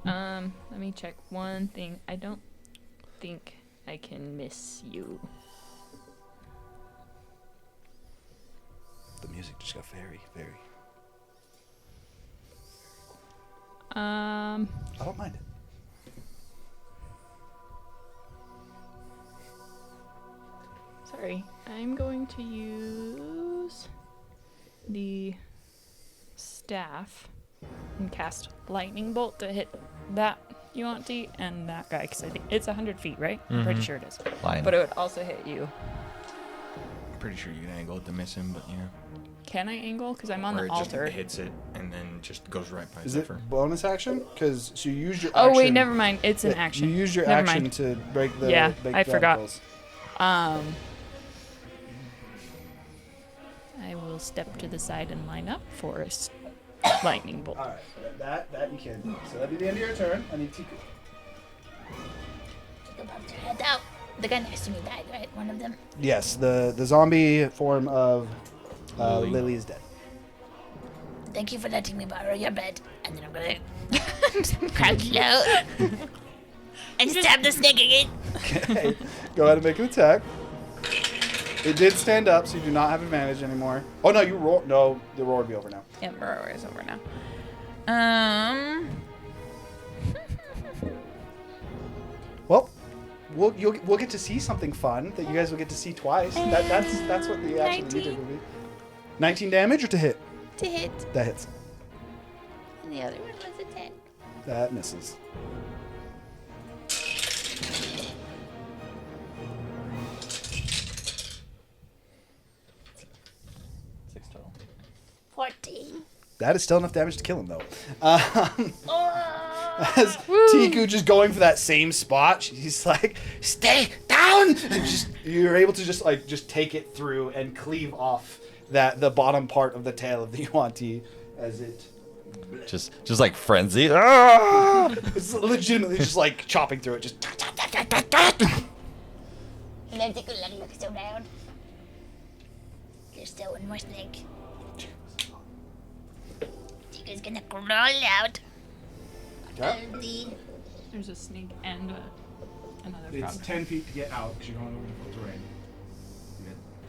Let me check one thing. I don't think I can miss you. The music just got very, very. Um, I don't mind it. sorry. I'm going to use the staff and cast lightning bolt to hit that Yuanti and that guy because I think it's 100 feet, right? I'm pretty sure it is. line. But it would also hit you. I'm pretty sure you can angle it to miss him, but yeah. Can I angle? Because I'm on Or the it just altar. hits it and then just goes right by Is Zephyr. it bonus action? Because so you used your Oh action. wait, never mind. It's an Yeah, action. You used your Never action mind. to break the. Yeah, break I the forgot. ankles. I will step to the side and line up for a lightning bolt. All right, that you can. do. So that'd be the end of your turn. I need to. Head out. The guy next to me died, right? One of them. Yes, the zombie form of Lily. Lily is dead. Thank you for letting me borrow your bed. And then I'm gonna crouch low and stab the snake again. Okay, go ahead and make an attack. It did stand up, so you do not have advantage anymore. Oh no, you roll. No, the roar will be over now. Yeah, roar is over now. Well, we'll get to see something fun that you guys will get to see twice. That's what the action that you did will be. 19 damage or to hit? To hit. That hits. And the other one was a 10. That misses. 14. That is still enough damage to kill him, though. Oh. As Tiku just going for that same spot, he's like, "Stay down!" And you're able to just take it through and cleave off the bottom part of the tail of the Yuan-Ti as it. Just like frenzy. Ah! It's legitimately just like chopping through it. Just. And then Tiku looks around. There's still one more snake. Tiku's gonna crawl out. Of the... There's a snake and another It's frog. 10 feet to get out because you're going over the full terrain.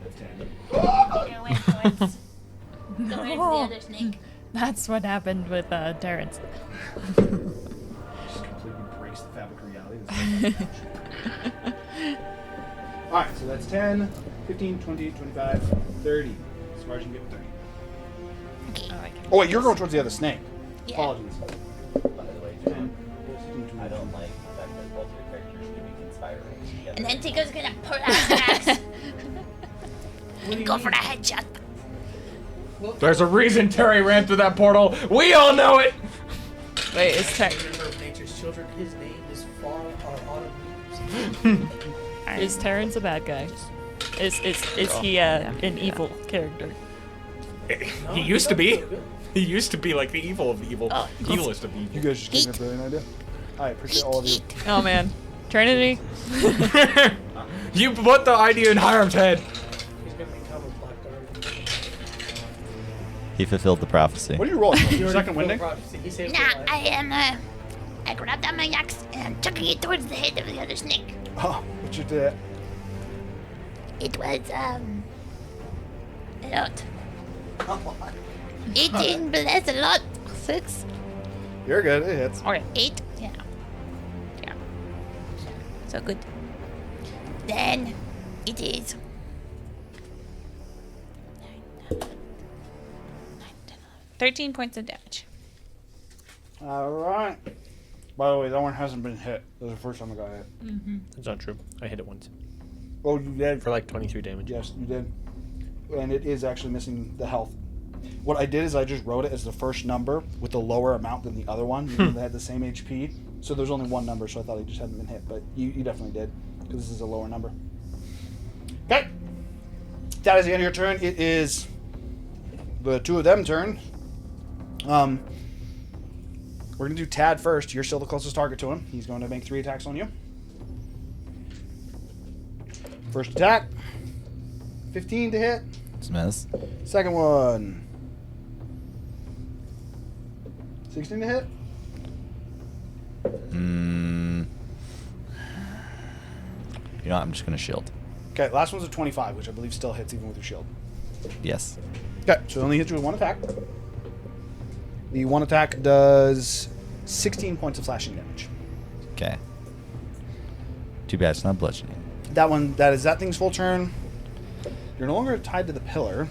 That's 10. Tiku went towards the other snake. That's what happened with Terrence. Just completely breaks the fabric of reality. Alright, so that's 10, 15, 20, 25, 30. As far as you can get with 30. Okay. Oh, wait, you're going towards the other snake. Yeah. Apologies. By the way, 10, 15, 20. I don't like the fact that both your characters can be conspiring together. And then Tiku's gonna pull out his axe. Go for the headshot. There's a reason Terry ran through that portal. We all know it. Wait, is Nature's children. His name is Far Autumn. Is Terrence a bad guy? Is he an evil character? He used to be. He used to be like the evil of evil. Evilest of You evil. guys just gave me a brilliant idea. I appreciate all of you. Oh man, Trinity. You put the idea in Hiram's head. He's gonna become a black guardian. He fulfilled the prophecy. What are you rolling? He already Second winding? fulfilled prophecy. He saved Nah, your life. I am, I grabbed out my axe and I'm chucking it towards the head of the other snake. Oh, what you did? It was, a lot. 18, but that's a lot. 6, You're good. It hits. Okay. 8, yeah. Yeah. So good. Then it is 13 points of damage. All right. By the way, that one hasn't been hit. That was the first time I got hit. That's not true. I hit it once Oh, you did? for like 23 damage. Yes, you did. And it is actually missing the health. What I did is I just wrote it as the first number with a lower amount than the other one. Even though they had the same HP. So there's only one number, so I thought it just hadn't been hit. But you definitely did, because this is a lower number. Okay. That is the end of your turn. It is the two of them turn. We're going to do Tad first. You're still the closest target to him. He's going to make 3 attacks on you. First attack. 15 to hit. It's a miss. Second one. 16 to hit. You know what? I'm just going to shield. Okay, last one's a 25, which I believe still hits even with your shield. Yes. Okay, so it only hits you with 1 attack. The 1 attack does 16 points of slashing damage. Okay. Too bad it's not bludgeoning. That is that thing's full turn. You're no longer tied to the pillar.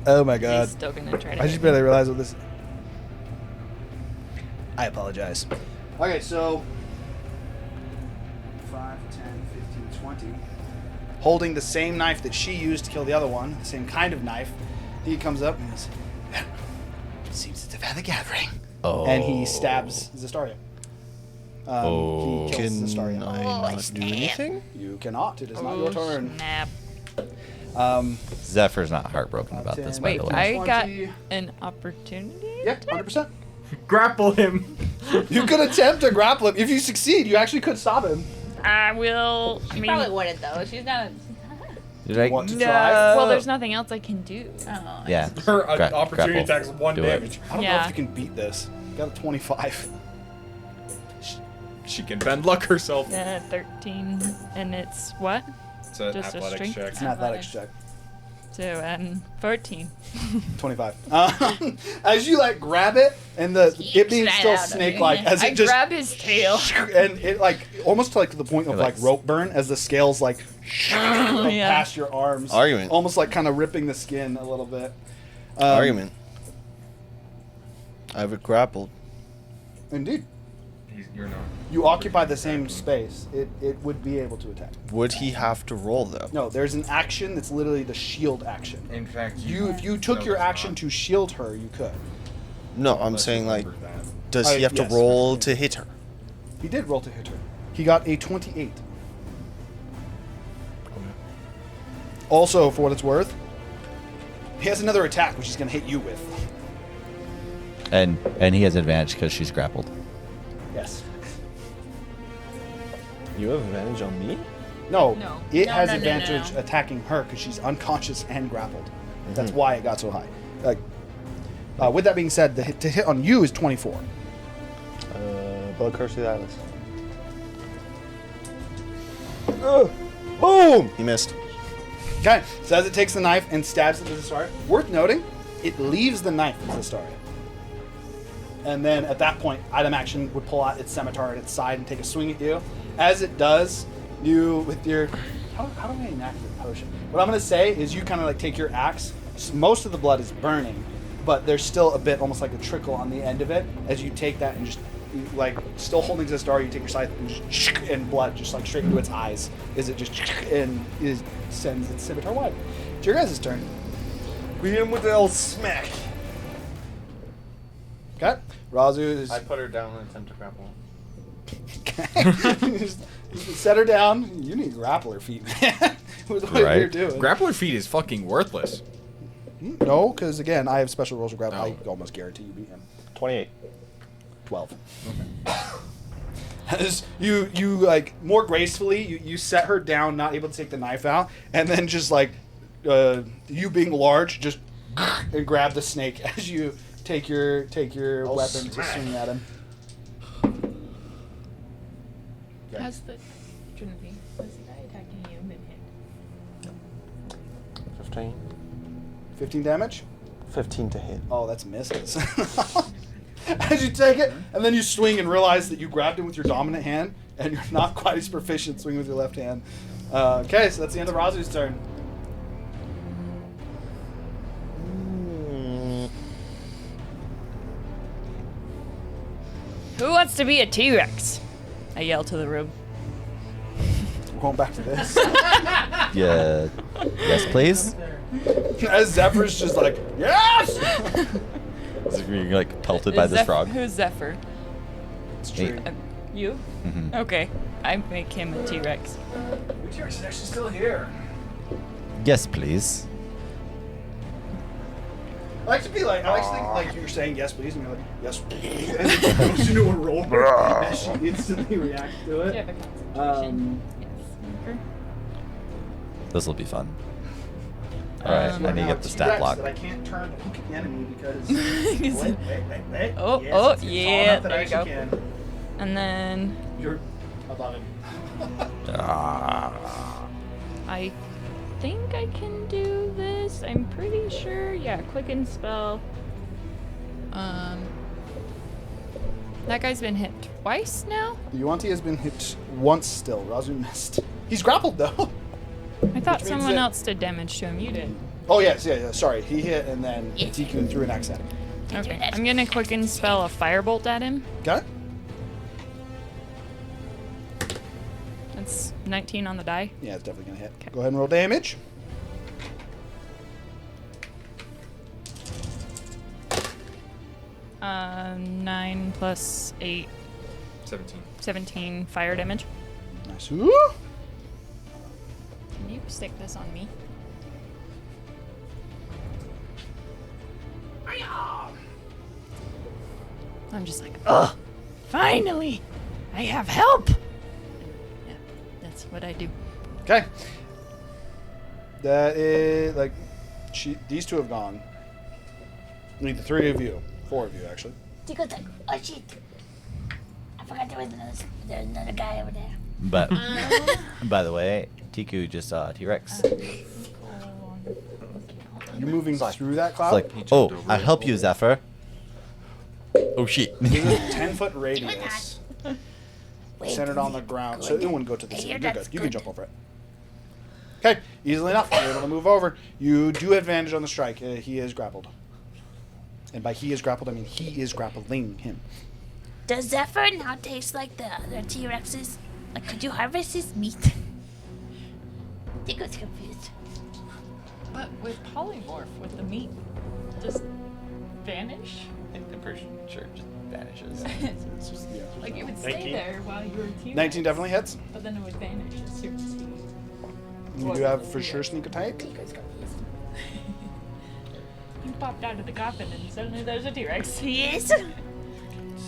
Oh my god. He's still gonna try to. I just barely realized what this. I apologize. Okay, so 5, 10, 15, 20. Holding the same knife that she used to kill the other one, the same kind of knife, he comes up and goes, "It seems to have had a gathering." Oh. And he stabs Zestaria. Oh. He kills Can Zestaria. I not do anything? You cannot. It is not your turn. Snap. Zephyr's not heartbroken about this, by Wait, the way. I got 20. an opportunity. Yeah, 100%. Grapple him. You could attempt to grapple him. If you succeed, you actually could stop him. I will. I She mean, probably wouldn't though. She's not. Did I? Want to no. try? Well, there's nothing else I can do. Oh. Yeah. Her grapple. opportunity attack's 1 Do it. damage. I don't know Yeah. if you can beat this. Got a 25. She can bend luck herself. 13, and it's what? It's an Just a athletics strength? check. It's an athletics check. So 14. 25. As you like grab it, and it being right still out of snake-like, it. as I it just grab his tail. and it like almost like to the point of like rope burn, as the scales like Yeah. past your arms, Argument. almost like kind of ripping the skin a little bit. Argument. I have it grappled. Indeed. You're not. You occupy the same space. It would be able to attack. Would he have to roll though? No, there's an action that's literally the shield action. In fact, If you took your action to shield her, you could. No, I'm saying like, does he have yes. to roll to hit her? He did roll to hit her. He got a 28. Also, for what it's worth, he has another attack which he's going to hit you with. And he has advantage because she's grappled. Yes. You have advantage on me? No, No. it No, has no, no, advantage no. attacking her because she's unconscious and grappled. That's why it got so high. Like, with that being said, to hit on you is 24. Blood curse through the eyelids. Boom! He missed. Okay, so as it takes the knife and stabs it with the Zastaria, worth noting, it leaves the knife with Zastaria. And then at that point, item action would pull out its scimitar at its side and take a swing at you. As it does, you, with your... How do I enact the potion? What I'm going to say is you kind of like take your axe. Most of the blood is burning, but there's still a bit, almost like a trickle on the end of it. As you take that and just, like, still holding Zastaria, you take your scythe and just... And blood just like straight into its eyes. As it just... And sends its scimitar wide. It's your guys' turn. We hit him with the old smack. Okay. Razu is... I put her down and attempt to grapple. Just set her down. You need grappler feet, man. With what Right. you're doing. Grappler feet is fucking worthless. No, because again, I have special rules of grapple. No. I almost guarantee you beat him. 28. 12. As you like more gracefully, you set her down, not able to take the knife out, and then just like you being large, just and grab the snake as you take your weapon to swing at him. Has the Trinity, has the guy attacking you been hit? 15. 15 damage. 15 to hit. Oh, that's misses. As you take it, and then you swing and realize that you grabbed him with your dominant hand, and you're not quite as proficient swinging with your left hand. Okay, so that's the end of Razu's turn. Who wants to be a T-Rex? I yell to the room. We're going back to this. Yeah. Yes, please. As Zephyr's just like, yes! You're like pelted by this frog. Who's Zephyr? It's true. You? Mhm. Okay. I make him a T-Rex. Your T-Rex is actually still here. Yes, please. I like to be like, I like to think like you're saying yes, please, and you're like, yes, please. And then she goes into a roll as she instantly reacts to it. Yeah, the concentration. Yes. This will be fun. All right, Um, I need to get the stat block. That I can't turn to hook the enemy because. He's- wait. Oh, Yes, oh, it's tall yeah, enough that there I you go. actually can. And then You're above him. I think I can do this. I'm pretty sure. Yeah, quicken spell. That guy's been hit twice now. The Yuanti has been hit once still. Razu missed. He's grappled though. I thought means someone that- else did damage to him. You did. Oh yes, yeah. Sorry, he hit and then Tiku threw an axe at him. Okay. I'm gonna quicken spell a firebolt at him. Got it? That's 19 on the die. Yeah, it's definitely gonna hit. Okay. Go ahead and roll damage. Uh, 9 plus 8, 17. 17 fire damage. Nice. Ooh. Can you stick this on me? I'm just like, ugh, finally, I have help. Yeah, that's what I do. Okay. That is like, these two have gone. I need the three of you, four of you actually. Tico's like, oh shit. I forgot there's another guy over there. But by the way, Tiku just saw a T-Rex. You're moving through that It's cloud. like, oh, I'll help you, Zephyr. Oh shit. There's a 10-foot radius centered on the ground, so it wouldn't go to the center. You're good. You can jump over it. Okay, easily enough. You're able to move over. You do have advantage on the strike. He is grappled. And by he is grappled, I mean he is grappling him. Does Zephyr now taste like the other T-Rexes? Like, could you harvest his meat? Tico's confused. But with polymorph, with the meat just vanish? I'm pretty sure it just vanishes. It's just, yeah. Like it would stay 19. there while you were a T-Rex. 19 definitely hits. But then it would vanish as soon as he. You do have for sure sneak attack. You popped out of the coffin and suddenly there's a T-Rex. Yes.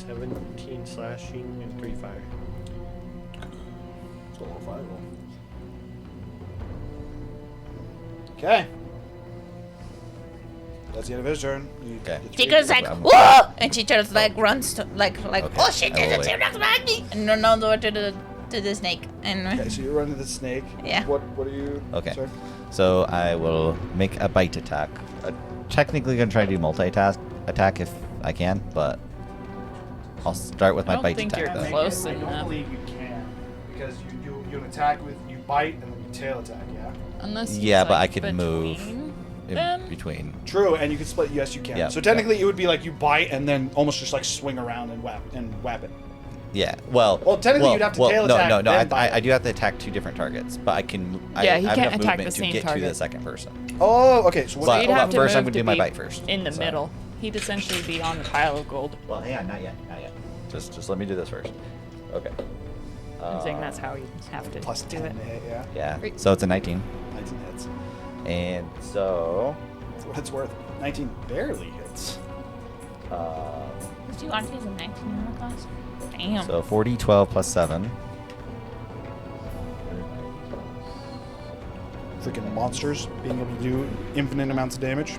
17 slashing and 3 fire. It's a low fire roll. Okay. That's the end of his turn. Okay. Tico's like, I'm- whoa! And she turns like runs to, like Okay, oh shit, I will there's a wait. T-Rex behind me! And runs over to the snake. And Okay, so you run to the snake. Yeah. What are you? Okay. Sorry? So I will make a bite attack. Technically gonna try to do multitask attack if I can, but I'll start with I my don't bite think attack you're though. close I don't enough. believe you can because you do an attack with you bite and then you tail attack. Yeah. Unless Yeah, he's, but like, I could move between in them. between. True, and you can split. Yes, you can. Yeah, So technically, it would be like you bite and then almost just like swing around and whap it. Yeah. Well. Well, technically you'd have to tail attack, No, then bite. I do have to attack 2 different targets, but I can. Yeah, he I have can't enough attack movement the same to get to the target. second person. Oh, okay. So what? But- You'd have to first I'm move gonna do to my be bite first. in the So- middle. He'd essentially be on the pile of gold. Well, hang on, not yet. Just let me do this first. Okay. I'm saying that's how you have to Plus do 10 it. to hit. Yeah. Yeah. Great. So it's a 19, 19 hits. and so. That's what it's worth. 19 barely hits. Do you want to use a 19 in the class? Damn. So 40, 12 plus 7. Freaking monsters being able to do infinite amounts of damage. Yeah,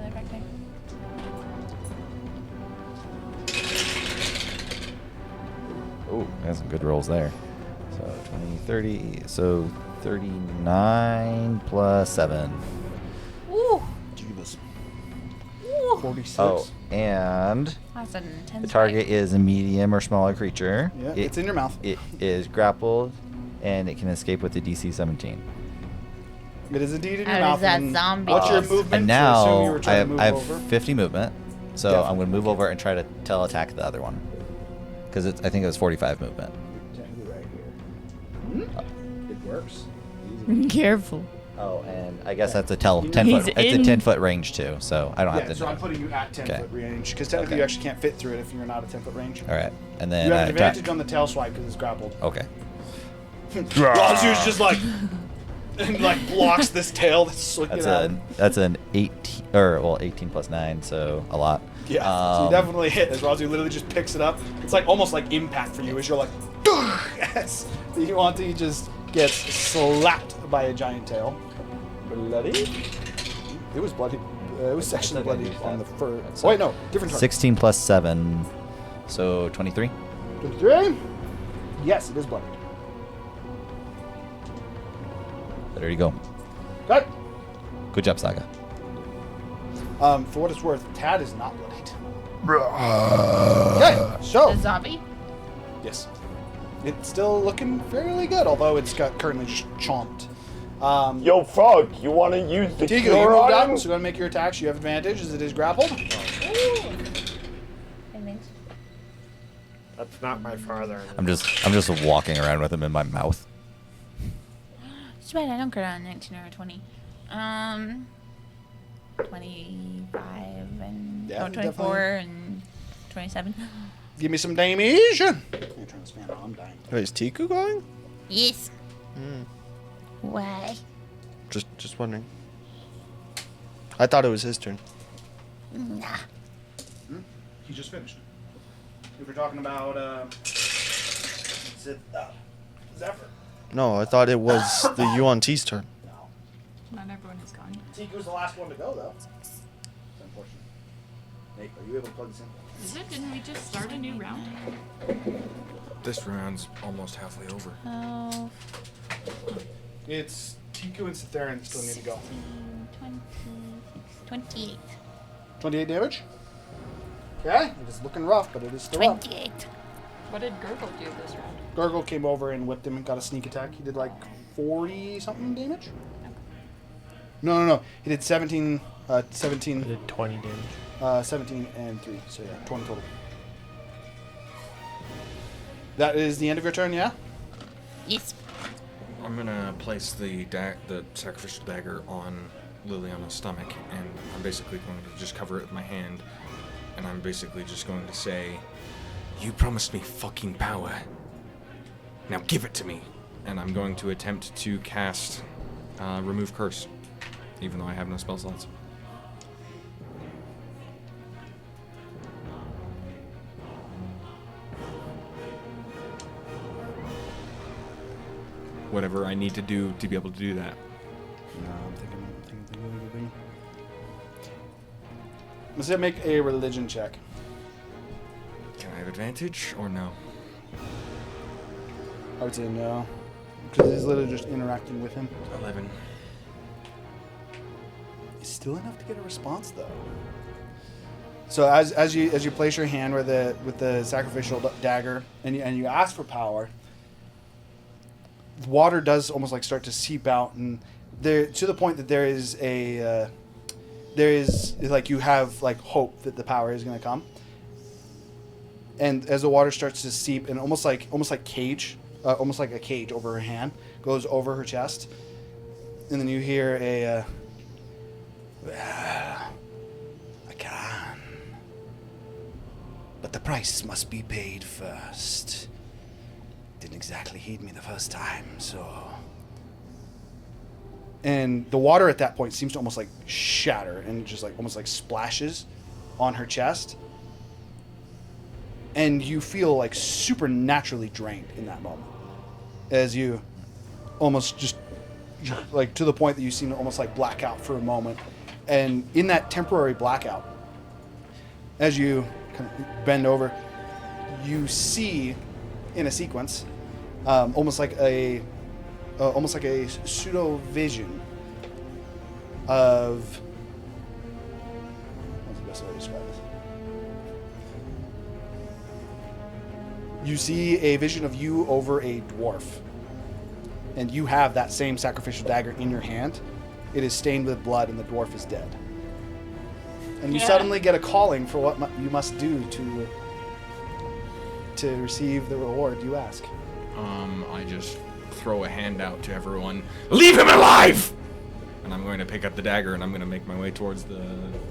they're back there. Ooh, got some good rolls there. So 20, 30. So 39 plus 7. Woo! Jeebus. Woo! 46. Oh, and That's an intense the target is a medium or smaller creature. Yeah, it's in your mouth. It is grappled, and it can escape with a DC 17. It is indeed in your How mouth. does that and zombie What's your taste? movement? And So assume you now were I trying have, to move I have over. 50 movement, so Definitely. I'm going to move over and try to tail attack the other one. Because I think it was 45 movement. Technically right here. It works. Careful. Oh, and I guess that's a 10 He's foot. It's a in- 10-foot range too, so I don't Yeah, have to. so I'm putting you at 10 Okay. foot range because technically Okay. you actually can't fit through it if you're not at 10 foot range. All right, and then You have an attack. advantage on the tail swipe because it's grappled. Okay. Razu's just like and like blocks this tail that's swinging out. That's an 18 or well 18 plus 9, so a lot. Yeah, so you definitely hit as Razu literally just picks it up. It's like almost like impact for you as you're like, yes. You want to just gets slapped by a giant tail. Bloody. It was bloody. It was sectionally okay, bloody use on the that. fur. That's Oh wait, it. no, different target. 16 plus 7, so 23. 23. Yes, it is bloody. There you go. Okay. Good job, Saga. For what it's worth, Tad is not bloodied. Okay, so The zombie? yes, it's still looking fairly good, although it's got currently chomped. Yo, Frog, you want to use the Tigo, you cure moved on him? up, so go and make your attacks. You have advantage as it is grappled. That's not my father. I'm just walking around with him in my mouth. It's bad I don't get on 19 or 20. 25 and Yeah, 24 definitely. and 27. Give me some damage. I'm trying to spam. I'm dying. Wait, is Tiku going? Yes. Hmm. Why? Just wondering. I thought it was his turn. Nah. He just finished. If we're talking about Zephyr. No, I thought it was the Yuan-T's turn. Not everyone is gone. Tiku's the last one to go, though. It's unfortunate. Nate, are you able to plug this in? Is it? Didn't we just start a new round? This round's almost halfway over. Oh, It's Tiku and Cytherin still need to go. 28. 28 damage. Okay, it is looking rough, but it is still up. 28. What did Gurgle do this round? Gurgle came over and whipped him and got a sneak attack. He did like 40 something damage. No. He did 17 17. I did 20 damage. 17 and 3. So yeah, 20 total. That is the end of your turn, yeah? Yes. I'm gonna place the sacrificial dagger on Liliana's stomach, and I'm basically going to just cover it with my hand, and I'm basically just going to say, "You promised me fucking power. Now give it to me." And I'm going to attempt to cast Remove Curse, even though I have no spell slots. Whatever I need to do to be able to do that. No, I'm thinking. Let's make a religion check. Can I have advantage or no? I would say no, because he's literally just interacting with him. 11. It's still enough to get a response, though. So as you place your hand with the sacrificial dagger and you ask for power, water does almost like start to seep out, and there to the point that there is like you have like hope that the power is going to come. And as the water starts to seep, and almost like a cage over her hand goes over her chest, and then you hear a well, I can, but the price must be paid first. Didn't exactly heed me the first time, so. And the water at that point seems to almost like shatter and just like almost like splashes on her chest. And you feel like supernaturally drained in that moment. As you almost just like to the point that you seem to almost like black out for a moment. And in that temporary blackout, as you kind of bend over, you see in a sequence, almost like a pseudo vision of. What's the best way to describe this? You see a vision of you over a dwarf, and you have that same sacrificial dagger in your hand. It is stained with blood, and the dwarf is dead. And you suddenly get a calling for what you must do to receive the reward you ask. I just throw a hand out to everyone. Leave him alive! And I'm going to pick up the dagger, and I'm going to make my way towards the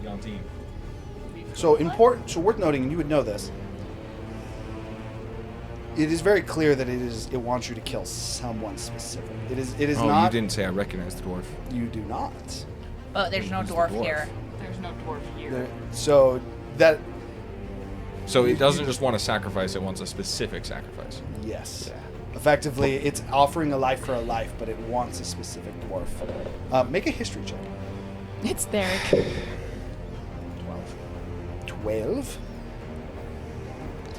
Yantine. So worth noting, and you would know this. It is very clear that it wants you to kill someone specific. It is not. You didn't say I recognize the dwarf. You do not. Oh, there's no dwarf here. There's no dwarf here. So it doesn't just want a sacrifice; it wants a specific sacrifice. Yes. Effectively, it's offering a life for a life, but it wants a specific dwarf. Make a history check. It's there. 12.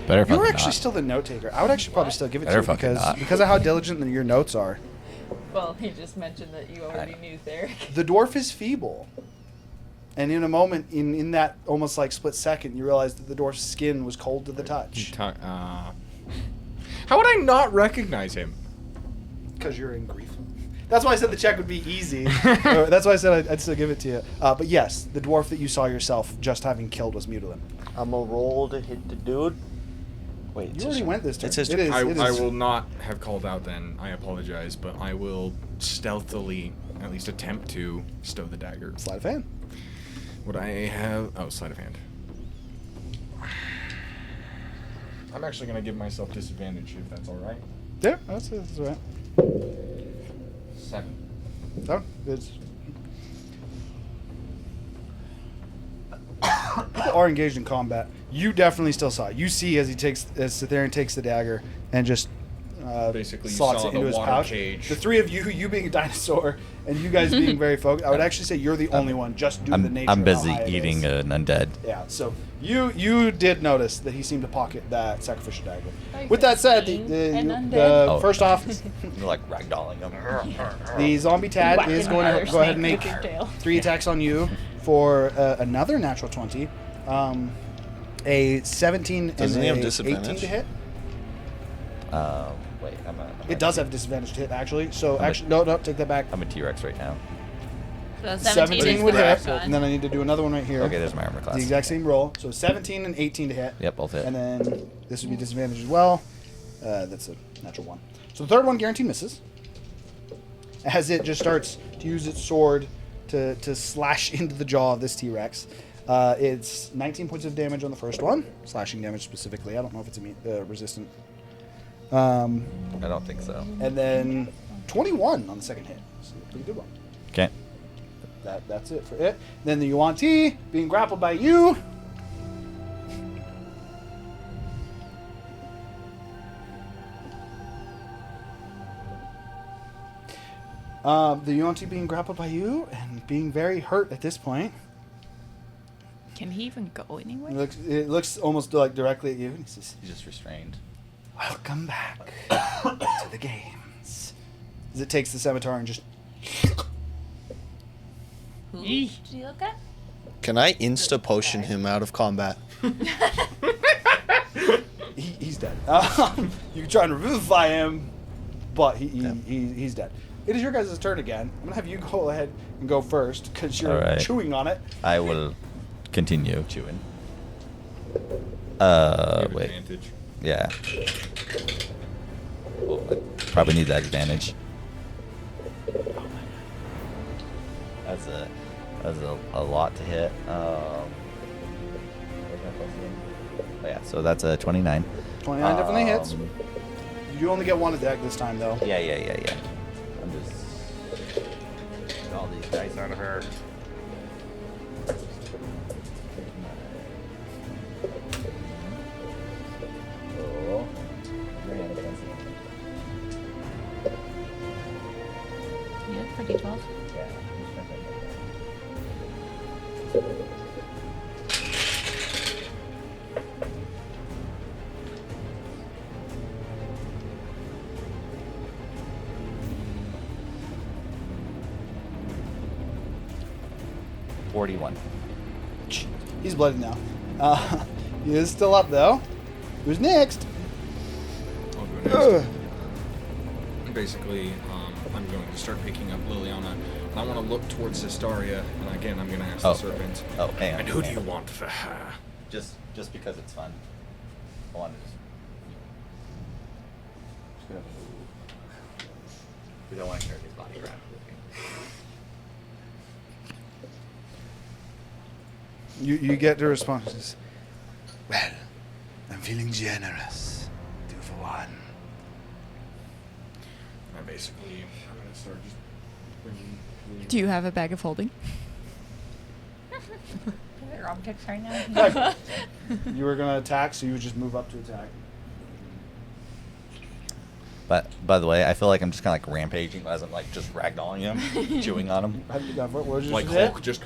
Better You're fucking actually not. still the note taker. I would actually probably still give it Better to you fucking not. because of how diligent your notes are. Well, he just mentioned that you already knew Theric. The dwarf is feeble. And in a moment, in that almost like split second, you realize that the dwarf's skin was cold to the touch. How would I not recognize him? Because you're in grief. That's why I said the check would be easy. That's why I said I'd still give it to you. But yes, the dwarf that you saw yourself just having killed was Mutilin. I'm going to roll to hit the dude. Wait, You already went this turn. It says I will not have called out then. I apologize, but I will stealthily at least attempt to stow the dagger. Sleight of hand. Would I have... Oh, sleight of hand. I'm actually going to give myself disadvantage if that's alright. Yeah, that's right. 7. No, it's... People are engaged in combat. You definitely still saw it. You see as Cytherian takes the dagger and just Basically, you slots saw it into the his water pouch. cage. The three of you being a dinosaur, and you guys being very focused. I would actually say you're the only one, just due to the nature. I'm busy of how high it eating is. an undead. Yeah, so you did notice that he seemed to pocket that sacrificial dagger. With that said, first off, You're like ragdolling him. the zombie Tad is going to go ahead and make 3 attacks on you for another natural 20. A 17 Doesn't he and have a disadvantage? 18 to hit. Wait, It does have disadvantage to hit, actually. So, no, take that back. I'm a T-Rex right now. So 17 would hit, and then I need to do another one right here. Okay, there's my armor class. The exact same roll. So 17 and 18 to hit. Yep, both hit. And then this would be disadvantage as well. That's a natural 1. So the third one guaranteed misses. As it just starts to use its sword to slash into the jaw of this T-Rex. It's 19 points of damage on the first one. Slashing damage specifically. I don't know if it's resistant. I don't think so. And then 21 on the second hit. So a pretty good one. Okay. That's it for it. Then the Yuan-Ti being grappled by you. The Yuan-Ti being grappled by you and being very hurt at this point. Can he even go anywhere? It looks almost like directly at you. And he says, He's just restrained. "Welcome back to the games." As it takes the scimitar and just... Who did you look at? Can I insta-potion him out of combat? He's dead. You can try and revivify him, but he's dead. It is your guys' turn again. I'm going to have you go ahead and go first, because you're Alright. chewing on it. I will continue chewing. You have Wait. advantage. Yeah. Oh, I probably need that advantage. That's a lot to hit. Yeah, so that's a 29. 29 definitely hits. You only get one attack this time, though. Yeah. I'm just getting all these dice out of her. Oh. You look pretty 12. Yeah. 41. He's bloody now. He is still up, though. Who's next? I'll go next. Basically, I'm going to start picking up Liliana. I want to look towards Zestaria, and again, I'm going to ask the serpent. Oh, hang on. And who do you want for her? Just because it's fun. I want to just gonna move. We don't want to carry his body around with me. You get the responses. Well, I'm feeling generous. 2 for 1. I'm going to start just bringing... Do you have a bag of holding? They're objects right now. You were going to attack, so you would just move up to attack. But by the way, I feel like I'm just kind of like rampaging as I'm like just ragdolling him, chewing on him. What was your Like hit? Hulk, just...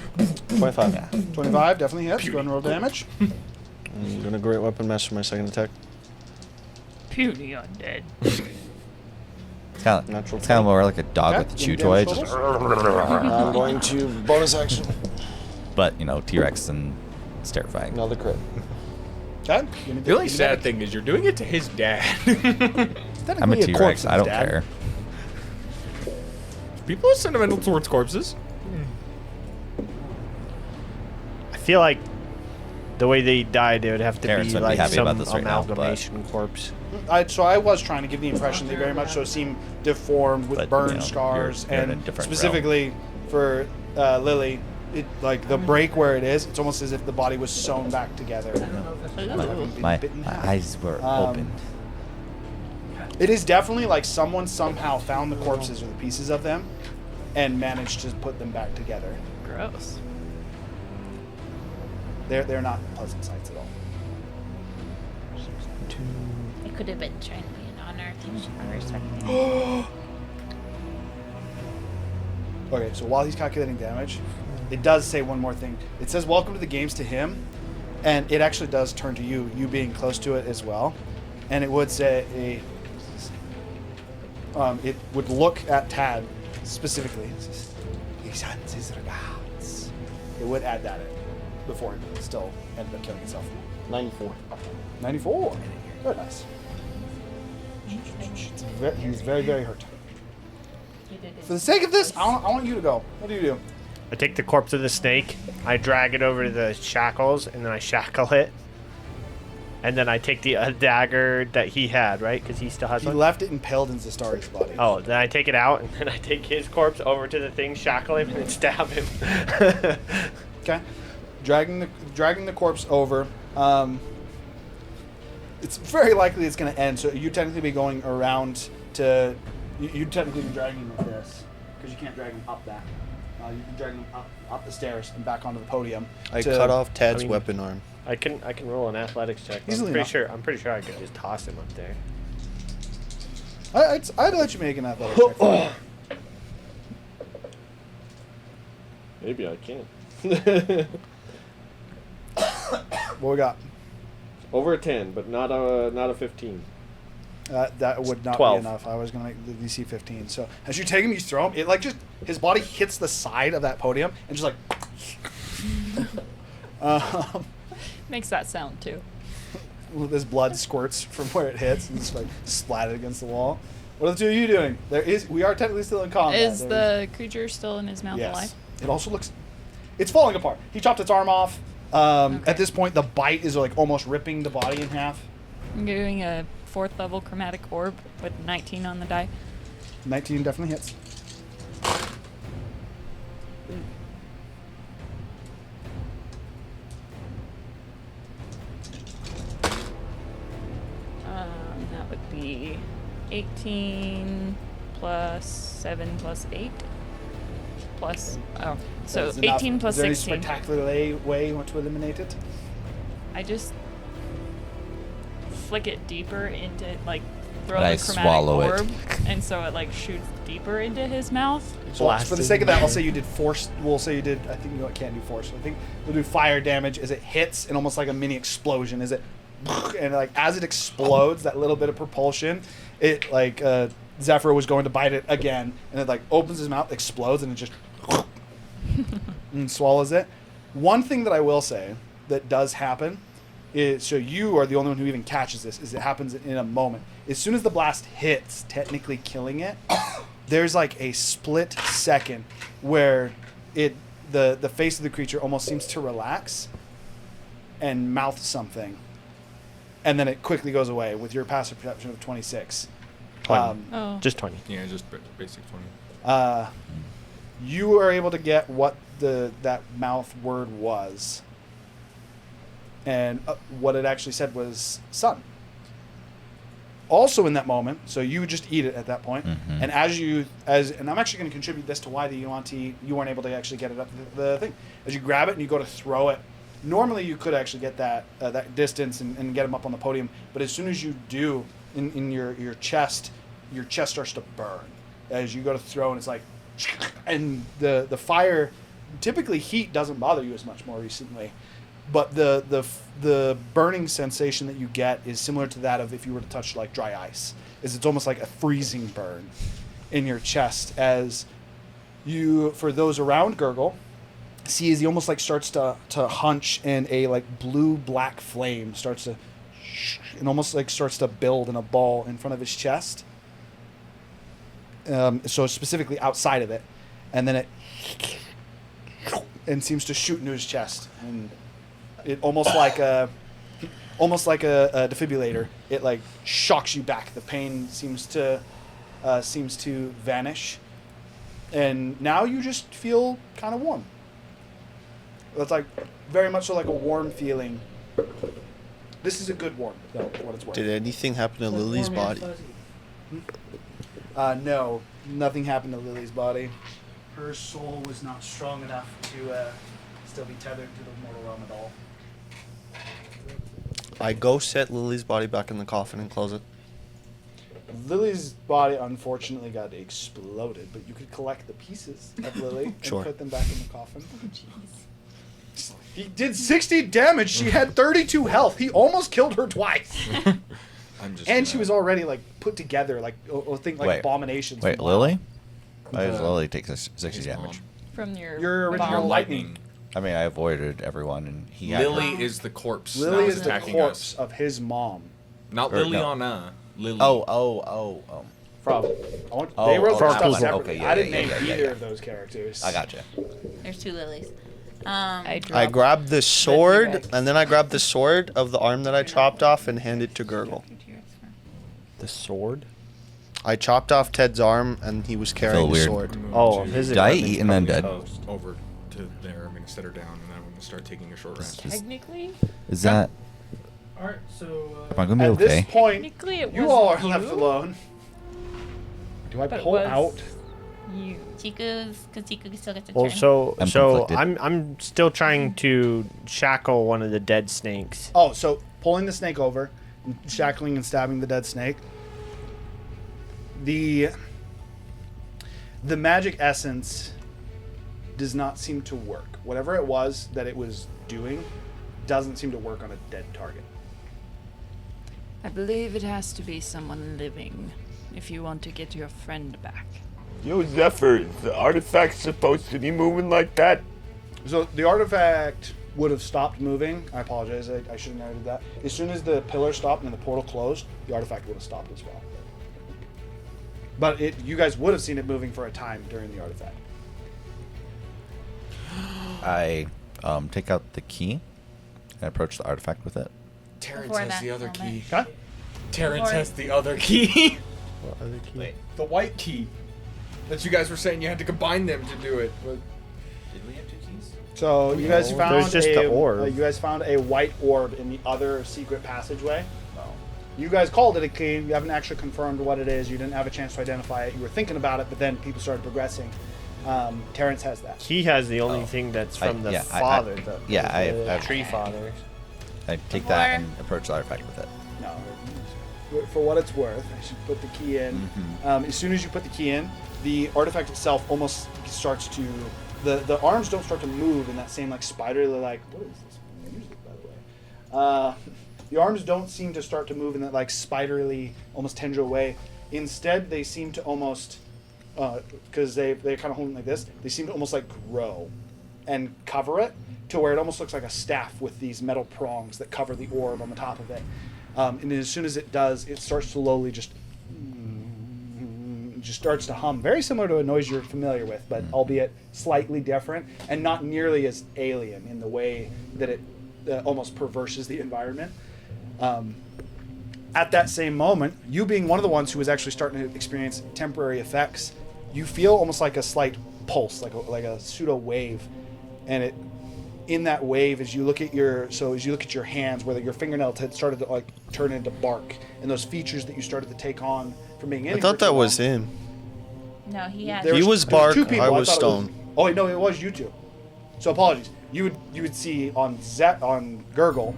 25. Yeah. 25 definitely hits. Go ahead and roll damage. I'm going to Great Weapon Master my second attack. Puny undead. It's kind Natural of more like a dog Okay, with a give chew me toy. damage Just, totals. I'm going to bonus action. but you know, T-Rex and it's terrifying. Another crit. Okay. The only sad thing is you're doing it to his dad. I'm a T-Rex. I don't care. People are sentimental towards corpses. I feel like the way they died, it would have to Parents be wouldn't be like happy some about this right now, but- amalgamation corpse. So I was trying to give the impression they very much so seem deformed with But, burn you know, scars, you're in a and different specifically for Lily, it like the break where it is, it's almost as if the body was sewn back together. My eyes were opened. It is definitely like someone somehow found the corpses or the pieces of them and managed to put them back together. Gross. They're not pleasant sights at all. It could have been trying to be an honor thing or something. Okay, so while he's calculating damage, it does say one more thing. It says "Welcome to the games" to him, and it actually does turn to you, you being close to it as well, and it would say it would look at Tad specifically. It says, "He sends his regards." It would add that in before it still ended up killing itself. 94. 94. Very nice. He's very, very hurt. For the sake of this, I want you to go. What do you do? I take the corpse of the snake, I drag it over to the shackles, and then I shackle it. And then I take the dagger that he had, right? Because he still has He one. left it impaled in Zastari's body. Oh, then I take it out, and then I take his corpse over to the thing, shackle him, and then stab him. Okay. Dragging the corpse over. It's very likely it's going to end. So you technically be going around to. You technically be dragging him like this because you can't drag him up that. You can drag him up the stairs and back onto the podium. I cut off Tad's weapon arm. I can roll an athletics check. Easily I'm enough. pretty sure I could just toss him up there. I'd let you make an athletics check. For Maybe I can. what we got? Over a 10, but not a 15. That would not 12. be enough. I was going to make the DC 15. So as you take him, you throw him. It like just his body hits the side of that podium and just like. Makes that sound too. This blood squirts from where it hits and just like splattered against the wall. What are the two of you doing? We are technically still in combat. Is the creature still in his mouth yes. alive? It also looks. It's falling apart. He chopped its arm off. At this point, the bite is like almost ripping the body in half. I'm doing a 4th level chromatic orb with 19 on the die. 19 definitely hits. That would be 18 plus 7 plus 8 plus so That is enough. 18 plus Is there any 16. spectacular way you want to eliminate it? I just flick it deeper into like throw And I the chromatic swallow it. orb, and so it like shoots deeper into his mouth. Well, for the sake of that, I'll say you did force. We'll say you did. I think you can't do force. I think you'll do fire damage as it hits, and almost like a mini explosion. As it and like as it explodes, that little bit of propulsion, it like Zephyr was going to bite it again, and it like opens his mouth, explodes, and it just and swallows it. One thing that I will say that does happen is, so you are the only one who even catches this, is it happens in a moment. As soon as the blast hits, technically killing it, there's like a split second where the face of the creature almost seems to relax and mouth something, and then it quickly goes away with your passive perception of 26. 20. Just 20. Yeah, just basic 20. You are able to get what that mouth word was, and what it actually said was "son." Also in that moment, so you just eat it at that point, and and I'm actually going to contribute this to why the Yuan-Ti, you weren't able to actually get it up the thing. As you grab it and you go to throw it, normally you could actually get that distance and get him up on the podium, but as soon as you do, in your chest starts to burn as you go to throw, and it's like, and the fire, typically heat doesn't bother you as much more recently, but the burning sensation that you get is similar to that of if you were to touch like dry ice. It's almost like a freezing burn in your chest as you, for those around Gurgle, see as he almost like starts to hunch, and a like blue black flame starts to and almost like starts to build in a ball in front of his chest. So specifically outside of it, and then it seems to shoot into his chest, and it almost like a defibrillator. It like shocks you back. The pain seems to vanish, and now you just feel kind of warm. It's like very much so like a warm feeling. This is a good warm, though, for what it's worth. Did anything happen to Lily's body? No, nothing happened to Lily's body. Her soul was not strong enough to still be tethered to the mortal realm at all. I go set Lily's body back in the coffin and close it. Lily's body unfortunately got exploded, but you could collect the pieces of Lily and Sure. put them back in the coffin. He did 60 damage. She had 32 health. He almost killed her twice. And she was already like put together, like think like abominations. Wait, from Lily? Why does Lily take 60 damage? From your original bomb. lightning. I mean, I avoided everyone, and he had Lily her. is the corpse. Lily now is the attacking corpse us. of his mom. Not Or, Liliana. Lily. Oh. From. They Oh, wrote their that stuff one. separately. Okay, yeah, I didn't yeah, name yeah, yeah, either yeah. of those characters. I gotcha. There's 2 lilies. I I dropped grabbed the sword, T-Rex. and then I grabbed the sword of the arm that I chopped off and handed it to Gurgle. The sword? I chopped off Ted's arm, and he was carrying the weird. sword. Oh, his Did I equipment's eat and then probably dead? toast. Over to there. I'm gonna set her down, and then I'm gonna start taking a short rest. Technically, Is that? Alright, so. Am I gonna be At okay? this point, Technically, it you wasn't all are you, left alone. Do I but it pull was out? You. Chiku's, because Chiku still gets a Well, turn. so I'm so conflicted. I'm still trying to shackle one of the dead snakes. Oh, so pulling the snake over, and shackling and stabbing the dead snake. The magic essence does not seem to work. Whatever it was that it was doing doesn't seem to work on a dead target. I believe it has to be someone living if you want to get your friend back. Yo, Zephyr, is the artifact supposed to be moving like that? So the artifact would have stopped moving. I apologize. I should have noted that. As soon as the pillar stopped and the portal closed, the artifact would have stopped as well. But you guys would have seen it moving for a time during the artifact. I take out the key and approach the artifact with it. Terrence Before has that the other moment. key. Okay. Terrence Before- has the other key. What other key? Wait. The white key. That you guys were saying you had to combine them to do it. But Did we have 2 keys? So you guys No, found there's just the orb. you guys found a white orb in the other secret passageway. You guys called it a key. You haven't actually confirmed what it is. You didn't have a chance to identify it. You were thinking about it, but then people started progressing. Terrence has that. He has the only Oh. thing that's I- from the yeah, I- father. I- the tree fathers. I take that and approach the artifact with it. No, for what it's worth, I should put the key in. Mm-hmm. As soon as you put the key in, the artifact itself almost starts to. The arms don't start to move in that same like spiderly like. What is this music, by the way? The arms don't seem to start to move in that like spiderly, almost tendril way. Instead, they seem to almost, because they're kind of holding like this, they seem to almost like grow and cover it to where it almost looks like a staff with these metal prongs that cover the orb on the top of it. And as soon as it does, it starts slowly just starts to hum, very similar to a noise you're familiar with, but albeit slightly different and not nearly as alien in the way that it almost perverses the environment. At that same moment, you being one of the ones who was actually starting to experience temporary effects, you feel almost like a slight pulse, like a pseudo wave, and it in that wave as you look at your hands, where your fingernails had started to like turn into bark, and those features that you started to take on from being in. I thought that was him. No, he had. He was there bark, two people. I was thought it stone. Oh wait, no, it was you two. So apologies. You would see on Gurgle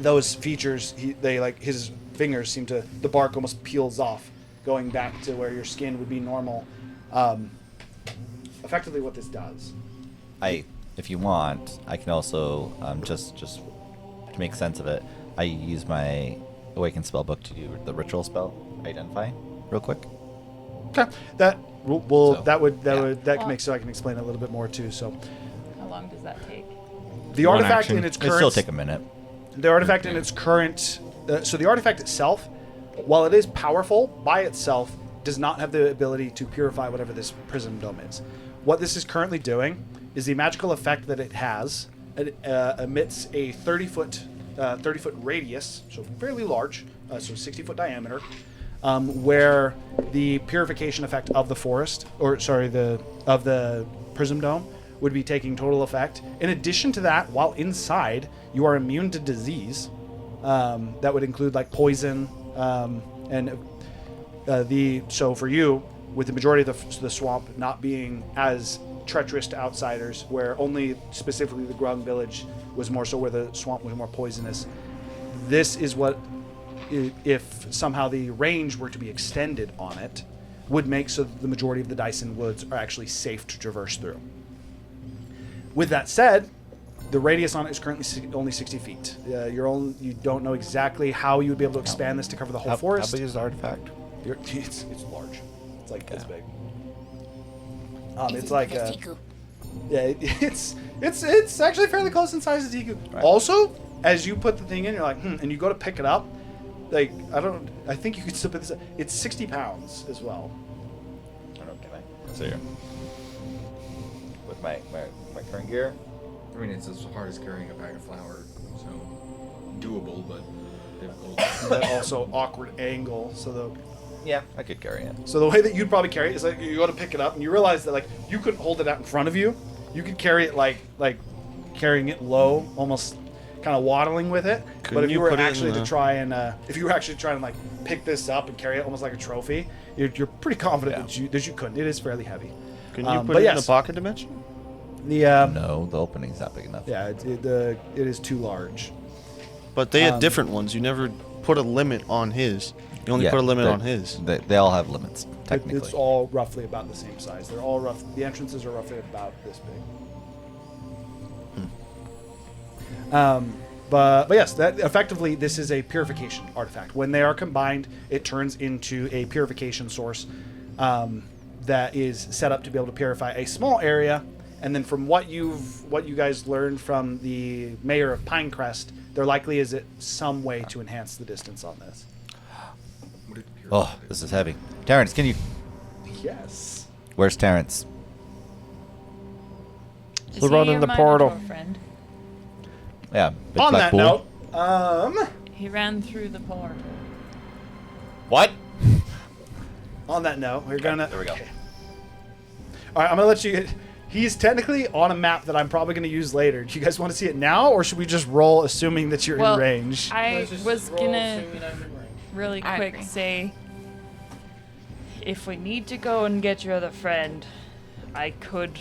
those features. His fingers seem to, the bark almost peels off, going back to where your skin would be normal. Effectively, what this does. If you want, I can also just to make sense of it. I use my Awaken spellbook to do the ritual spell identify real quick. Okay, that So, can make so I can explain it a little bit more too. So How long does that take? the One artifact action. in its It'll current still take a minute. The artifact in its current... so the artifact itself, while it is powerful, by itself, does not have the ability to purify whatever this prism dome is. What this is currently doing is the magical effect that it has. It emits a 30-foot radius, so fairly large, so 60-foot diameter, where the purification effect of the forest, of the prism dome, would be taking total effect. In addition to that, while inside, you are immune to disease. That would include like poison, so for you, with the majority of the swamp not being as treacherous to outsiders, where only specifically the Grung village was more so where the swamp was more poisonous. This is what, if somehow the range were to be extended on it, would make so that the majority of the Dyson Woods are actually safe to traverse through. With that said, the radius on it is currently only 60 feet. You don't know exactly how you would be able to expand this to cover the whole forest. How big is the artifact? It's large. It's like this big. Is It's it like because Tiku? yeah, it's actually fairly close in size to Tiku. Also, as you put the thing in, you're like, and you go to pick it up, like I think you could still put this. It's 60 pounds as well. I don't know, can I? So here. With my current gear. I mean, it's as hard as carrying a bag of flour, so doable, but difficult. That also awkward angle. So Yeah, I could carry it. the way that you'd probably carry it is like you go to pick it up and you realize that like you couldn't hold it out in front of you. You could carry it like carrying it low, almost kind of waddling with it. But Couldn't if you you were put it in actually to the- try and if you were actually trying to like pick this up and carry it almost like a trophy, you're pretty confident that you couldn't. It is fairly heavy. Can you put but it yes. in the pocket dimension? The No, the opening's not big enough. yeah, it is too large. But they had different ones. You never put a limit on his. You only Yeah, put a limit they- on his. They all have limits, technically. It's all roughly about the same size. They're all rough. The entrances are roughly about this big. But yes, that effectively this is a purification artifact. When they are combined, it turns into a purification source that is set up to be able to purify a small area. And then from what you guys learned from the mayor of Pinecrest, there likely is some way to enhance the distance on this. Oh, this is heavy. Terrence, can you... Yes. Where's Terrence? Is We're he running your the portal. Minotaur friend? Yeah. big On black that pool. note, He ran through the portal. What? on that note, we're gonna. there we go. Okay. All right, I'm gonna let you. He's technically on a map that I'm probably gonna use later. Do you guys want to see it now, or should we just roll, assuming that you're Well, in range? I Let's just was roll, gonna assuming I'm in range. really I quick agree. say, if we need to go and get your other friend, I could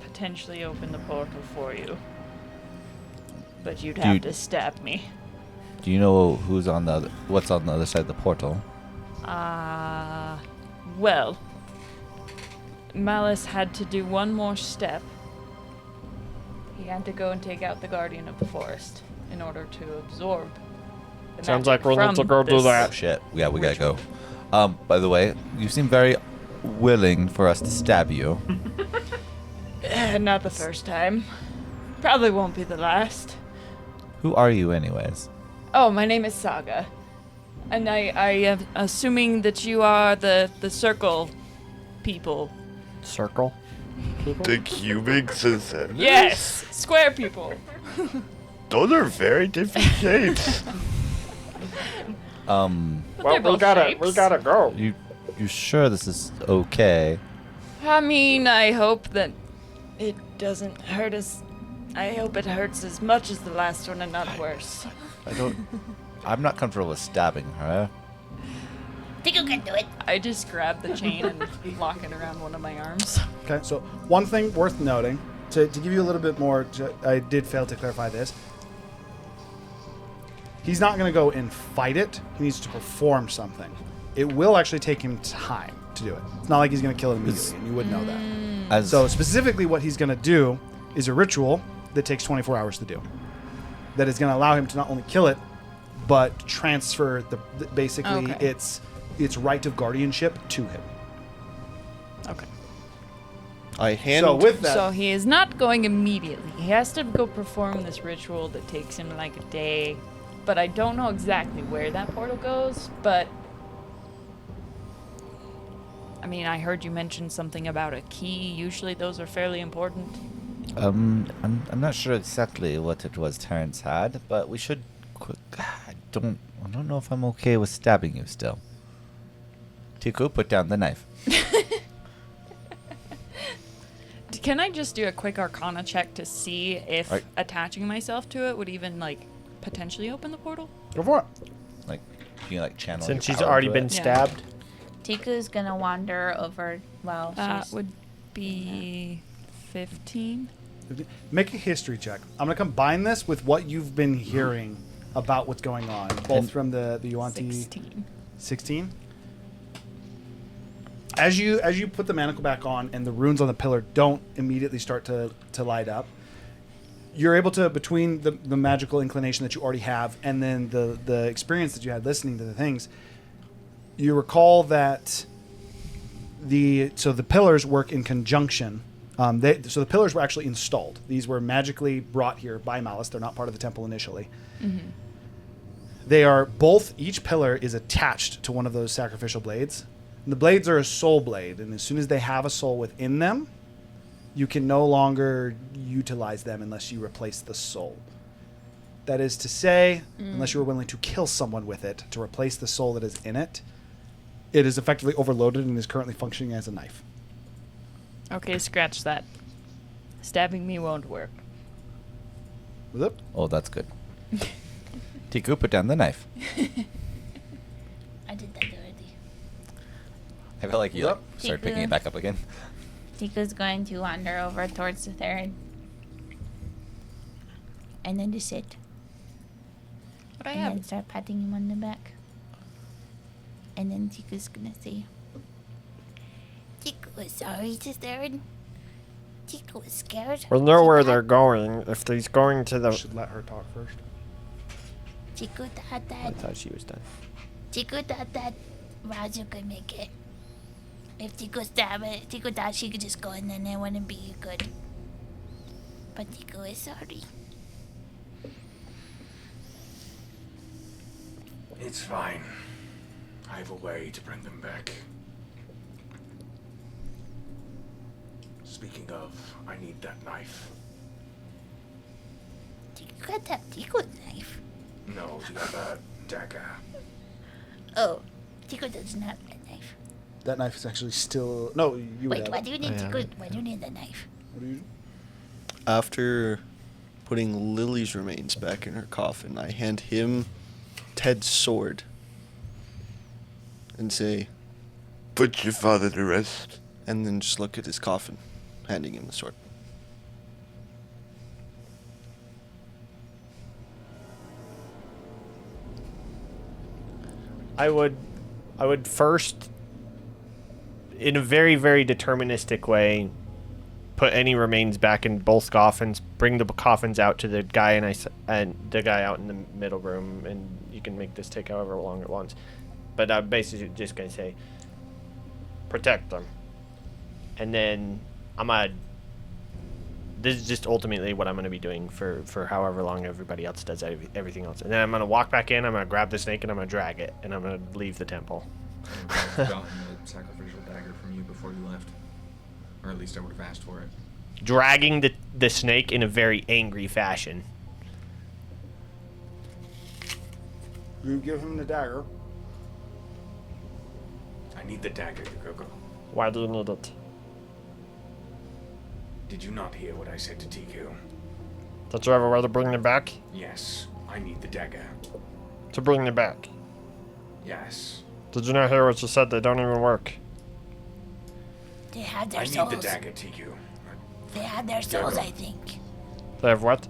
potentially open the portal for you. But you'd have Dude. to stab me. Do you know what's on the other side of the portal? Well, Malice had to do one more step. He had to go and take out the Guardian of the Forest in order to absorb the Sounds magic like we're going to from go do this- Oh that. shit. Yeah, we gotta go. By the way, you seem very willing for us to stab you. Not the first time. Probably won't be the last. Who are you anyways? Oh, my name is Saga. And I am assuming that you are the circle people. Circle. The Cubix Ascenders? Yes! Square people. Those are very different shapes. But they're we both gotta shapes. go. You sure this is okay? I mean, I hope that it doesn't hurt us. I hope it hurts as much as the last one and not worse. I'm not comfortable with stabbing her. Think you can do it. I just grab the chain and lock it around one of my arms. Okay, so one thing worth noting, to give you a little bit more, I did fail to clarify this. He's not going to go and fight it. He needs to perform something. It will actually take him time to do it. It's not like he's going to kill it immediately, and you would know that. So specifically what he's going to do is a ritual that takes 24 hours to do. That is going to allow him to not only kill it, but transfer basically Okay. its right of guardianship to him. Okay. I handled. So with that, So he is not going immediately. He has to go perform this ritual that takes him like a day. But I don't know exactly where that portal goes, but I mean, I heard you mention something about a key. Usually those are fairly important. I'm not sure exactly what it was Terrence had, but we should. I don't know if I'm okay with stabbing you still. Tiku, put down the knife. Can I just do a quick Arcana check to see if Right. attaching myself to it would even like potentially open the portal? go for it. Like, can you like channel? Since your she's power already into been it? Yeah. stabbed. Tiku's gonna wander over. Well, That she's would be 15. Make a history check. I'm going to combine this with what you've been hearing about what's going on, both from the Yuan-Ti 16. 16. As you put the manacle back on and the runes on the pillar don't immediately start to light up, you're able to, between the magical inclination that you already have and then the experience that you had listening to the things, you recall that the pillars work in conjunction. So the pillars were actually installed. These were magically brought here by Malice. They're not part of the temple initially. They are both, each pillar is attached to one of those sacrificial blades. And the blades are a soul blade, and as soon as they have a soul within them, you can no longer utilize them unless you replace the soul. That is to say, unless you are willing to kill someone with it to replace the soul that is in it, it is effectively overloaded and is currently functioning as a knife. Okay, scratch that. Stabbing me won't work. What's up? Oh, that's good. Tiku, put down the knife. I did that already. I feel like you Yep. start picking it back up again. Tiku's going to wander over towards the third. And then just sit. What I And have? then start patting him on the back. And then Tiku's gonna say, Tiku is sorry, sister. Tiku is scared. We'll know where they're going. If he's going to the... Should let her talk first. Tiku thought I that. thought she was done. Tiku thought that Razu could make it. If Tiku stabbed it, Tiku thought she could just go and then it wouldn't be good. But Tiku is sorry. It's fine. I have a way to bring them back. Speaking of, I need that knife. Tiku got that Tiku's knife. No, the other dagger. Oh, Tiku doesn't have that knife. That knife is actually still... No, you would Wait, have why it. do you need Tiku? Why do you need the knife? What do you... After putting Lily's remains back in her coffin, I hand him Ted's sword and say, Put your father to rest. and then just look at his coffin, handing him the sword. I would first, in a very, very deterministic way, put any remains back in both coffins. Bring the coffins out to the guy and the guy out in the middle room, and you can make this take however long it wants. But I'm basically just gonna say, protect them, and then this is just ultimately what I'm going to be doing for however long everybody else does everything else. And then I'm going to walk back in, I'm going to grab the snake, and I'm going to drag it, and I'm going to leave the temple. I've gotten the sacrificial dagger from you before you left. Or at least I would have asked for it. Dragging the snake in a very angry fashion. You give him the dagger. I need the dagger, Yukoko. Why do you need it? Did you not hear what I said to Tiku? Did you have a way to bring them back? Yes, I need the dagger. To bring them back? Yes. Did you not hear what you said? They don't even work. They have their I need souls. the dagger, Tiku. They have their souls, I think. They have what?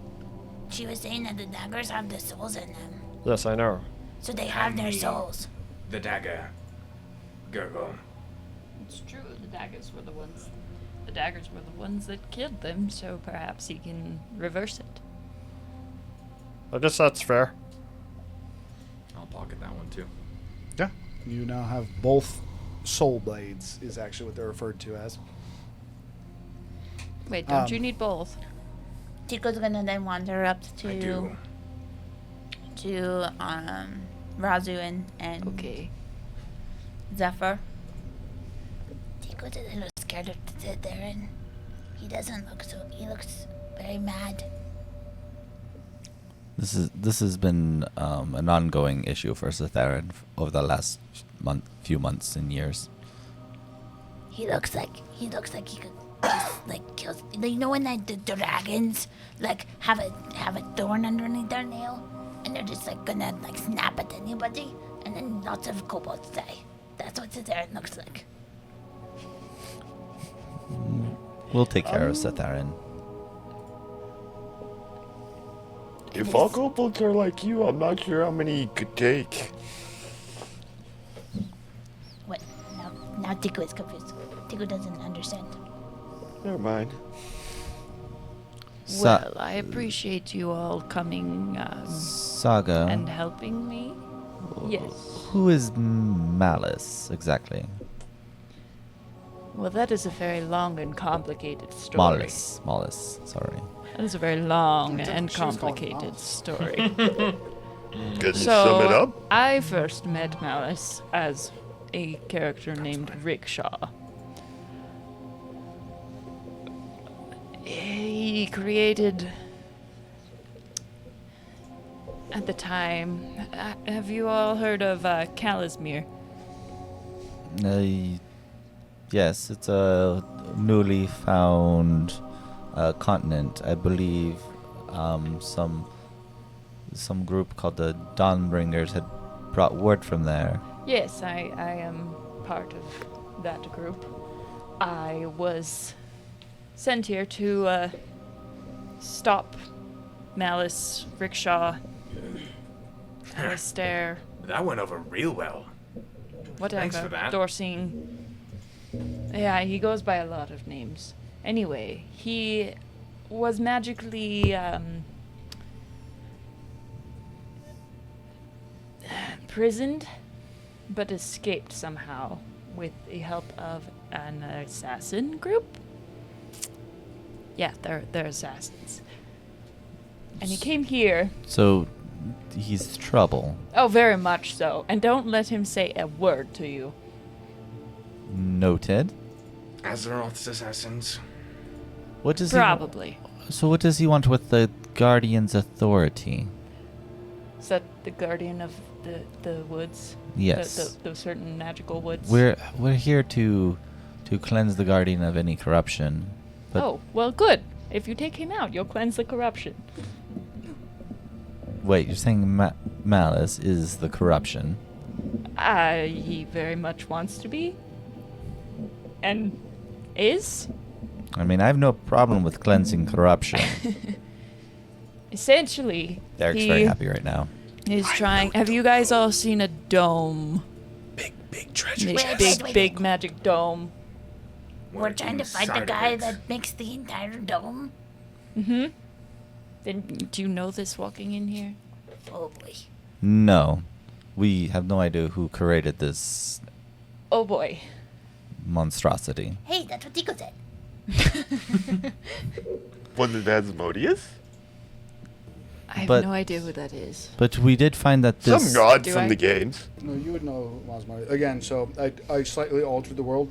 She was saying that the daggers have the souls in them. Yes, I know. So they have their souls. The dagger. Gurgle. It's true. The daggers were the ones that killed them, so perhaps he can reverse it. I guess that's fair. I'll pocket that one too. Yeah. You now have both soul blades, is actually what they're referred to as. Wait, don't you need both? Tiku's gonna then wander up I do. to Razu and Okay. Zephyr. Tiku's a little scared to sit there, and he doesn't look so. He looks very mad. This has been an ongoing issue for Cetharin over the last few months and years. He looks like he could just like kill. You know when the dragons like have a thorn underneath their nail, and they're just like gonna like snap at anybody, and then lots of kobolds die. That's what Cetharin looks like. We'll take care of Cetharin. If all kobolds are like you, I'm not sure how many you could take. What? Now Tiku is confused. Tiku doesn't understand. Never mind. Well, I appreciate you all coming Saga. and helping me. Yes. Who is Malice exactly? Well, that is a very long and complicated story. Malice. Sorry. That is a very long and complicated story. Can you So, sum it up? I first met Malice as a character named Rickshaw. He created, at the time, have you all heard of Kalismir? Yes, it's a newly found continent. I believe some group called the Dawnbringers had brought word from there. Yes, I am part of that group. I was sent here to stop Malice, Rickshaw, Alistair, That went over real well. whatever. Thanks for that. Dorsing. Yeah, he goes by a lot of names. Anyway, he was magically imprisoned, but escaped somehow with the help of an assassin group. Yeah, they're assassins. And he came here. So he's trouble. Oh, very much so. And don't let him say a word to you. Noted. Azeroth's assassins. What does Probably. So what does he want with the Guardian's authority? Is that the guardian of the woods? Yes. The certain magical woods? We're here to cleanse the Guardian of any corruption. But Oh, well, good. If you take him out, you'll cleanse the corruption. wait, you're saying Malice is the corruption? He very much wants to be. And is. I mean, I have no problem with cleansing corruption. Essentially, Derek's he very happy right now. is trying. Have you guys all seen a dome? Big treasure. Big magic dome. We're trying to find the guy that makes the entire dome. Mm-hmm. Then do you know this walking in here? Oh boy. No. We have no idea who created this Oh boy. monstrosity. Hey, that's what Tico said. Was it Asmodeus? I have But- no idea who that is. But we did find that this... Some god Do from I? the games. No, you would know who Asmodeus. Again, so I slightly altered the world.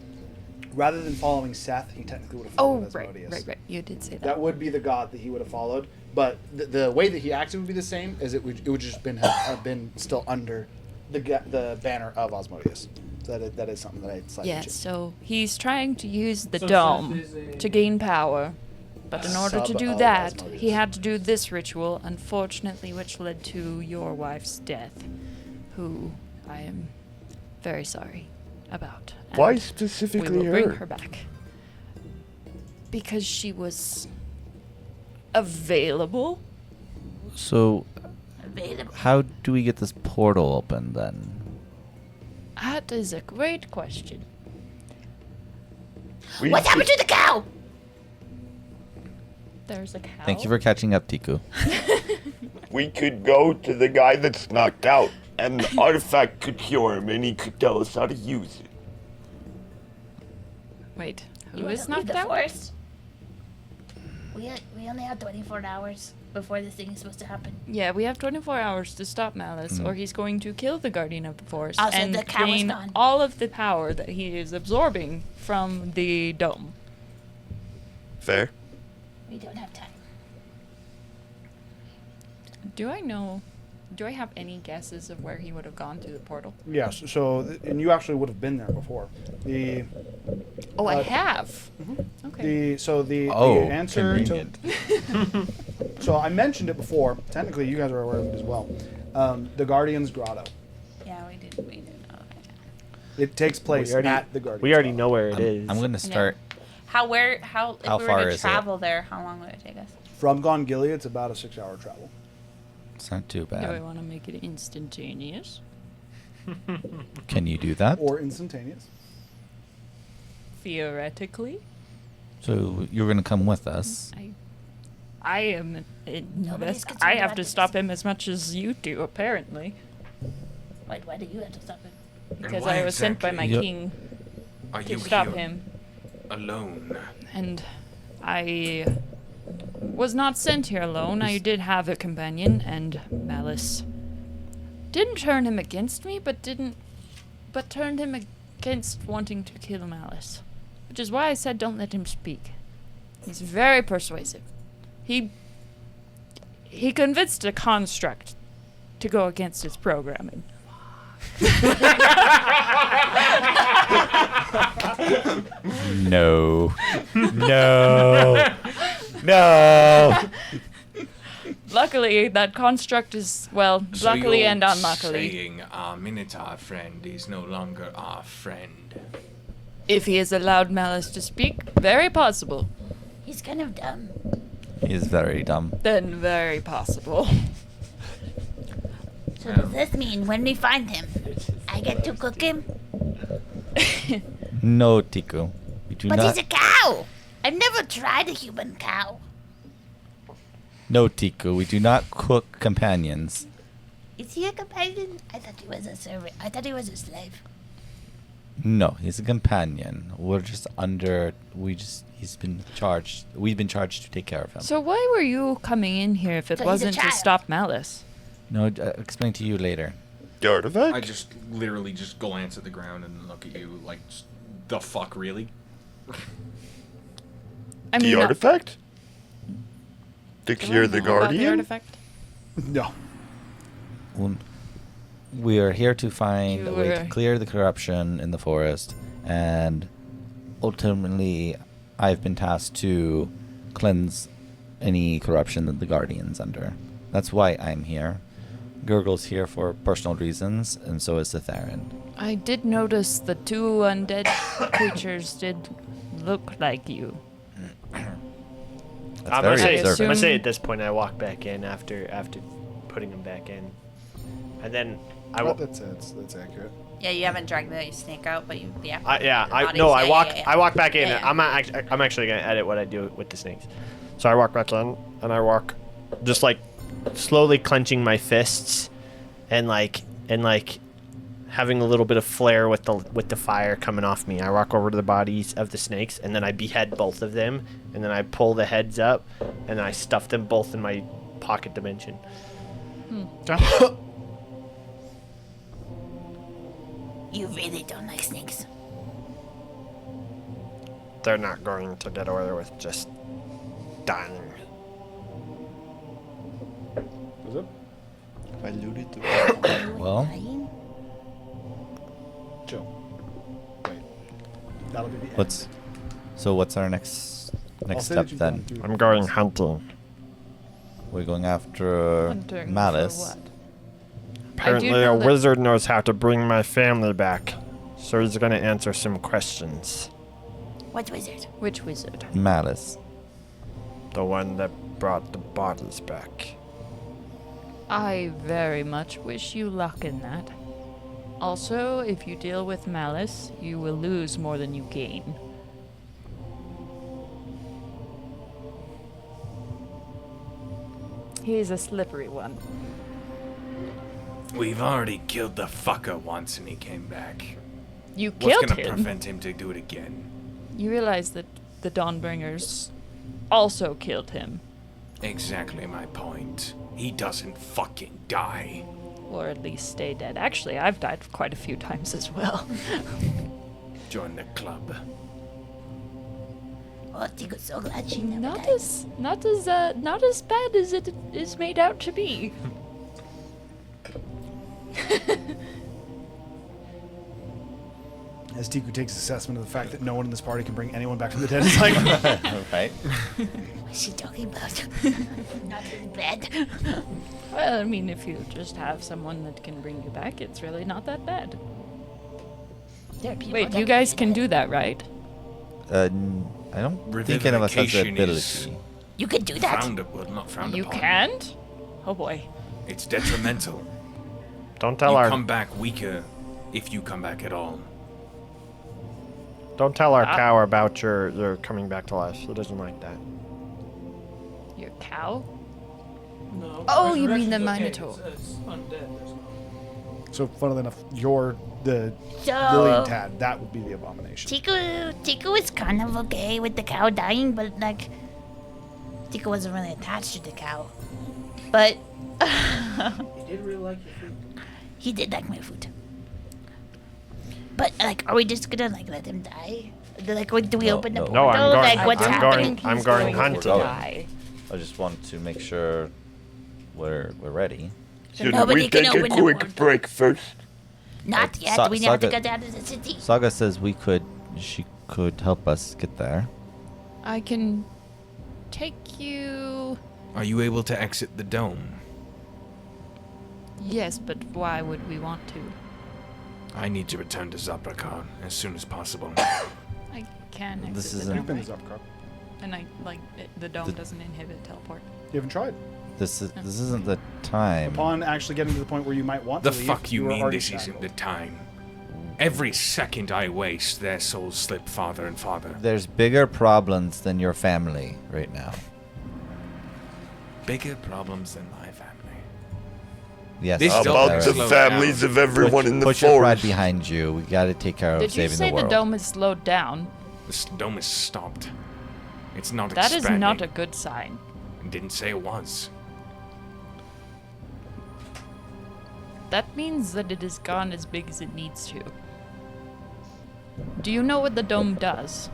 Rather than following Seth, he technically would have Oh, followed right. Asmodeus. You did say that. That would be the god that he would have followed, but the way that he acted would be the same. As it would just have been still under the banner of Asmodeus. So that is something that I slightly Yeah, changed. so he's trying to use the So dome Seth is a- to gain power. But in order to Sub do of that, Asmodeus. he had to do this ritual, unfortunately, which led to your wife's death, who I am very sorry about. Why And specifically we will bring her? her back. Because she was available. So, Available. how do we get this portal open then? That is a great question. We What happened to the cow? There's a cow. Thank you for catching up, Tiku. We could go to the guy that's knocked out, and the artifact could cure him, and he could tell us how to use it. Wait, You who wanna is leave knocked the out? forest? We only have 24 hours before this thing is supposed to happen. Yeah, we have 24 hours to stop Malice, or he's going to kill the Guardian of the Forest Also, and the cow is gain gone. all of the power that he is absorbing from the dome. Fair. We don't have time. Do I have any guesses of where he would have gone through the portal? Yes. So, and you actually would have been there before. Oh, I Uh, have. Okay. The Oh, answer convenient. to. So I mentioned it before. Technically, you guys are aware of it as well. The Guardian's Grotto. Yeah, we did know that. It takes place already- at the Guardian's We already Grotto. know where it is. I'm going to start... If How we were far to is it? travel there, how long would it take us? From Gone Gilead, it's about a 6-hour travel. It's not too Do I bad. want to make it instantaneous? Can you do that? Or instantaneous. Theoretically, So you're going to come with us. I am. Nobody's concerned I have about to this. stop him as much as you do, apparently, Why do you have to stop it? because why I was sent by my exactly? king Are to you stop here him. alone? And I was not sent here alone. I did have a companion, and Malice didn't turn him against me, but turned him against wanting to kill Malice. Which is why I said don't let him speak. He's very persuasive. He convinced a construct to go against his programming. No. No. No. Luckily, that construct is, well, So luckily you're and unluckily. saying our Minotaur friend is no longer our friend. If he is allowed Malice to speak, very possible. He's kind of dumb. He is very dumb. Then very possible. So does this mean when we find him, I get to cook him? No, Tiku. We do But not. he's a cow. I've never tried a human cow. No, Tiku. We do not cook companions. Is he a companion? I thought he was a servant. I thought he was a slave. No, he's a companion. We're just under. He's been charged. We've been charged to take care of him. So why were you coming in here if it So he's a wasn't to child. stop Malice? No, explain to you later. The artifact? I just literally just glance at the ground and look at you like, the fuck, really? I The mean, artifact? To cure the about the guardian? artifact? No. We are here to find You a way to were- clear the corruption in the forest, and ultimately, I've been tasked to cleanse any corruption that the Guardian's under. That's why I'm here. Gurgle's here for personal reasons, and so is Theron. I did notice the two undead creatures did look like you. That's I'm very gonna say, observant. I'm gonna say Assume- at this point I walk back in after putting him back in, and then I Well, wa- that's accurate. Yeah, you haven't dragged the snake out, but you yeah. I walk back in. Yeah, yeah. I'm actually gonna edit what I do with the snakes. So I walk back in and I walk, just like slowly clenching my fists, and like having a little bit of flare with the fire coming off me. I walk over to the bodies of the snakes and then I behead both of them, and then I pull the heads up and then I stuff them both in my pocket dimension. You really don't like snakes. They're not going to get away with just dying. Was it? I alluded to Well, Dying? Chill. Wait. That'll be the end. what's our next I'll say step that you've then? gone through I'm the going process. hunting. We're going after Hunting Malice. for what? Apparently, know a that- wizard knows how to bring my family back, so he's gonna answer some questions. What wizard? Which wizard? Malice. The one that brought the bodies back. I very much wish you luck in that. Also, if you deal with Malice, you will lose more than you gain. He's a slippery one. We've already killed the fucker once and he came back. You What's killed gonna him. prevent him to do it again? You realize that the Dawnbringers also killed him, Exactly my point. He doesn't fucking die. or at least stay dead. Actually, I've died quite a few times as well. Join the club. Oh, Tiko's so glad she never not died. not as bad as it is made out to be. As Tiku takes assessment of the fact that no one in this party can bring anyone back from the dead, it's like, Right? What's she talking about? Not in bed. Well, I mean, if you just have someone that can bring you back, it's really not that bad. There are people Wait, that you can guys do can that. do that, right? I don't think any of us has the Revivification ability. is You can do that. Frowned upon, not frowned You upon. can't? Oh boy. It's detrimental. Don't tell You our come back weaker if you come back at all. don't tell our cow about your coming back to life. He doesn't like that. Your cow? No. Oh, you mean the resurrection's Minotaur. okay. It's undead. There's no. so funnily enough, you're the So Lillian Tad. That would be the abomination. Tiku is kind of okay with the cow dying, but like Tiku wasn't really attached to the cow. But He did really like your food. He did like my food. But like, are we just gonna like let him die? Like, do we open the portal? No, I'm going. Like, what's happening? I'm going hunting. I just want to make sure we're ready. Should Nobody we can take a open the quick portal. break first? Not yet. Sa- we have to Saga- get out of the city. Saga says she could help us get there. I can take you. Are you able to exit the dome? Yes, but why would we want to? I need to return to Zabrakar as soon as possible. I can exit This the isn't- dome. You've been to Zupcar. And the dome doesn't inhibit teleport. You haven't tried. This isn't the time. Upon actually getting to the point where you might want The to leave, fuck you are mean already this isn't shackled. the time? Every second I waste, their souls slip farther and farther. There's bigger problems than your family right now. Bigger problems than my family. Yes. This How still about doesn't the slow families down. of everyone in the Put your pride forest? behind you. We got to take care of Did you saving say the the world. dome is slowed down? This dome is stopped. It's not That is expanding. not a good sign. Didn't say it was. That means that it has gone as big as it needs to. Do you know what the dome does?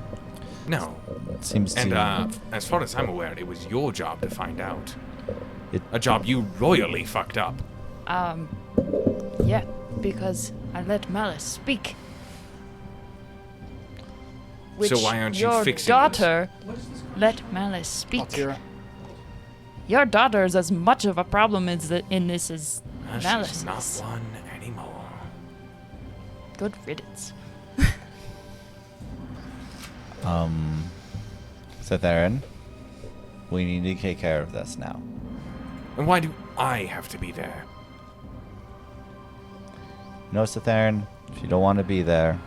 No. It seems And to. as far as I'm aware, it was your job to find out. It- A job you royally fucked up. Yeah, because I let Malice speak. Which So why aren't you your fixing daughter let Malice speak? Altira. Your daughter is as much of a problem in this as Malice She's not is. one anymore. Good riddance. Seth Aaron, we need to take care of this now. And why do I have to be there? No, Seth Aaron, if you don't want to be there,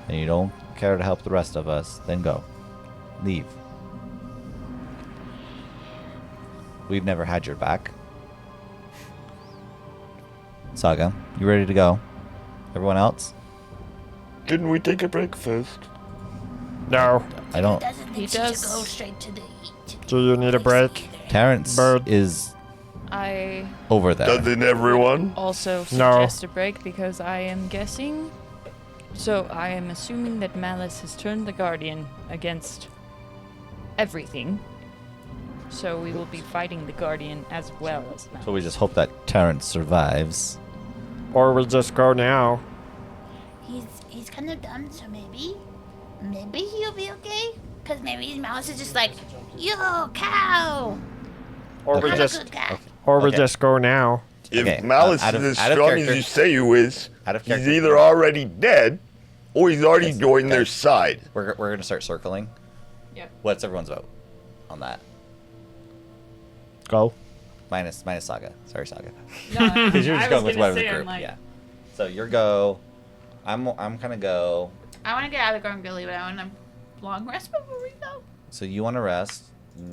and you don't care to help the rest of us, then go. Leave. We've never had your back. Saga, you ready to go? Everyone else? Didn't we take a break first? No. I don't. Doesn't think He she does. should go straight to the. Do you need a break? Terrence Bird. is I over there. Doesn't everyone? also No. suggest a break because I am guessing. So I am assuming that Malice has turned the Guardian against everything. So we will be fighting the Guardian as well as Malice. So we just hope that Terrence survives. Or we'll just go now. He's kind of dumb, so maybe he'll be okay. Cause maybe his mouse is just like, yo, cow. Or we I'm a just, good guy. or we Okay. just go now. If Okay, Malice out of- is as out of strong as character. you say he is, Out of he's character. either already dead or he's already Yes, joined their guys. side. We're gonna start circling. Yep. What's everyone's vote on that? Go. Minus Saga. Sorry, Saga. No, Because you're just going with whatever the group. Yeah. So your go. I'm kind of go. I want to get out of the Gorngully, but I want to long rest before we go. So you want to rest.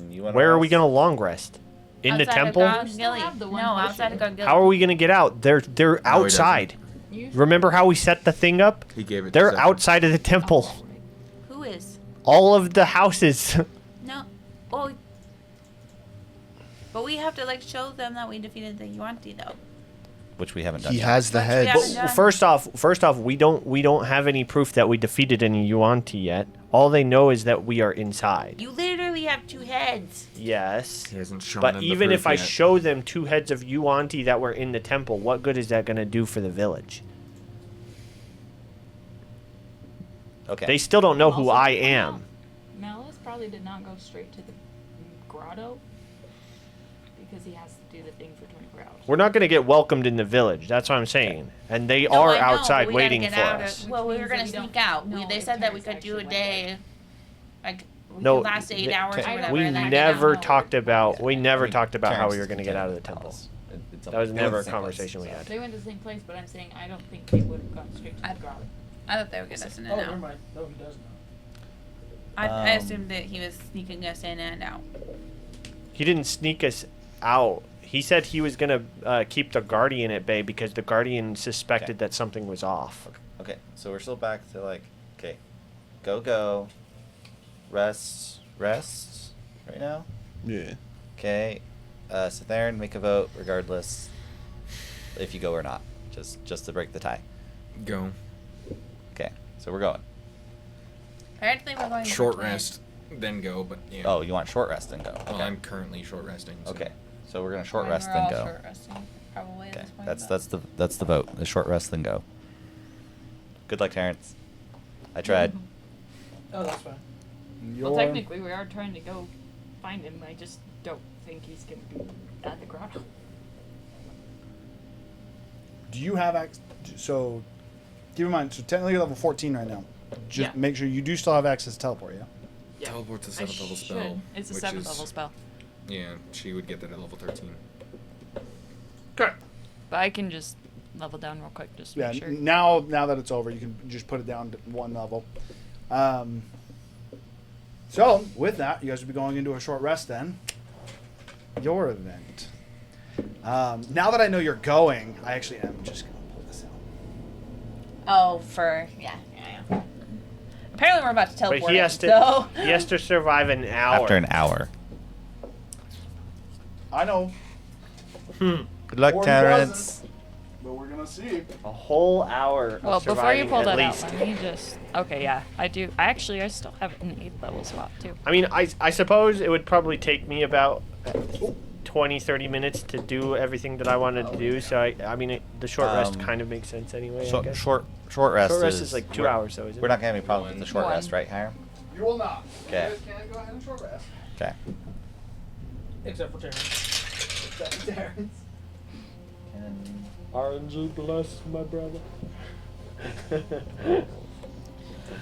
You want. Where are we gonna long rest? In the Outside temple? Of still Gorngully. have the one No, potion. outside of Gorngully. How are we gonna get out? They're doesn't. outside. Remember how we set the thing up? He gave it. They're outside of the temple. Who is? All of the houses. No. Oh. But we have to like show them that we defeated the Yuan-Ti though. Which we haven't done. He yet. has the But we head. haven't done- First off, we don't have any proof that we defeated any Yuan-Ti yet. All they know is that we are inside. You literally have two heads. Yes. He hasn't shown But them the even if proof I yet. show them two heads of Yuan-Ti that were in the temple, what good is that going to do for the village? Okay. They still don't know who Also, I am. Malice probably did not go straight to the grotto because he has to do the thing for 24 hours. We're not going to get welcomed in the village. That's what I'm saying. And they No, are I know, outside but we gotta waiting get for out us. Well, we Which were means gonna that we sneak don't out. know They if said that we Terrence could do a actually went day. Like we No, could last 8 hours or whatever. we and then get never out. talked about I mean, talked about how Terrence we were is going to get out of the tell temple. us. It's That was they never went a the same conversation we place, had. They went to the same place, but I'm saying I don't think they would have gone straight to the grotto. I thought they would get us in Oh, and never out. mind. No, he does know. I assumed that he was sneaking us in and out. He didn't sneak us out. He said he was going to keep the Guardian at bay because the Guardian suspected that something was off. Okay, so we're still back to like, okay, go, rest right now. Yeah. Okay, Seth Aaron, make a vote regardless if you go or not. just to break the tie. Go. Okay, so we're going. Apparently we're going Short for 20. rest, then go. But yeah. Oh, you want short rest and go? Well, Okay. I'm currently short resting. So. Okay, so we're gonna short When rest we're then all go. short resting, probably at Okay, this point. that's the vote. The short rest then go. Good luck, Terrence. I tried. Oh, that's fine. Well, technically, we are trying to go find him. I just don't think he's gonna be at the grotto. Do you have so keep in mind, so technically you're level 14 right now. Just Yeah. make sure you do still have access to teleport, yeah? Yeah. Teleport's a I 7th level should. spell. It's a which 7th is- level spell. Yeah, she would get that at level 13. Correct. But I can just level down real quick just to Yeah, make sure. now that it's over, you can just put it down to 1 level. So, with that, you guys will be going into a short rest then. Your event. Now that I know you're going, I actually am just going to pull this out. Oh, yeah. Apparently we're about to teleport. But he has to. So. He has to survive an hour. After an hour. I know. Good luck, Or he Terrence. doesn't, but we're going to see. A whole hour. Well, of before you surviving pull at that least. out, let me just. Okay, yeah, I do. Actually, I still have an 8th level swap too. I mean, I suppose it would probably take me about 20-30 minutes to do everything that I wanted to do. So I mean, the short rest kind of makes sense anyway. I Short, guess. short rest. Short rest is like 2 we're- hours, though, isn't We're it? not gonna have any problems with the short One. rest, right, Hiram? You will not. Okay. You guys can go ahead and short rest. Okay. Except for Terrence. That's Terrence. Aren't you blessed, my brother?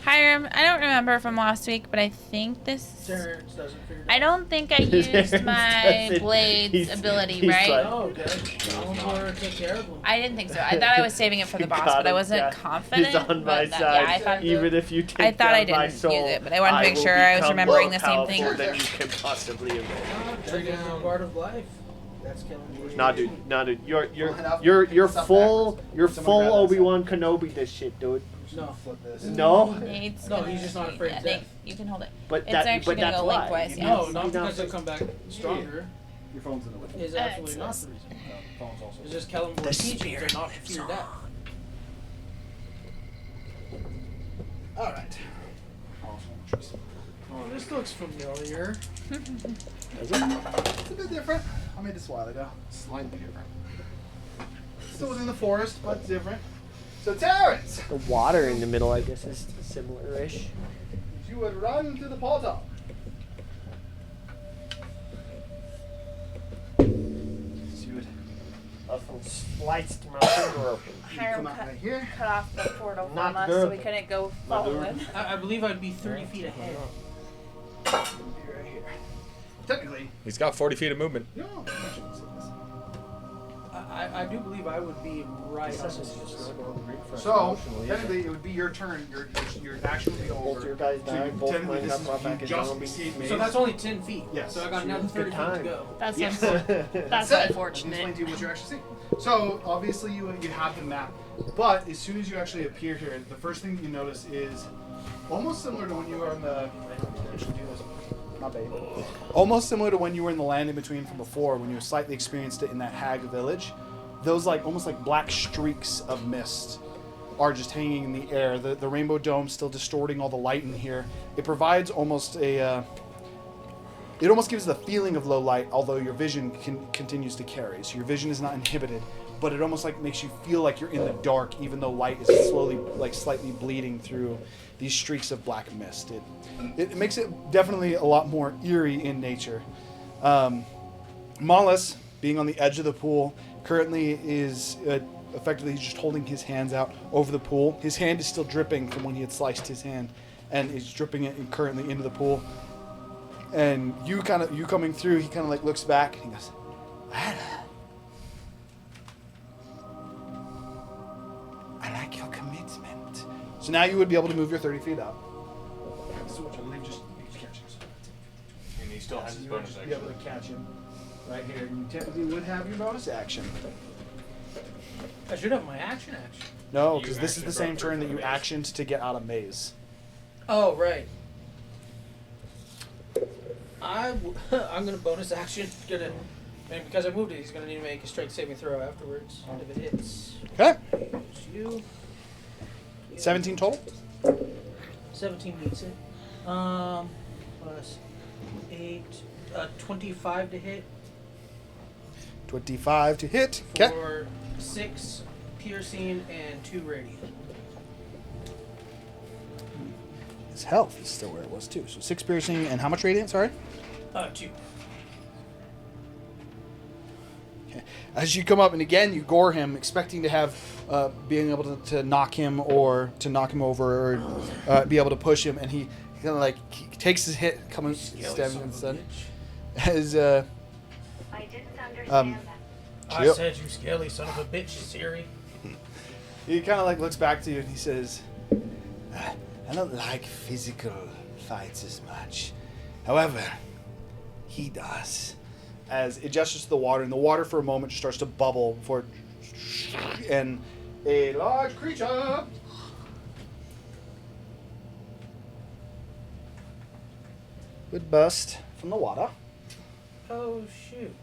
Hiram, I don't remember from last week, but I think this. Terrence doesn't figure it I out. don't think I used Terrence my doesn't. blades He's- ability, he's right? like- Oh, okay. I'll take care of him. I didn't think so. I thought I was saving it for the boss, Got but I him, wasn't yeah. confident. He's on my but that- side. Yeah, I thought. Even if you take I thought I down my didn't soul, use it, but I wanted to make will sure I was become remembering more the same thing. powerful than you can possibly imagine. That's a part of life. That's killing me. Nah, dude. You're Put stuff full. backwards. You're Someone full grab that Obi-Wan Kenobi. This shit, dude. No. Flip this. No. It's No, gonna he's just not be- afraid yeah, of they- death. You can hold it. But It's that- actually but gonna that's go why. lengthwise. You Yeah. No, You not don't because he'll think- come back stronger. Your phone's in the way. Is absolutely not the reason. Phone's also. It's just Kellenborn teachings are not to fear death. All right. Oh, this looks familiar. It's a bit different. I made this a while ago. Slightly different. Still within the forest, but different. So Terrence, The water in the middle, I guess, is similar-ish. you would run to the portal. So you would Sliced my finger open. Hiram come out cut, right here. cut off the portal from Not us, good. so we couldn't go follow it. I believe I'd be 30 feet ahead. Be right here. Technically, He's got 40 feet of movement. no. I shouldn't say this. I do believe I would be right on this. So technically, it would be your turn. Your action would be over. Both your guys So died, you- both technically, mine this got is brought back you in just zombie. exceed me. So that's only 10 feet. Yes. So I got another Good 30 feet to time. go. That's Yes. that's That's it. Let me unfortunate. explain to you what you're actually seeing. So obviously you have the map, but as soon as you actually appear here, the first thing you notice is almost similar to when you were on the. Not bad. Almost similar to when you were in the land in between from before, when you slightly experienced it in that hag village. Those almost like black streaks of mist are just hanging in the air. The rainbow dome still distorting all the light in here. It provides almost a. It almost gives the feeling of low light, although your vision continues to carry. So your vision is not inhibited, but it almost like makes you feel like you're in the dark, even though light is slowly, slightly bleeding through these streaks of black mist. It makes it definitely a lot more eerie in nature. Mollis, being on the edge of the pool, currently is effectively just holding his hands out over the pool. His hand is still dripping from when he had sliced his hand, and is dripping it currently into the pool. And you coming through, he kind of like looks back and he goes, "Well, I like your commitment." So now you would be able to move your 30 feet up. So which I believe just catch him. And he still has his You would bonus just be able to catch him right here. You technically would have your bonus action. I should have my action. No, You because this is actually the same broke turn that through you the maze. actioned to get out of maze. Oh, right. I'm gonna bonus action. Gonna And because I moved it, he's going to need to make a strength saving throw afterwards. If it hits. Okay. It's you. 17 total. 17 beats it. Plus 8. 25 to hit. 25 to hit. Okay. For 6 piercing and 2 radiant. His health is still where it was too. So 6 piercing and how much radiant? Sorry. 2. Okay. As you come up and again you gore him, expecting to have being able to knock him or to knock him over or be able to push him, and he kind of like he takes his hit, coming stabbing instead. As I didn't understand that. I said you scaly son of a bitch, Siri. He kind of like looks back to you and he says, I don't like physical fights as much. However, he does. As it gestures to the water, and the water for a moment just starts to bubble before and a large creature would burst from the water. Oh shoot.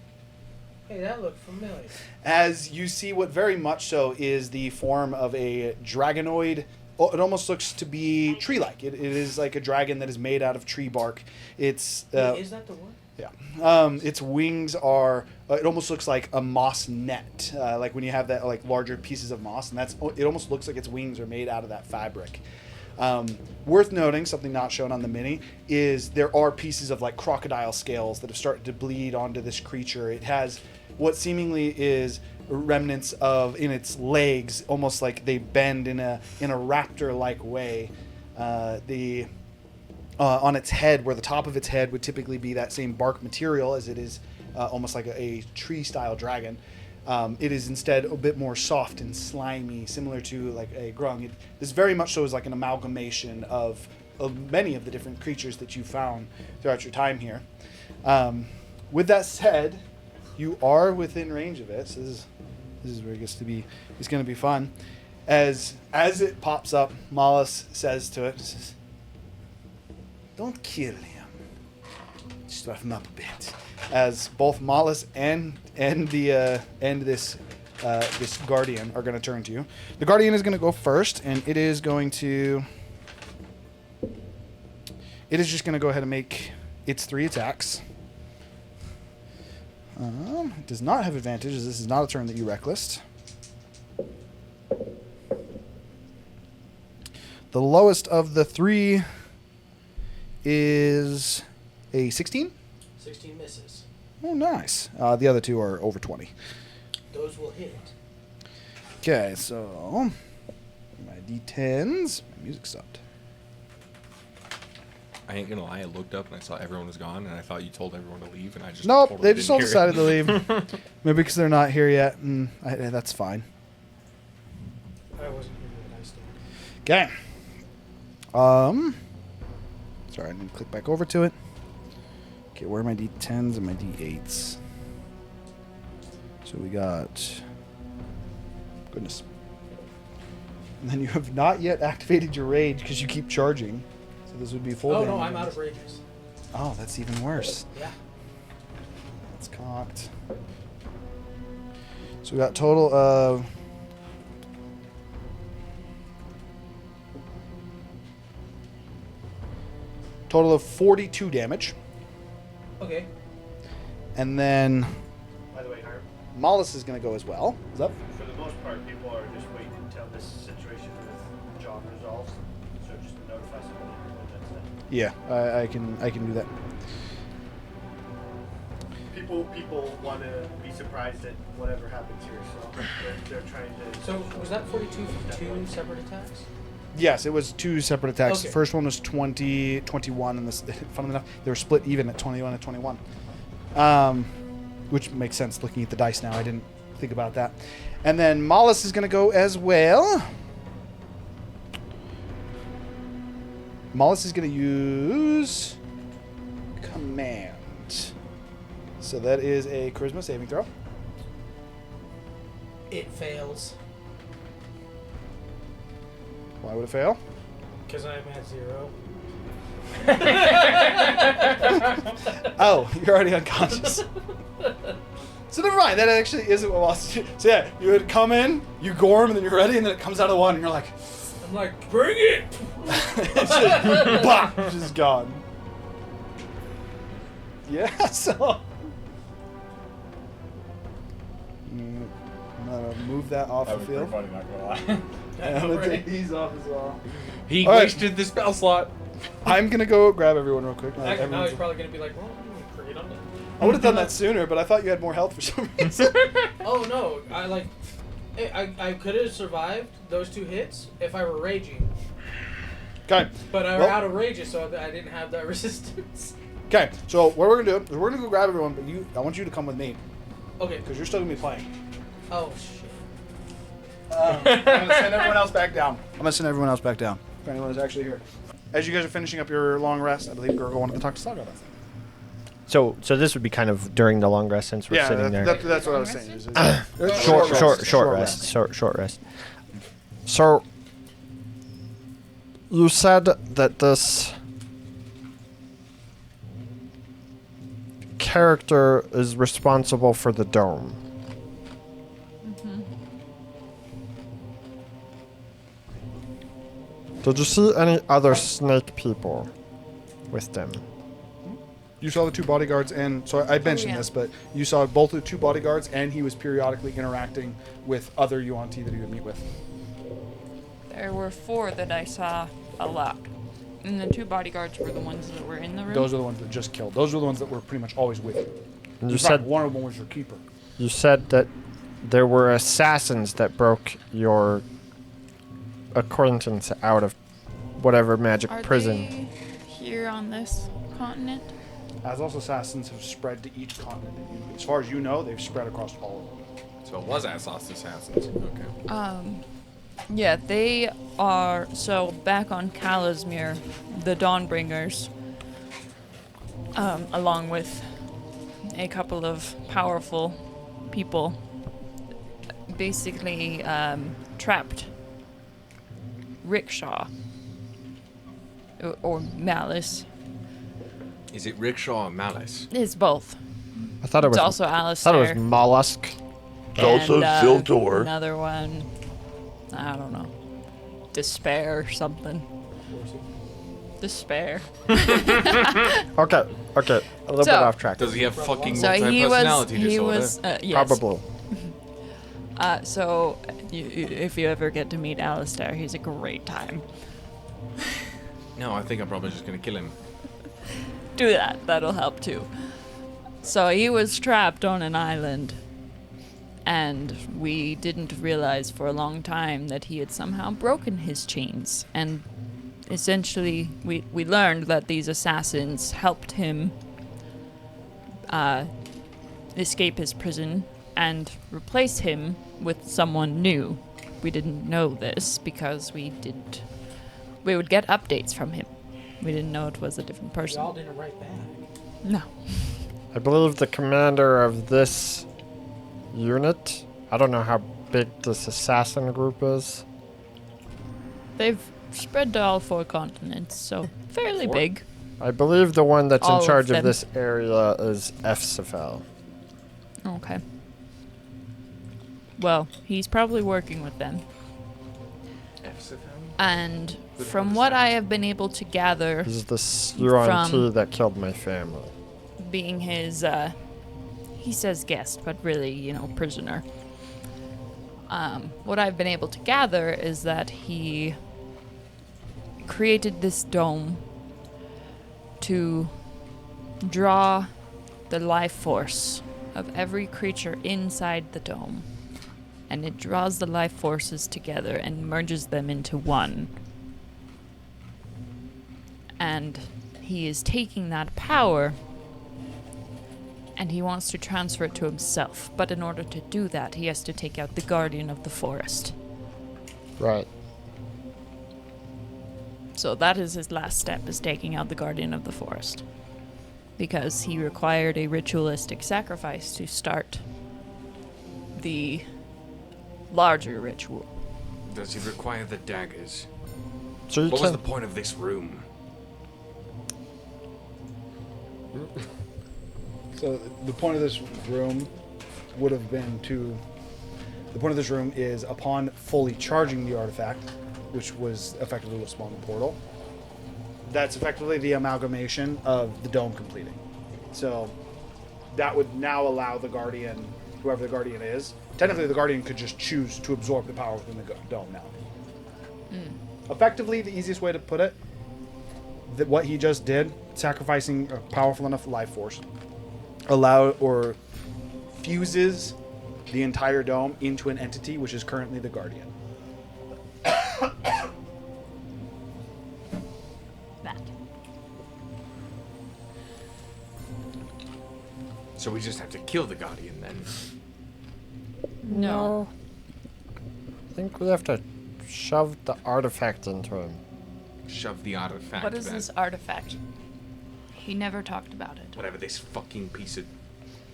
Hey, that looked familiar. As you see what very much so is the form of a dragonoid. It almost looks to be tree-like. It is like a dragon that is made out of tree bark. It's Wait, is that the one? Yeah. Its wings are. It almost looks like a moss net, like when you have that like larger pieces of moss, and it almost looks like its wings are made out of that fabric. Worth noting, something not shown on the mini, is there are pieces of like crocodile scales that have started to bleed onto this creature. It has what seemingly is remnants of in its legs, almost like they bend in a raptor-like way. On its head, where the top of its head would typically be that same bark material as it is almost like a tree-style dragon. It is instead a bit more soft and slimy, similar to like a grung. This very much so is like an amalgamation of many of the different creatures that you found throughout your time here. With that said, you are within range of it, so this is where it gets to be. It's going to be fun. As it pops up, Mollis says to it, says, "Don't kill him. Just rough him up a bit." As both Mollis and this guardian are going to turn to you. The guardian is going to go first, and it is just going to go ahead and make its 3 attacks. It does not have advantage, as this is not a turn that you reckless. The lowest of the 3 is a 16. 16 misses. Oh, nice. The other 2 are over 20. Those will hit. Okay, so my D10s. My music stopped. I ain't gonna lie, I looked up and I saw everyone was gone, and I thought you told everyone to leave, and I just Nope, totally they just all didn't hear decided to leave. Maybe because they're not here yet, and that's fine. I wasn't here when I stayed. Okay. Sorry, I need to click back over to it. Okay, where are my D10s and my D8s? So we got... Goodness. And then you have not yet activated your rage because you keep charging. So this would be full damage. Oh, no, I'm out of rages. Oh, that's even worse. Yeah. That's cocked. So we got total of... Total of 42 damage. Okay. And then By the way, Harp, Mollis is going to go as well. Is up? for the most part, people are just waiting until this situation with John resolves. So just notify somebody when that's done. Yeah, I can do that. People want to be surprised at whatever happens here, so they're trying to. So was that 42 for 2 separate attacks? Yes, it was 2 separate attacks. Okay. The first one was 20, 21, and this, fun enough, they were split even at 21 and 21. Which makes sense looking at the dice now. I didn't think about that. And then Mollis is going to go as well. Mollis is going to use Command. So that is a Charisma saving throw. It fails. Why would it fail? Because I'm at 0. Oh, you're already unconscious. So never mind. That actually isn't what was. So yeah, you would come in, you gore him, and then you're ready, and then it comes out of the water, and you're like, I'm like, bring it! it's just, bah, just gone. Yeah. So. I'm gonna move that off the field. Funny, not gonna lie. And I'm gonna take these off as well. He All right. wasted the spell slot. I'm gonna go grab everyone real quick. Now he's Everyone's- probably gonna be like, well, I'm gonna create on that. I would have done that sooner, but I thought you had more health for some reason. Oh no, I could have survived those 2 hits if I were raging. Okay. But I Well- was out of rages, so I didn't have that resistance. Okay. So what we're gonna do is we're gonna go grab everyone, but I want you to come with me Okay. because you're still gonna be playing. Oh shit. I'm gonna send everyone else back down. I'm gonna send everyone else back down. For anyone who's actually here. As you guys are finishing up your long rest, I believe Gurgle wanted to talk to Saga about that. So this would be kind of during the long rest since we're sitting there. That's what I was saying. Short rest. So you said that this character is responsible for the dome. Did you see any other snake people with them? You saw the 2 bodyguards, and so I mentioned this, but you saw both the 2 bodyguards, and he was periodically interacting with other Yuan-Ti that he would meet with. There were 4 that I saw a lot. And the 2 bodyguards were the ones that were in the room. Those are the ones that just killed. Those are the ones that were pretty much always with you. And In fact, one of them was your keeper. You said that there were assassins that broke your acquaintance out of whatever magic Are prison. they here on this continent? Azos assassins have spread to each continent. As far as you know, they've spread across all of them. So it was Assos Assassins. Okay. Yeah, they are. So back on Kalasmir, the Dawnbringers, along with a couple of powerful people, basically trapped Rickshaw or Malice. Is it Rickshaw or Malice? It's both. I thought it was It's also I Alistair. thought it was Mollusk. It's also Zildor. Another one. I don't know. Despair or something. Despair. Okay. A little bit off track. Does he have fucking So multi-personality he disorder? was yes. Probably. So if you ever get to meet Alistair, he's a great time. No, I think I'm probably just gonna kill him. Do that. That'll help too. So he was trapped on an island, and we didn't realize for a long time that he had somehow broken his chains. And essentially, we learned that these assassins helped him escape his prison and replace him with someone new. We didn't know this because we would get updates from him. We didn't know it was a different person. Y'all didn't write back. No. I believe the commander of this unit, I don't know how big this assassin group is. They've spread to all 4 continents, so fairly big. I believe the one that's All in of charge of them. this area is Efsafel. Okay. Well, he's probably working with them. And from what I have been able to gather, He's the Yuan-Ti From- that killed my family. being his, he says guest, but really, prisoner. What I've been able to gather is that he created this dome to draw the life force of every creature inside the dome. And it draws the life forces together and merges them into one. And he is taking that power and he wants to transfer it to himself. But in order to do that, he has to take out the guardian of the forest. Right. So that is his last step, is taking out the guardian of the forest. Because he required a ritualistic sacrifice to start the larger ritual. Does he require the daggers? So you What was can- the point of this room? So the point of this room would have been to... The point of this room is upon fully charging the artifact, which was effectively what spawned the portal, that's effectively the amalgamation of the dome completing. So that would now allow the Guardian, whoever the Guardian is, technically the Guardian could just choose to absorb the power within the dome now. Effectively, the easiest way to put it, that what he just did, sacrificing a powerful enough life force, fuses the entire dome into an entity which is currently the Guardian. That. So we just have to kill the Guardian then. No. I think we have to shove the artifact into him. Shove the artifact. What is back. this artifact? He never talked about it. Whatever this fucking piece of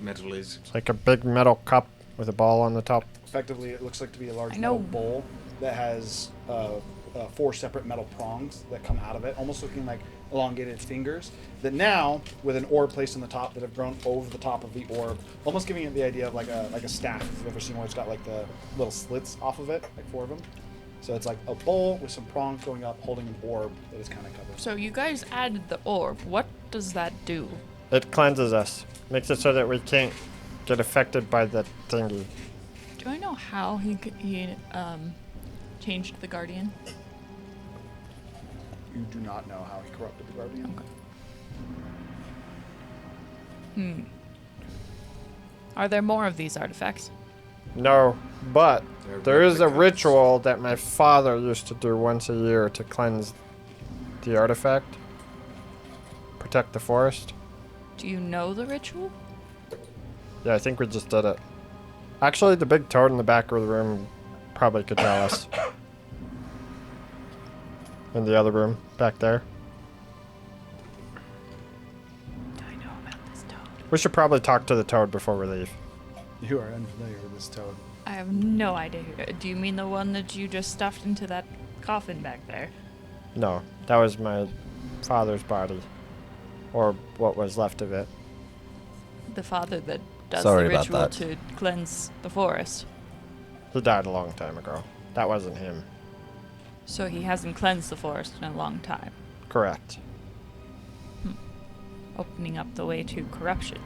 metal is. It's like a big metal cup with a ball on the top. Effectively, it looks like to be a large I know. metal bowl that has 4 separate metal prongs that come out of it, almost looking like elongated fingers. That now, with an orb placed on the top, that have grown over the top of the orb, almost giving it the idea of like a staff. If you've ever seen one, it's got like the little slits off of it, like 4 of them. So it's like a bowl with some prongs going up, holding an orb that is kind of covered. So you guys added the orb. What does that do? It cleanses us. Makes it so that we can't get affected by the thingy. Do I know how he changed the Guardian? You do not know how he corrupted the Guardian. Okay. Are there more of these artifacts? No, but They're there is a replicas. ritual that my father used to do once a year to cleanse the artifact. Protect the forest. Do you know the ritual? Yeah, I think we just did it. Actually, the big toad in the back of the room probably could tell us. In the other room, back there. Do I know about this toad? We should probably talk to the toad before we leave. You are unfamiliar with this toad. I have no idea. Do you mean the one that you just stuffed into that coffin back there? No, that was my father's body. Or what was left of it. The father that does Sorry the about ritual that. to cleanse the forest. He died a long time ago. That wasn't him. So he hasn't cleansed the forest in a long time, Correct. opening up the way to corruption.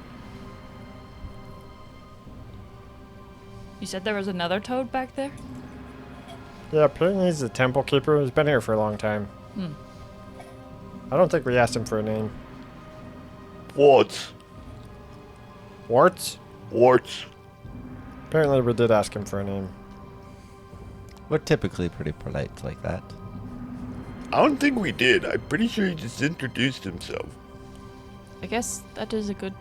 You said there was another toad back there? Yeah, apparently he's the temple keeper. He's been here for a long time. I don't think we asked him for a name. Warts. Warts? Warts. Apparently we did ask him for a name. We're typically pretty polite like that. I don't think we did. I'm pretty sure he just introduced himself. I guess that is a good...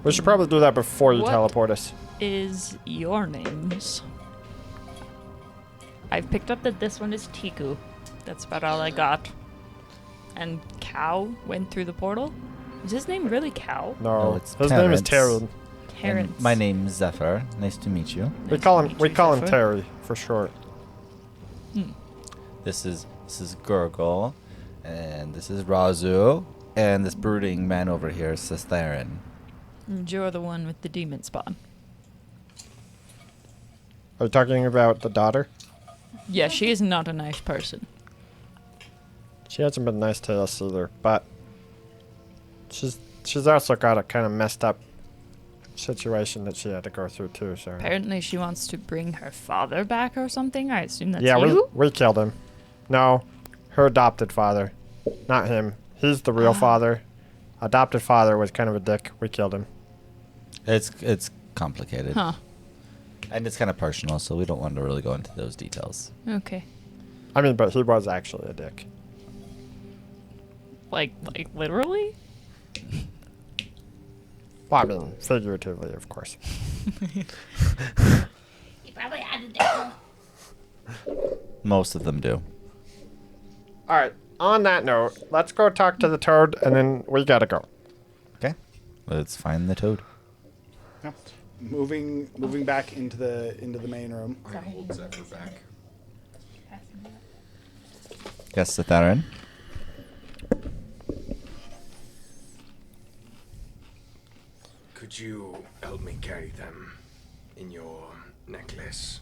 We should probably do that before you What? teleport us. Is your names? I've picked up that this one is Tiku. That's about all I got. And Cow went through the portal? Is his name really Cow? No, it's his name is Terrence. Terran. Terrence. And my name's Zephyr. Nice to meet you. We Nice call to him meet we you, call him Zephyr. Terry for short. This is Gurgle, and this is Razu, and this brooding man over here is Theron. And you're the one with the demon spawn. Are you talking about the daughter? Yeah, she is not a nice person. She hasn't been nice to us either, but she's also got a kind of messed up situation that she had to go through too. So Apparently she wants to bring her father back or something. I assume that's yeah, you? we killed him. No, her adopted father, not him. He's the real father. Adopted father was kind of a dick. We killed him. It's complicated. Huh. And it's kind of personal, so we don't want to really go into those details. Okay. I mean, but he was actually a dick. Like literally? Well, I mean, figuratively, of course. He probably had a dick. Most of them do. All right. On that note, let's go talk to the toad, and then we gotta go. Okay, let's find the toad. Yeah. Moving back into the main room. I hold Zephyr back. Yes, Theron. Could you help me carry them in your necklace?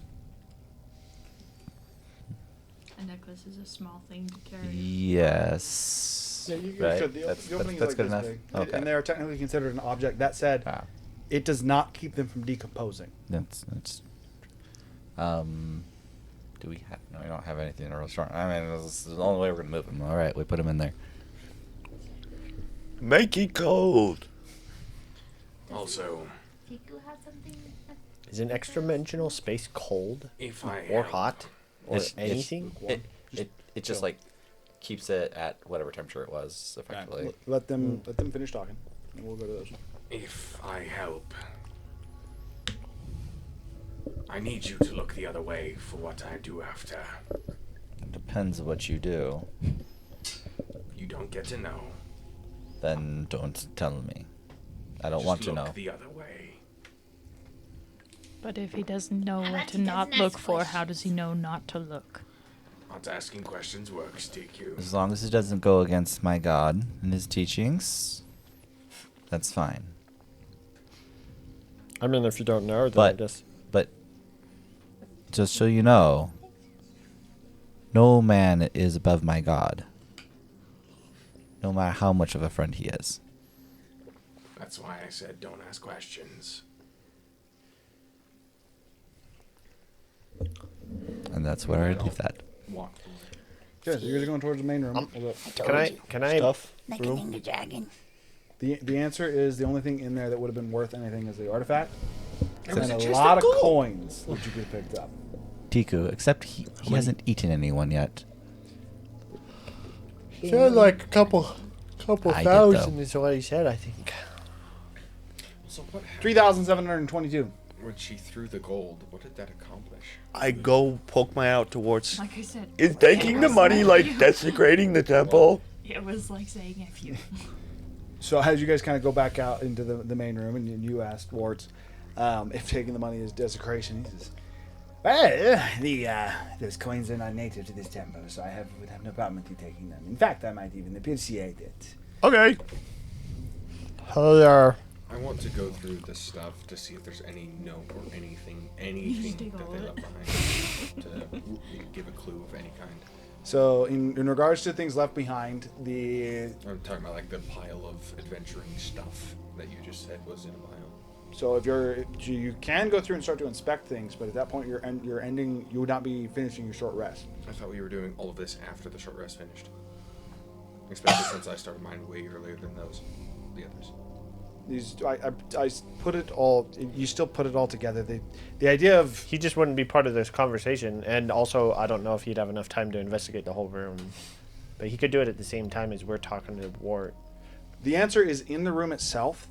A necklace is a small thing to carry. Yes. Yeah, you right? could. The opening is that's like good this enough. big. Okay. And they are technically considered an object. That said, it does not keep them from decomposing. That's. Do we have? No, we don't have anything real strong. I mean, this is the only way we're gonna move them. All right, we put them in there. Make it cold. Also, Tiku have something? Is an extra-dimensional space cold? If I Or help- hot? Or It's- anything? It just like keeps it at whatever temperature it was effectively. Let them finish talking, and we'll go to those. If I help, I need you to look the other way for what I do after. Depends what you do. You don't get to know. Then don't tell me. I don't Just want to look know. the other way. But if he doesn't know How what about to he not doesn't look ask for, how does he know not to look? Not asking questions works, TQ. As long as it doesn't go against my God and his teachings, that's fine. I mean, if you don't know, then But just so you know, no man is above my God. No matter how much of a friend he is. That's why I said don't ask questions. And that's where I leave that. Walk. Okay, so you guys are going towards the main room. Can I Like an angry dragon. The answer is the only thing in there that would have been worth anything is the artifact. It And was a a chest lot of of gold. coins that you could have picked up. Tiku, except he hasn't eaten anyone yet. Said like a couple I did, thousand though. is what he said, I think. So what? 3,722. When she threw the gold, what did that accomplish? I go poke my out towards. Like I said, Is taking the money like desecrating the temple? it was like saying if you. So as you guys kind of go back out into the main room, and you asked Warts if taking the money is desecration, he says, "Well, those coins are not native to this temple, so I would have no problem with you taking them. In fact, I might even appreciate it." Okay. Hello. I want to go through this stuff to see if there's any note or anything take that all they of left it. behind to give a clue of any kind. So in regards to things left behind, I'm talking about like the pile of adventuring stuff that you just said was in a pile. so if you can go through and start to inspect things, but at that point you're ending. You would not be finishing your short rest. I thought we were doing all of this after the short rest finished. Especially since I started mine way earlier than the others. I put it all. You still put it all together. The idea of He just wouldn't be part of this conversation, and also I don't know if he'd have enough time to investigate the whole room. But he could do it at the same time as we're talking to Wart. the answer is in the room itself.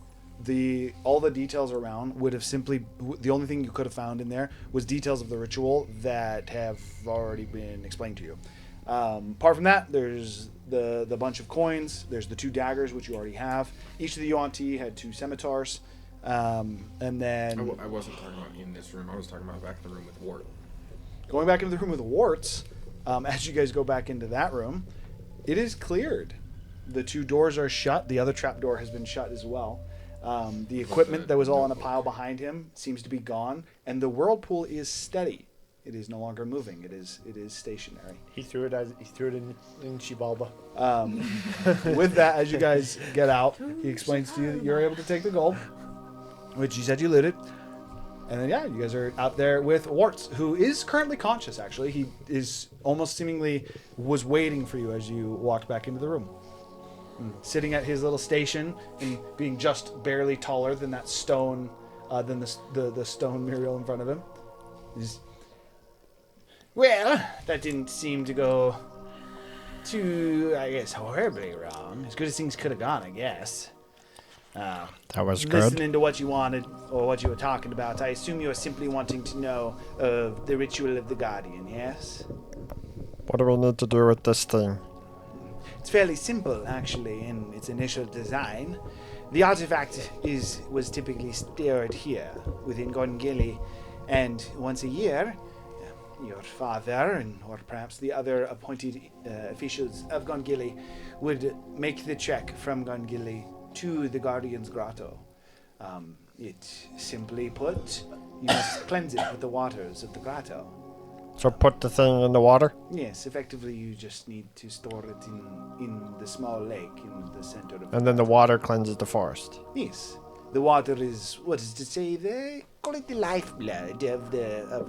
All the details around would have simply the only thing you could have found in there was details of the ritual that have already been explained to you. Apart from that, there's the bunch of coins. There's the 2 daggers, which you already have. Each of the Yuan-Ti had 2 scimitars. And then... I wasn't talking about in this room. I was talking about back in the room with Wart. Going back into the room with the Warts, as you guys go back into that room, it is cleared. The 2 doors are shut. The other trap door has been shut as well. The equipment that was all in a pile behind him seems to be gone. And the whirlpool is steady. It is no longer moving. It is stationary. He threw it in Shibalba. With that, as you guys get out, he explains to you that you're able to take the gold, which you said you looted. And then, yeah, you guys are out there with Warts, who is currently conscious, actually. He is almost seemingly was waiting for you as you walked back into the room. Sitting at his little station and being just barely taller than that stone, than the stone Muriel in front of him. He's, well, that didn't seem to go too, I guess, horribly wrong. As good as things could have gone, I guess. That was good. Listening to what you wanted or what you were talking about, I assume you were simply wanting to know of the ritual of the Guardian, yes? What do we need to do with this thing? It's fairly simple, actually, in its initial design. The artifact was typically stored here, within Gongili, and once a year, your father, or perhaps the other appointed officials of Gongili, would make the trek from Gongili to the Guardian's Grotto. It, simply put, You must cleanse it with the waters of the grotto. So put the thing in the water? Yes, effectively you just need to store it in the small lake in the center of And then the water cleanses the forest. Yes. The water is, what is to say, they call it the lifeblood of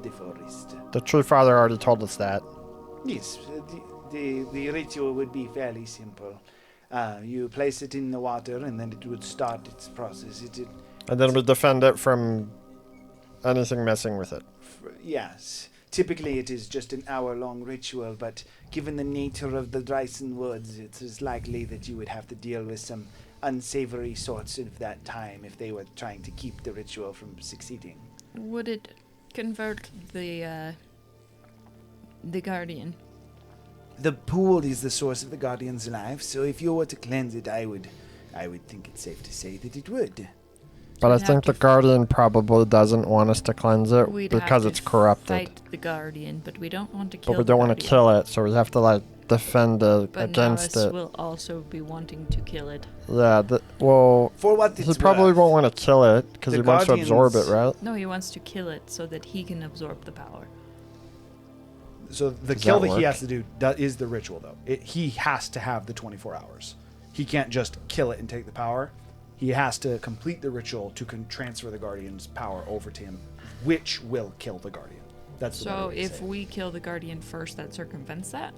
the forest. The Tree Father already told us that. Yes, the ritual would be fairly simple. You place it in the water and then it would start its process. And then we defend it from anything messing with it. Yes. Typically it is just an hour-long ritual, but given the nature of the Dryson Woods, it is likely that you would have to deal with some unsavory sorts of that time if they were trying to keep the ritual from succeeding. Would it convert the Guardian? The pool is the source of the Guardian's life, so if you were to cleanse it, I would think it's safe to say that it would. But I think the Guardian probably doesn't want us to cleanse it We'd because have it's to corrupted. Fight the Guardian, but we don't want to kill. But we don't want to kill it, so we have to like defend it But against Norris it. will also be wanting to kill it. Yeah, well, For what he it's probably worth, won't want to kill it because the he wants to absorb it, Guardians- right? No, he wants to kill it so that he can absorb the power. So the Does kill that that he work? has to do is the ritual, though. He has to have the 24 hours. He can't just kill it and take the power. He has to complete the ritual to transfer the Guardian's power over to him, which will kill the Guardian. That's the better So way to if say it. we kill the Guardian first, that circumvents that?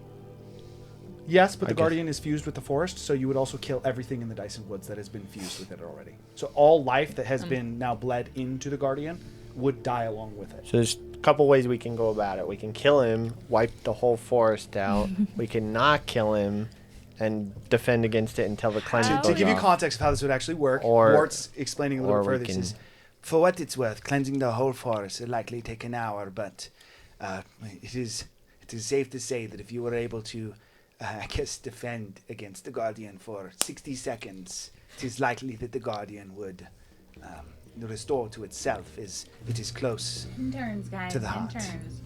Yes, but I the guess- Guardian is fused with the forest, so you would also kill everything in the Dyson Woods that has been fused with it already. So all life that has been now bled into the Guardian would die along with it. So there's a couple ways we can go about it. We can kill him, wipe the whole forest out. We can not kill him and defend against it until the cleanse How? goes To give you off. context of how this would actually work, Or- Mort's explaining a little or bit we further. He can- says, For what it's worth, cleansing the whole forest would likely take an hour, but it is safe to say that if you were able to, defend against the Guardian for 60 seconds, it is likely that the Guardian would restore to itself as it is close. 10 turns, guys. To the 10 heart. turns.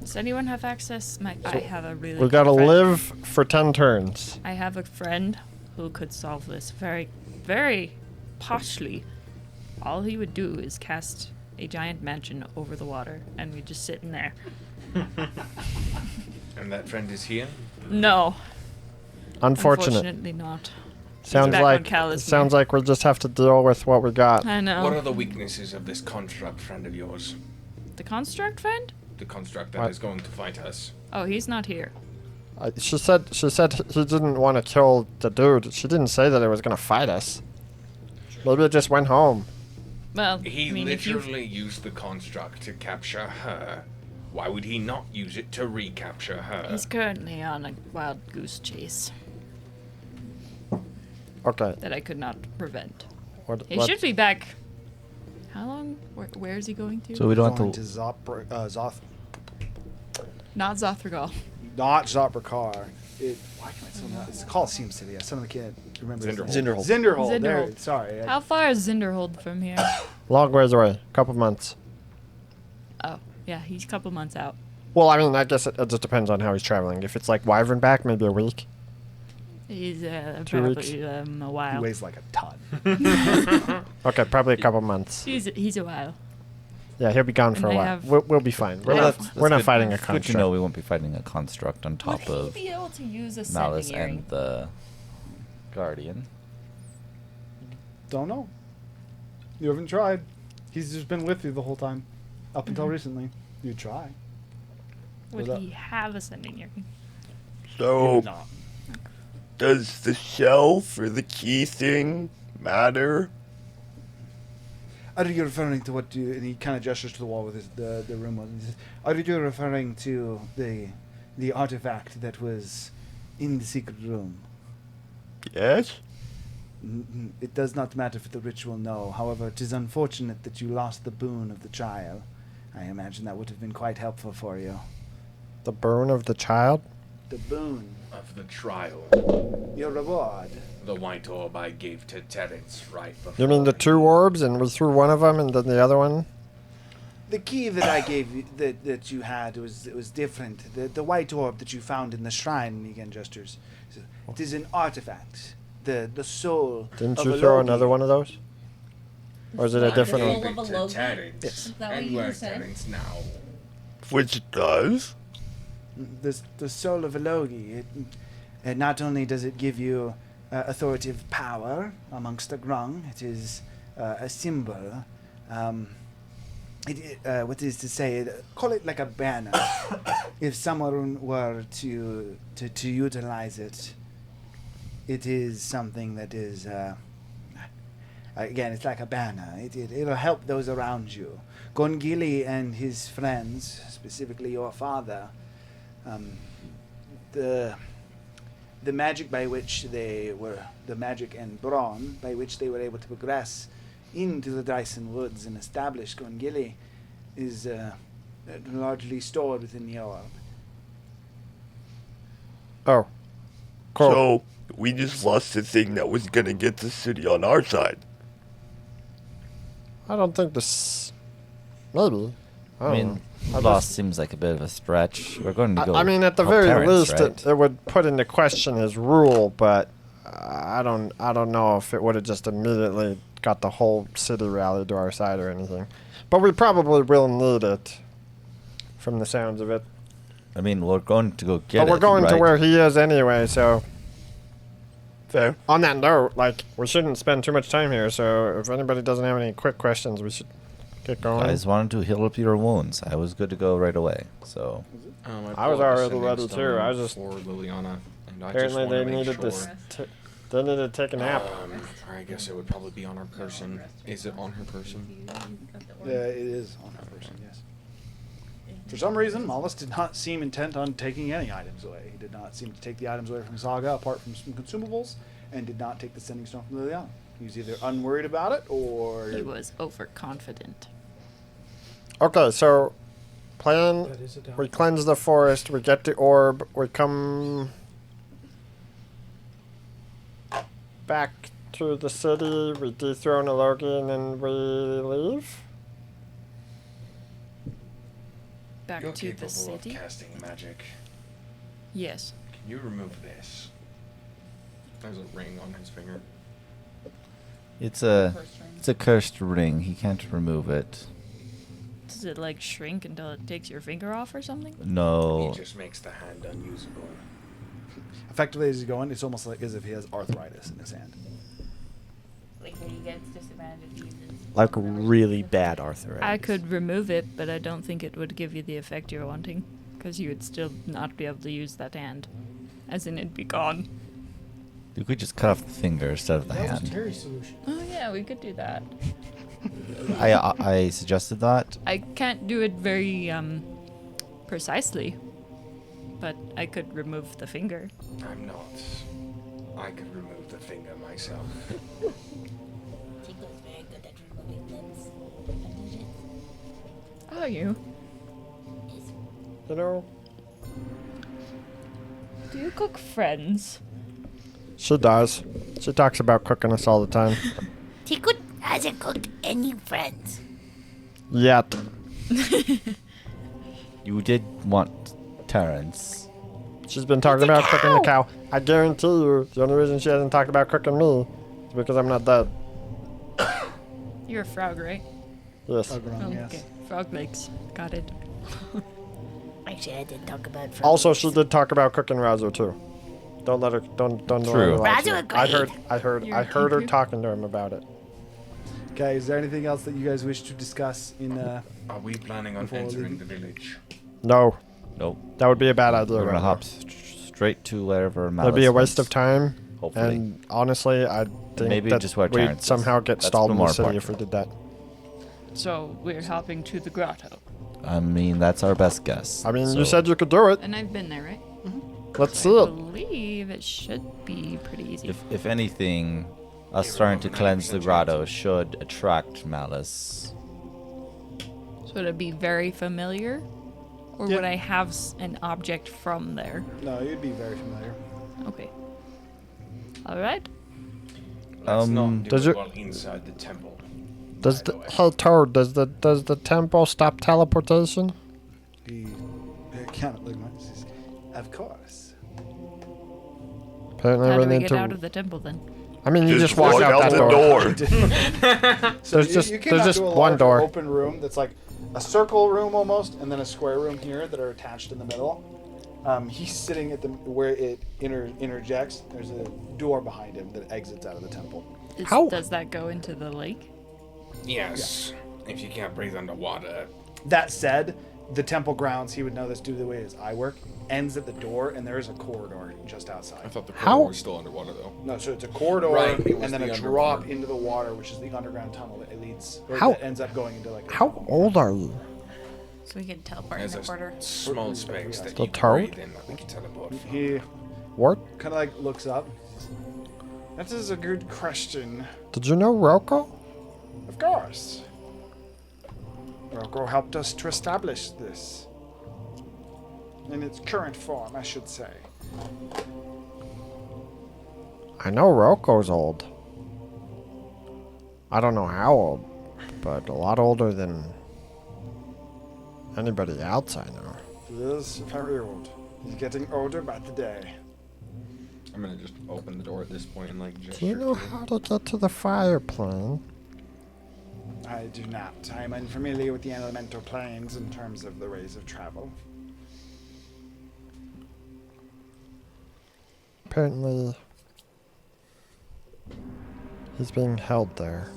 Does anyone have access? I have a really. We gotta good friend. live for 10 turns. I have a friend who could solve this very, very poshly. All he would do is cast a giant mansion over the water, and we just sit in there. And that friend is here? No, Unfortunate. unfortunately not. Sounds back on like Callus sounds like we'll just have to deal with what we got. I know. What are the weaknesses of this construct friend of yours? The construct friend? The construct that What? is going to fight us. Oh, he's not here. She said he didn't want to kill the dude. She didn't say that it was gonna fight us. Maybe it just went home. Well, He I mean, if you literally used the construct to capture her. Why would he not use it to recapture her? he's currently on a wild goose chase Okay. that I could not prevent. He What- should be back. How long? Where is he going to? So we don't have going to. to Zoth, Not Zothragal. not Zoprakar. Why can I still not? It's the Coliseum City. I still can't remember. his name. Zinderhold. Zinderhold. There. Zinderhold. Sorry. How far is Zinderhold from here? Long ways away. Couple months. Oh, yeah, he's a couple months out. Well, I mean, I guess it just depends on how he's traveling. If it's like Wyvern back, maybe a week. He's 2 weeks. probably a He while. weighs like a ton. Okay, probably a couple months. He's a while. Yeah, he'll be gone for a And I while. have- We'll be fine. We're I not, have- we're not good. fighting a Good to construct. know we won't be fighting a construct on top Would of he be able to use a Malice sending earring? and the Guardian. Don't know. You haven't tried. He's just been with you the whole time, up until recently. You try. Would Well, he have a sending earring? So, Not. does the shelf or the key thing matter? Are you referring to what you... And he kind of gestures to the wall with the room. He says, are you referring to the artifact that was in the secret room? Yes? It does not matter for the ritual, no. However, it is unfortunate that you lost the boon of the child. I imagine that would have been quite helpful for you. The burn of the child? The boon, Of the trial. your reward. The white orb I gave to Terence right before. You mean the 2 orbs and we threw one of them and then the other one? The key that I gave you, that you had, it was different. The white orb that you found in the shrine, and he again gestures. It is an artifact. The soul Didn't of you a throw Logi. another one of those? Or is it a different Full one? of a logo? Terrence. Is that what And you we're just said? Terrence now. Which it does. The soul of a Logi. It not only does it give you authoritative power amongst the Grung, it is a symbol. What is to say? Call it like a banner. If someone were to utilize it, it is something that is. Again, it's like a banner. It'll help those around you. Gongili and his friends, specifically your father, the magic by which the magic and brawn by which they were able to progress into the Dyson Woods and establish Gongili is largely stored within the orb. Oh. Cool. So, we just lost the thing that was gonna get the city on our side. I don't think this. Maybe. I mean, loss seems like a bit of a stretch. We're going to go. I mean, at the help very Terrence, least, right? it would put into question his rule, but I don't know if it would have just immediately got the whole city rallied to our side or anything. But we probably will need it, from the sounds of it. I mean, we're going to go get it. But we're going to right? where he is anyway, so. Fair. On that note, like, we shouldn't spend too much time here, so if anybody doesn't have any quick questions, we should get going. Guys wanted to heal up your wounds. I was good to go right away. So I was already ready too. I was just. For Liliana, and I Apparently, just they want to make needed sure. this. They needed to take a nap. I guess it would probably be on her person. Is it on her person? Yeah, it is on her person, yes. For some reason, Mollis did not seem intent on taking any items away. He did not seem to take the items away from Saga, apart from some consumables, and did not take the sending stone from Liliana. He was either unworried about it, or... He was overconfident. Okay, so plan. We cleanse the forest. We get the orb. We come back to the city. We dethrone a Loki, and then we leave. Back You're to the capable city? of casting magic. Yes. Can you remove this? There's a ring on his finger. it's a cursed ring. He can't remove it. Does it like shrink until it takes your finger off or something? No. It just makes the hand unusable. Effectively, as he's going, it's almost like as if he has arthritis in his hand. Like when he gets disadvantage uses. Like really bad arthritis. I could remove it, but I don't think it would give you the effect you're wanting. Because you would still not be able to use that hand. As in, it'd be gone. You could just cut off the finger instead of the That was hand. Terry's solution. Oh yeah, we could do that. I suggested that. I can't do it very precisely. But I could remove the finger. I'm not. I could remove the finger myself. Tico's very good at removing limbs. Are you? You know, Do you cook friends? she does. She talks about cooking us all the time. Tico hasn't cooked any friends. Yet. You did want Terrence. She's been talking about cooking the cow. I guarantee you, the only reason she hasn't talked about cooking me is because I'm not dead. You're a frog, right? Yes. Oh, okay. Frog legs. Got it. Actually, I did talk about friends. Also, she did talk about cooking Razo too. Don't let her. Don't. Let her True. lie to you. Razo agreed. I heard her talking to him about it. Okay, is there anything else that you guys wish to discuss in... Are we planning on Before entering leaving? the village? No, Nope. that would be a bad idea. We're gonna right hop now. straight to wherever Malice That'd be a waste wants. of time. Hopefully. And honestly, I think Maybe that just where we'd Terrence is. somehow get That's stalled the in the more city important if we did that. So we're hopping to the grotto. I mean, that's our best guess. I mean, So- you said you could do it. And I've been there, right? Let's see I it. believe it should be pretty easy. If anything, us starting to cleanse the grotto should attract Malice. So would it be very familiar? Or Yep. would I have an object from there? No, you'd be very familiar. Okay. Alright. Let's not do does it it- while inside the temple. Does the hey Toad? Does the temple stop teleportation? He kind of look at me. Of course. Apparently, How we do we need get to. out of the temple then? I mean, you just walk out that door. So There's you just came out there's to just a one larger door. open room that's like a circle room almost, and then a square room here that are attached in the middle. He's sitting at the where it interjects. There's a door behind him that exits out of the temple. Does that go into the lake? Yes. If you can't breathe underwater. That said, the temple grounds, he would know this due to the way his eye work, ends at the door, and there is a corridor just outside. I thought the corridor was still underwater, though. No, so it's a corridor, Right, it was and then the a drop underwater. into the water, which is the underground tunnel that leads, or How- that ends up going into like. How old are you? So we can teleport in There's the a quarter. small space that The you can toad? breathe in that we can teleport. He What? kind of like looks up. That is a good question. Did you know Rocco? Of course. Rocco helped us to establish this. In its current form, I should say. I know Rocco's old. I don't know how old, but a lot older than anybody else I know. He is very old. He's getting older by the day. I'm gonna just open the door at this point and like gesture. Do you know to him. how to get to the fire plane? I do not. I am unfamiliar with the elemental planes in terms of the ways of travel. Apparently, he's being held there.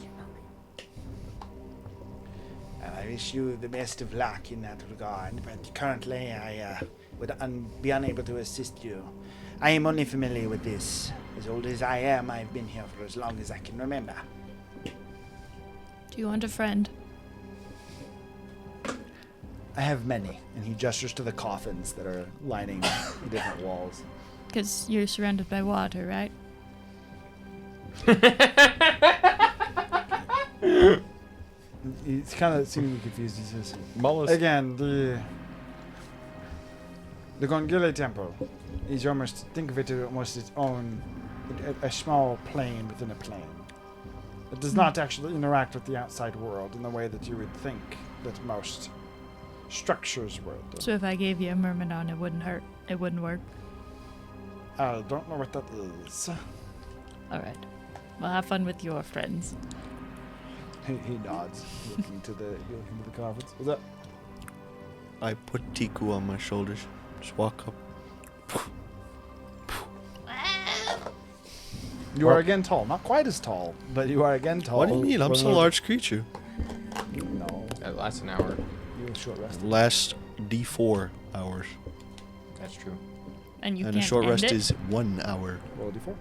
I wish you the best of luck in that regard, but currently I would be unable to assist you. I am only familiar with this. As old as I am, I've been here for as long as I can remember. Do you want a friend? I have many, and he gestures to the coffins that are lining the different walls. Because you're surrounded by water, right? He's kind of seemingly confused. He says, Mullis. again, the Gongile Temple is almost, think of it as almost its own, a small plane within a plane. It does not actually interact with the outside world in the way that you would think that most structures would. So if I gave you a myrmidon, it wouldn't hurt. It wouldn't work. I don't know what that is. All right. Well, have fun with your friends. He nods, looking to the coffins. What's up? I put Tiku on my shoulders. Just walk up. You are again tall. Not quite as tall, but you are again tall. What do you mean? I'm some large creature. No. That lasts an hour. You have short rest. Last D4 hours. That's true. And you And can't a short end rest it? is 1 hour. Roll a d4.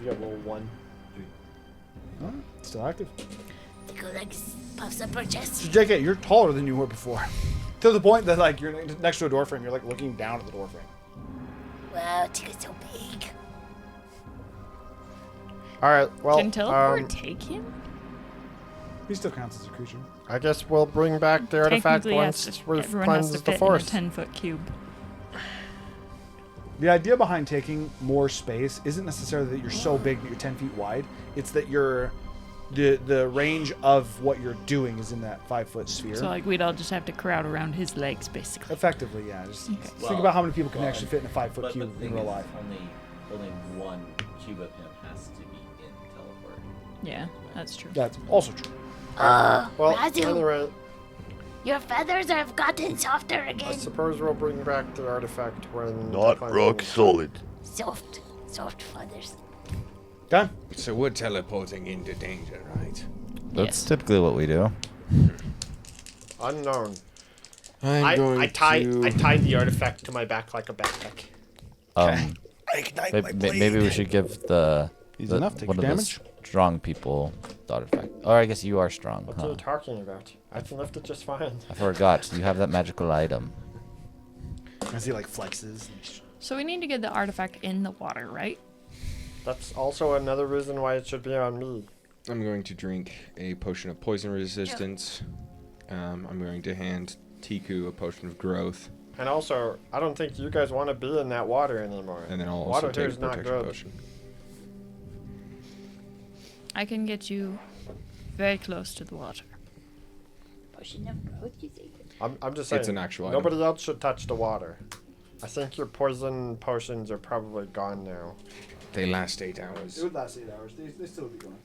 You got roll 1. Alright, still active. Tiku like puffs up her chest. So JK, you're taller than you were before. To the point that like you're next to a door frame, you're like looking down at the door frame. Wow, Tiku's so big. All right. Well, Can teleport take him? He still counts as a creature. I guess we'll bring back the artifact Technically, once yes, we've everyone has to cleansed the fit forest. in a 10-foot cube. The idea behind taking more space isn't necessarily that you're so big that you're 10 feet wide. It's that the range of what you're doing is in that 5-foot sphere. So like we'd all just have to crowd around his legs, basically. Effectively, yeah. Just Okay. think about how many people can actually fit in a 5-foot cube the in thing real is, life. Only one cube of him has to be in teleport. Yeah, that's true. That's also true. Well, Razu, anyway, your feathers have gotten softer I again. suppose we'll bring back the artifact when Not the rock solid. Soft feathers. Done. So we're teleporting into danger, right? That's typically what we do. Unknown. I'm I tied the artifact to my back like a backpack. Maybe we should give the Easy enough, take one your of the damage. strong people the artifact. Or I guess you are strong, What are huh? you talking about? I can lift it just fine. I forgot. You have that magical item. As he like flexes. So we need to get the artifact in the water, right? That's also another reason why it should be on me. I'm going to drink a potion of poison resistance. I'm going to hand Tiku a potion of growth. And also, I don't think you guys want to be in that water anymore. And then I'll water also here take is a not protection good. potion. I can get you very close to the water. Potion of growth, you say? I'm just saying. It's an actual item. Nobody else should touch the water. I think your poison potions are probably gone now. They last 8 hours. It would last 8 hours. They still would be going.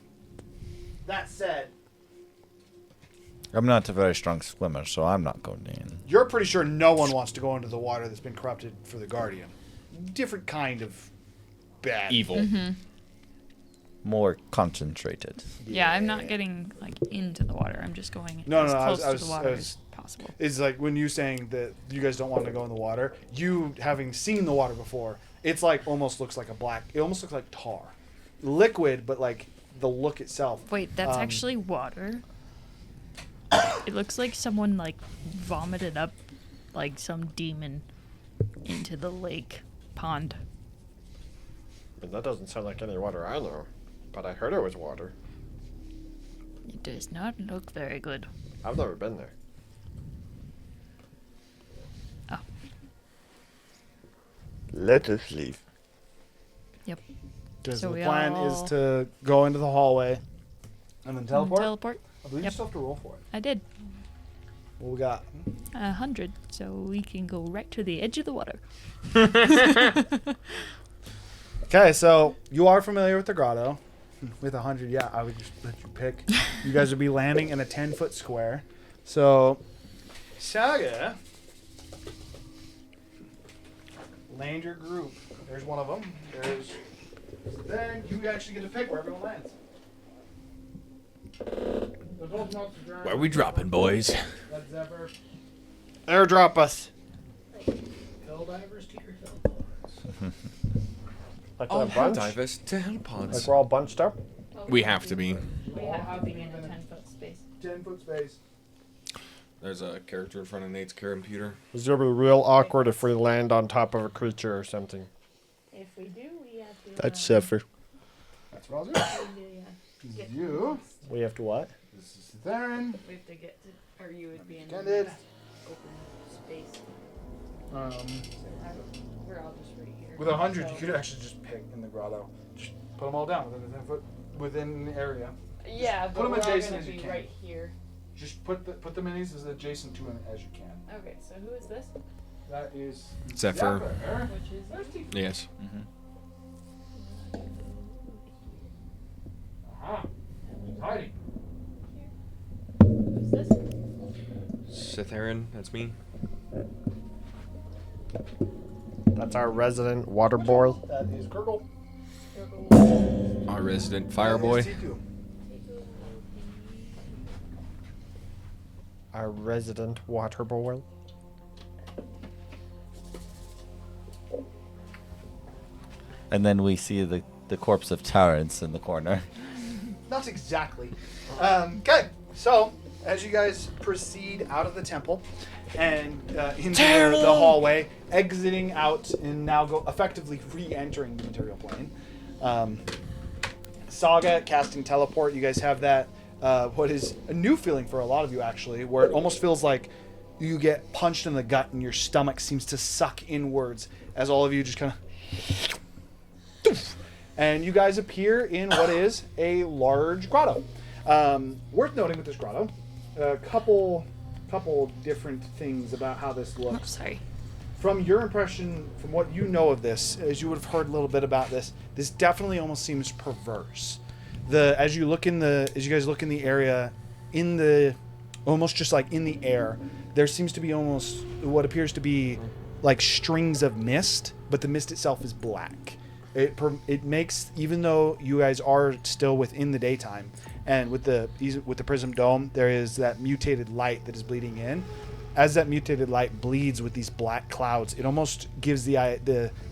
That said, I'm not a very strong swimmer, so I'm not going in. you're pretty sure no one wants to go into the water that's been corrupted for the Guardian. Different kind of bad. Evil. More concentrated. Yeah, I'm not getting like into the water. I'm just going No, as no, close I to was, the water as possible. It's like when you saying that you guys don't want to go in the water, you having seen the water before, it's like almost looks like it almost looks like tar. Liquid, but like the look itself. Wait, that's actually water. It looks like someone like vomited up like some demon into the lake pond. I mean, that doesn't sound like any water I know, but I heard it was water. It does not look very good. I've never been there. Oh. Let us leave. Yep. Because So the we plan all- is to go into the hallway and then teleport. Teleport. I believe you still have to roll for it. I did. What we got? 100, so we can go right to the edge of the water. Okay, so you are familiar with the grotto. With 100, yeah, I would just let you pick. You guys would be landing in a 10-foot square. So, Saga, land your group. There's one of them. Then you actually get to pick where everyone lands. Where we dropping, boys? Let Zephyr Airdrop us. Hell divers to your hell. Like Oh, a bunch? divers to hellpods. Like we're all bunched up? We have to be. We have to be in a 10-foot space. 10-foot space. There's a character in front of Nate's computer. It's gonna be real awkward if we land on top of a creature or something. If we do, we have to. That's Zephyr. That's what I'll do. You. We have to what? This is Theron. We have to get to, or you would be in Extended. open space. We're all just right here. With 100, you could actually just pick in the grotto. Just put them all down within the 10-foot within the area. Yeah, Put but them we're all adjacent gonna as you be can. right here. Just put the minis as adjacent to them as you can. Okay, so who is this? That is Zephyr. Which is Yes. Aha. Hiding. Who's this? Sitharen, that's me. That's our resident water boy. That is Gurgle. Our resident fireboy. Our resident water boy. And then we see the corpse of Terrence in the corner. Not exactly. Okay, so as you guys proceed out of the temple and into the hallway, exiting out and now go effectively re-entering the material plane. Saga casting teleport. You guys have that. What is a new feeling for a lot of you actually, where it almost feels like you get punched in the gut and your stomach seems to suck inwards as all of you just kind of. And you guys appear in what is a large grotto. Worth noting with this grotto, a couple different things about how this looks. Oh, sorry. From your impression, from what you know of this, as you would have heard a little bit about this, this definitely almost seems perverse. As you guys look in the area, almost just like in the air, there seems to be almost what appears to be like strings of mist, but the mist itself is black. It makes, even though you guys are still within the daytime, and with the prism dome, there is that mutated light that is bleeding in. As that mutated light bleeds with these black clouds, it almost gives the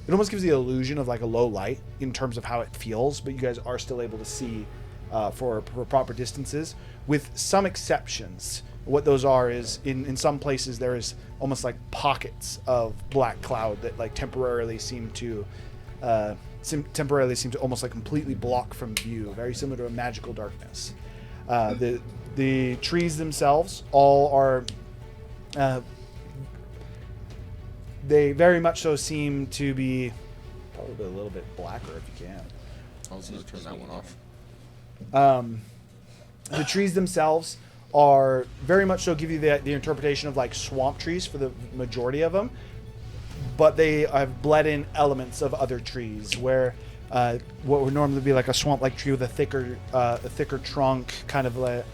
illusion of like a low light in terms of how it feels, but you guys are still able to see for proper distances, with some exceptions. What those are is in some places there is almost like pockets of black cloud that like temporarily seem to almost like completely block from view, very similar to a magical darkness. The trees themselves all are. They very much so seem to be probably a little bit blacker if you can. I'll just turn that one off. The trees themselves are very much so give you the interpretation of like swamp trees for the majority of them, but they have bled in elements of other trees where what would normally be like a swamp-like tree with a thicker trunk, kind of like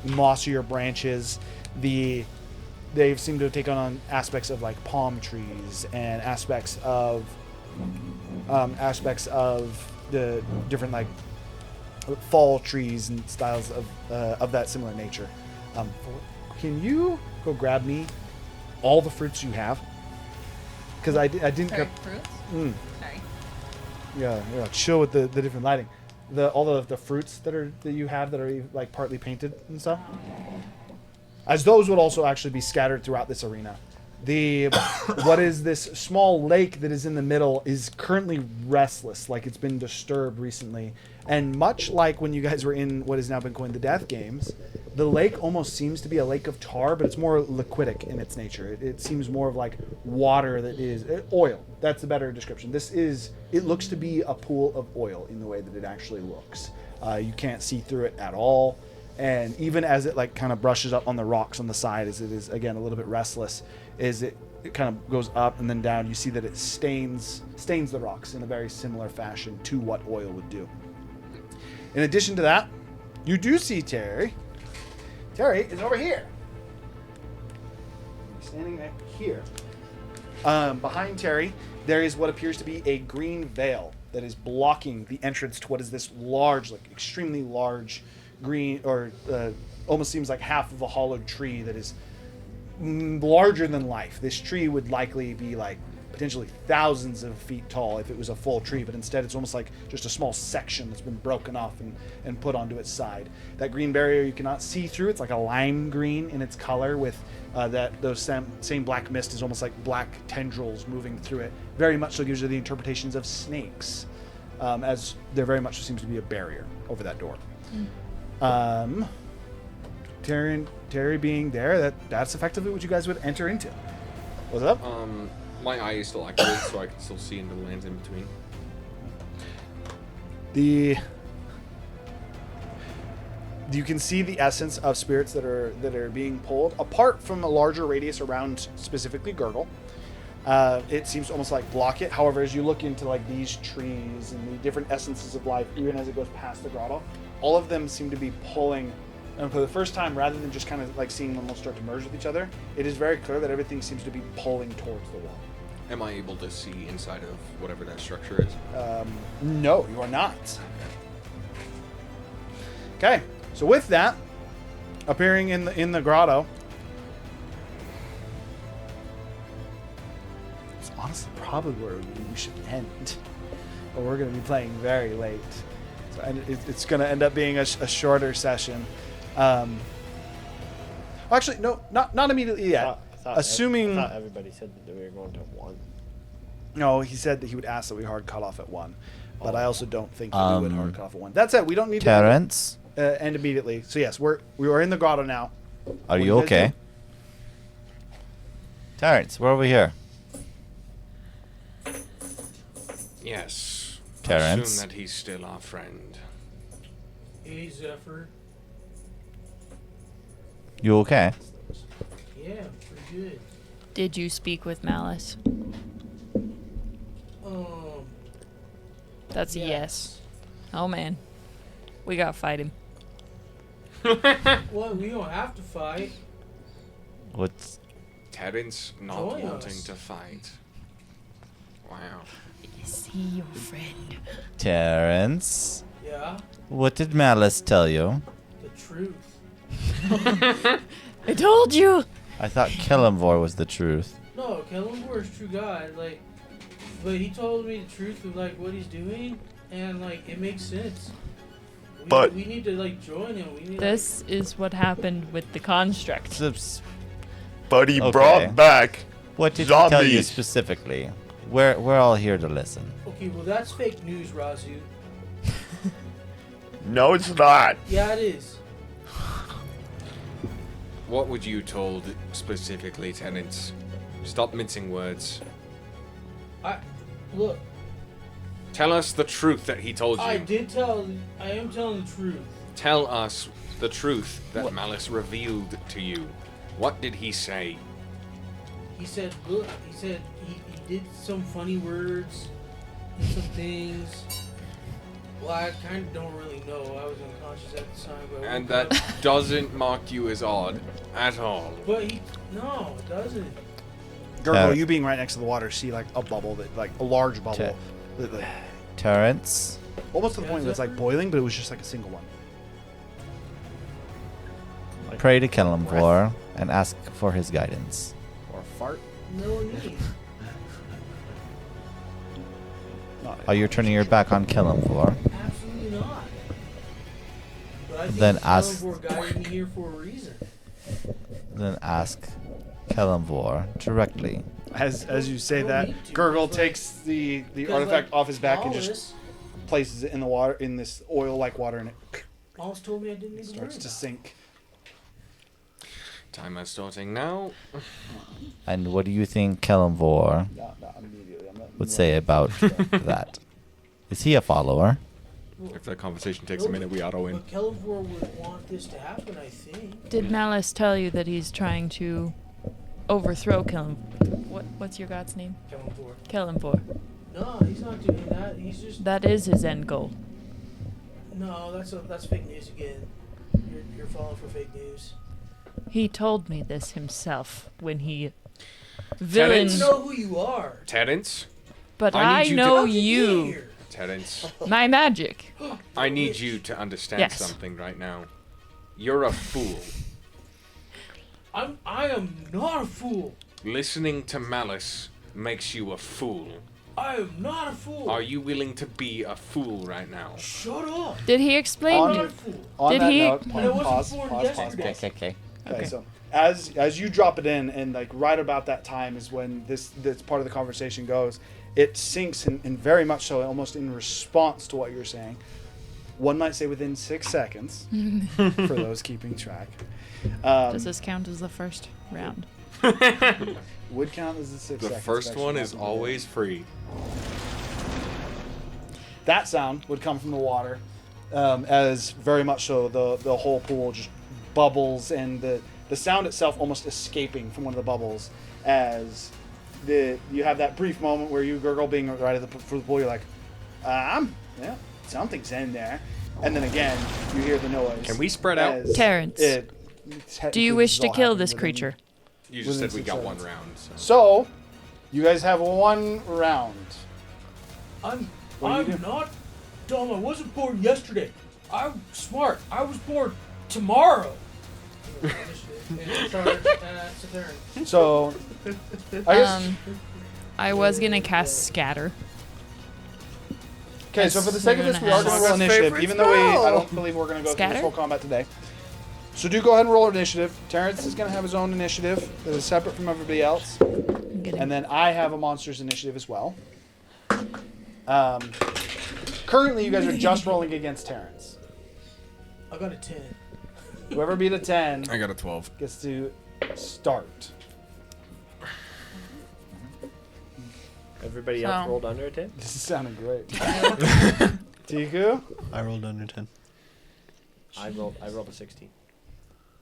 mossier branches. They seem to have taken on aspects of like palm trees and aspects of the different like fall trees and styles of that similar nature. Can you go grab me all the fruits you have? Because I didn't. Sorry, fruits? Sorry. Yeah, chill with the different lighting. All the fruits that you have that are like partly painted and stuff. As those would also actually be scattered throughout this arena. What is this small lake that is in the middle is currently restless, like it's been disturbed recently. And much like when you guys were in what has now been coined the Death Games, the lake almost seems to be a lake of tar, but it's more liquidic in its nature. It seems more of like water that is oil. That's a better description. It looks to be a pool of oil in the way that it actually looks. You can't see through it at all. And even as it like kind of brushes up on the rocks on the side, as it is again a little bit restless, as it kind of goes up and then down, you see that it stains the rocks in a very similar fashion to what oil would do. In addition to that, you do see Terry. Terry is over here. He's standing right here. Behind Terry, there is what appears to be a green veil that is blocking the entrance to what is this large, like extremely large green, or almost seems like half of a hollowed tree that is larger than life. This tree would likely be like potentially thousands of feet tall if it was a full tree, but instead it's almost like just a small section that's been broken off and put onto its side. That green barrier you cannot see through. It's like a lime green in its color with those same black mist is almost like black tendrils moving through it. Very much so gives you the interpretations of snakes, as there very much seems to be a barrier over that door. Terry being there, that's effectively what you guys would enter into. What's up? My eye is still activated, so I can still see into the lands in between. You can see the essence of spirits that are being pulled apart from a larger radius around specifically Gurgle. It seems to almost like block it. However, as you look into like these trees and the different essences of life, even as it goes past the grotto, all of them seem to be pulling. And for the first time, rather than just kind of like seeing them all start to merge with each other, it is very clear that everything seems to be pulling towards the wall. Am I able to see inside of whatever that structure is? No, you are not. Okay, so with that, appearing in the grotto, it's honestly probably where we should end. But we're going to be playing very late, so it's going to end up being a shorter session. Actually, no, not immediately yet. I thought everybody said that we were going to 1. No, he said that he would ask that we hard cut off at 1. But I also don't think that we would hard cut off at 1. That said, we don't need Terrence? to end immediately. So yes, we are in the grotto now. Are you okay? Terrence, we're over here. Yes. Terrence? Assume that he's still our friend. Hey, Zephyr. You okay? Yeah, pretty good. Did you speak with Malice? That's a yes. Oh man, we gotta fight him. Well, we don't have to fight. What's Terrence not Join wanting us. to fight? Wow. Is he your friend? Terrence? Yeah, What did Malice tell you? the truth. I told you. I thought Kellamvor was the truth. No, Kellenborg is a true guy. Like, but he told me the truth of like what he's doing, and like it makes sense. But- we need to like join him. We need. This is what happened with the construct. But he Okay. brought back What did he tell you zombies. specifically? We're all here to listen. Okay, well that's fake news, Razu. No, it's not. Yeah, it is. What would you told specifically, Terrence? Stop mincing words. Look. Tell us the truth that he told you. I am telling the truth. Tell us the truth that Malice revealed to you. What did he say? he said, look, he did some funny words and some things. Well, I kind of don't really know. I was unconscious at the time. But And that doesn't mark you as odd at all. But no, it doesn't. Gurgle, you being right next to the water, see like a bubble like a large bubble. That, Terrence. almost to the point that it's like boiling, but it was just like a single one. Like Pray to Kellamvor and ask for his guidance. Or fart. No need. Are you turning your back on Kellamvor? Absolutely not. But I think Then ask. Kellamvor guided me here for a reason. Then ask Kellamvor directly. As you say that, Gurgle takes the artifact off his back and just places it in the water, in this oil-like water, and it Almost told me I didn't need to starts worry to about sink. Time is starting now. And what do you think Kellamvor would say about that? Is he a follower? If that conversation takes a minute, we auto in. But Kellamvor would want this to happen, I think. Did Malice tell you that he's trying to overthrow what's your god's name? Kellamvor. No, he's not doing that. He's just. That is his end goal. No, that's fake news again. You're falling for fake news. He told me this himself when he I villain. know who you are. Terrence? But I I need you know to- you. Terrence. My magic. I need you to understand Yes. something right now. You're a fool. I am not a fool. Listening to Malice makes you a fool. I am not a fool. Are you willing to be a fool right now? Shut up. Did he explain? On Did that he? note, And it wasn't pause. born Okay. yesterday. Okay, so as you drop it in, and like right about that time is when this part of the conversation goes, it sinks and very much so, almost in response to what you're saying. One might say within 6 seconds, for those keeping track. Does this count as the first round? Would count as the 6 The seconds. first actually, one not is the always free. That sound would come from the water, as very much so the whole pool just bubbles, and the sound itself almost escaping from one of the bubbles, as you have that brief moment where you, Gurgle, being right at for the pool, you're like, something's in there, and then again you hear the noise. Can we spread out? Terrence, do you wish to kill this creature? You just said we got 1 round. So, you guys have 1 round. I'm What are you not dumb. I wasn't born yesterday. I'm smart. I was born tomorrow. So, I guess. I was gonna cast Scatter. Okay, so for the sake of this, we are going to roll initiative, even though I don't believe we're going to go through Scatter? this whole combat today. So do go ahead and roll initiative. Terrence is going to have his own initiative that is separate from everybody else. And then I have a monster's initiative as well. Currently, you guys are just rolling against Terrence. I got a 10. Whoever beat a 10 I got a 12. gets to start. Everybody else So- rolled under a 10? This is sounding great. Tiku? I rolled under 10. I rolled a 16.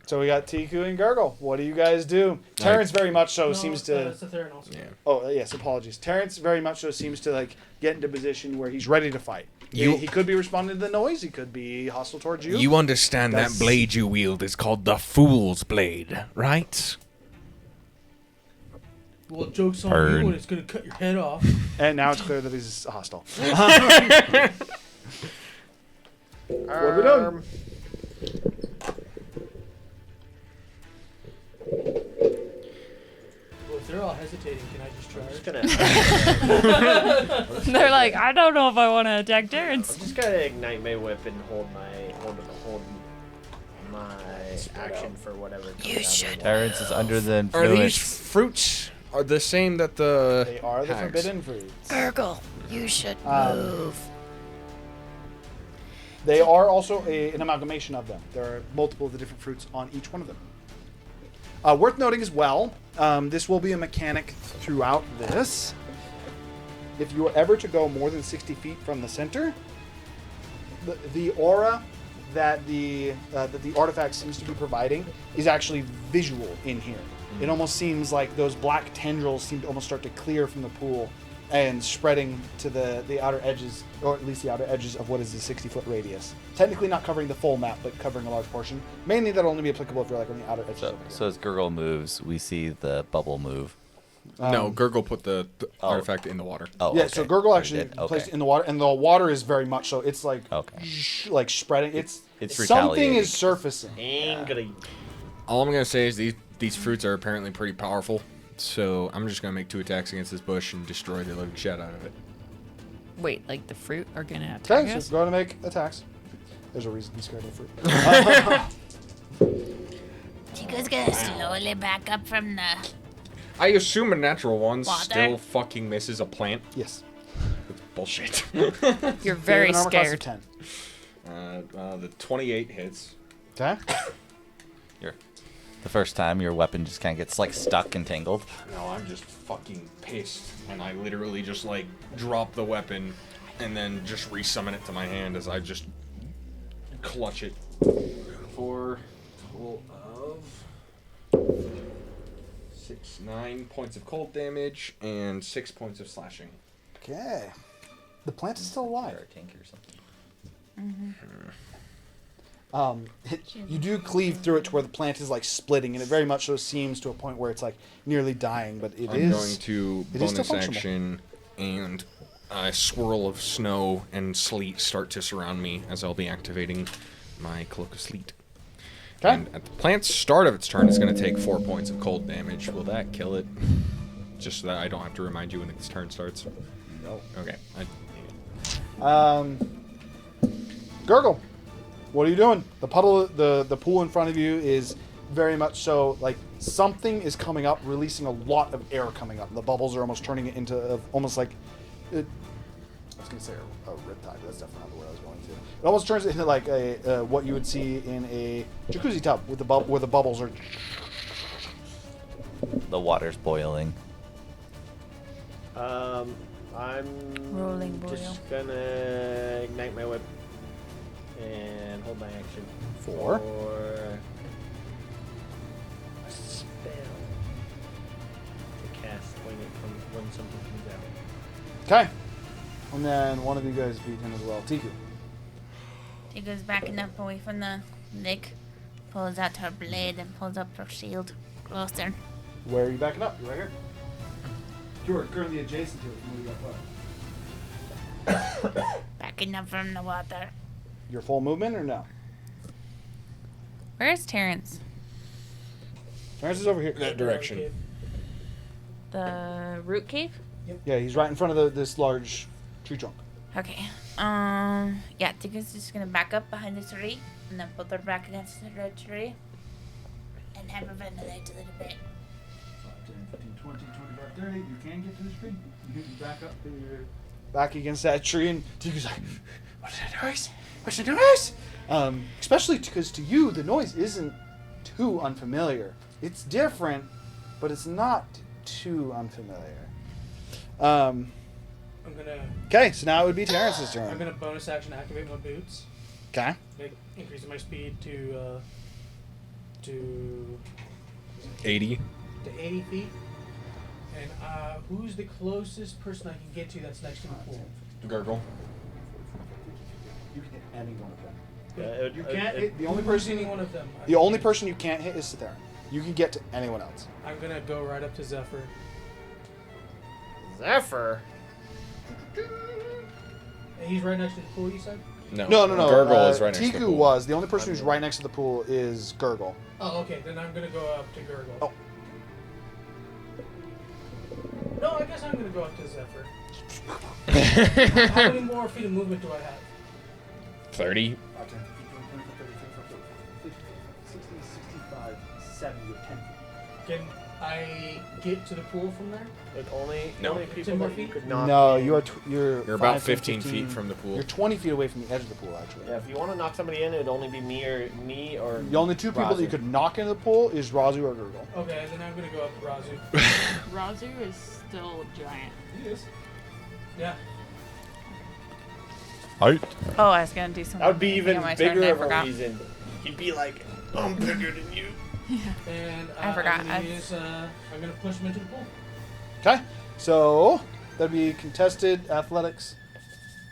So we got Tiku and Gurgle. What do you guys do? Terrence very much so seems to... That's the third also. Yeah. Oh, yes, apologies. Terrence very much so seems to like get into position where he's ready to fight. You- He could be responding to the noise. He could be hostile towards you. You understand That's- that blade you wield is called the Fool's Blade, right? Well, joke's on Burn. you when it's going to cut your head off. And now it's clear that he's hostile. What are we doing? Well, if they're all hesitating, can I just charge? They're like, I don't know if I want to attack Terrence. I'm just gonna ignite my whip and hold my action for whatever. You should. Terrence is under the Are these influence. fruits are the same that the They are the hags? forbidden fruits. Gurgle, you should Um, move. They are also an amalgamation of them. There are multiple of the different fruits on each one of them. Worth noting as well, this will be a mechanic throughout this. If you are ever to go more than 60 feet from the center, the aura that the artifact seems to be providing is actually visual in here. It almost seems like those black tendrils seem to almost start to clear from the pool and spreading to the outer edges, or at least the outer edges of what is the 60-foot radius. Technically not covering the full map, but covering a large portion. Mainly that'll only be applicable if you're like on the outer edges. So as Gurgle moves, we see the bubble move. No, Gurgle put the artifact in the water. Oh, yeah. okay. So Gurgle actually did? Okay. placed it in the water, and the water is very much so. It's like like spreading. It's something is surfacing. Angry. All I'm gonna say is these fruits are apparently pretty powerful, so I'm just gonna make 2 attacks against this bush and destroy the living shit out of it. Wait, like the fruit are gonna attack Okay, us? so go ahead and make attacks. There's a reason he's scared of fruit. Chico's gonna slowly back up from the. I assume a natural one Water? still fucking misses a plant. Yes. It's bullshit. You're very An armor class of scared. 10. The 28 hits. Okay. The first time your weapon just kind of gets like stuck and tangled. No, I'm just fucking pissed, and I literally just like drop the weapon, and then just resummon it to my hand as I just clutch it for a total of 9 points of cold damage and 6 points of slashing. Okay. The plant is still alive. Or a tank or something. You do cleave through it to where the plant is like splitting, and it very much so seems to a point where it's like nearly dying, but I'm going to it is still bonus functional. action, and a swirl of snow and sleet start to surround me as I'll be activating my Cloak of Sleet. Okay. And at the plant's start of its turn, it's going to take 4 points of cold damage. Will that kill it? Just so that I don't have to remind you when its turn starts. No. Okay. Gurgle, what are you doing? The puddle, the pool in front of you is very much so like something is coming up, releasing a lot of air coming up. The bubbles are almost turning it into almost like I was gonna say a riptide, but that's definitely not the word I was going to. It almost turns it into like a what you would see in a jacuzzi tub with the where the bubbles are. The water's boiling. I'm Rolling just gonna ignite my whip and hold my action For? a spell to cast when something comes out. Okay. And then one of you guys beat him as well. Tiku. Chico's backing up away from the Nick, pulls out her blade and pulls up her shield closer. Where are you backing up? You're right here. You are currently adjacent to it from where you got put. Backing up from the water. Your full movement or no? Where's Terrence? Terrence is over here. That direction. The root cave? Yeah, he's right in front of this large tree trunk. Okay. Yeah, Chico's just gonna back up behind the tree and then put her back against the red tree and have her ventilate a little bit. 5, 10, 15, 20, 25, 30. You can get to this tree. You back up. You're back against that tree, and Tiku's like, "What's that noise? What's the noise?" Especially because to you, the noise isn't too unfamiliar. It's different, but it's not too unfamiliar. I'm gonna. Okay, so now it would be Terrence's turn. I'm gonna bonus action activate my boots. Okay. Increasing my speed to 80. to 80 feet. And who's the closest person I can get to that's next to the pool? Gurgle. You can hit any one of them. You can't hit the only person. any one of them. The only person you can't hit is Cithara. You can get to anyone else. I'm gonna go right up to Zephyr. Zephyr? And he's right next to the pool, you said? No. Gurgle is right next to the Tiku pool. was. The only person who's right next to the pool is Gurgle. Oh, okay. Then I'm gonna go up to Gurgle. Oh. No, I guess I'm gonna go up to Zephyr. How many more feet of movement do I have? 30. 10 Can I get to the pool from there? But only No. only people 10 more that you feet? could knock No, in. you're about 5, 15 feet from the pool. You're 20 feet away from the edge of the pool, actually. Yeah, if you want to knock somebody in, it'd only be me or The only two people that you Razu. could knock into the pool is Razu or Gurgle. Okay, then I'm gonna go up to Razu. Razu is still giant. He is. Yeah. Height. Oh, I was gonna do something. That would be even on my turn, bigger I of a forgot. reason. He'd be like, I'm bigger than you. And I forgot. I'm gonna push him into the pool. Okay. So that'd be contested athletics.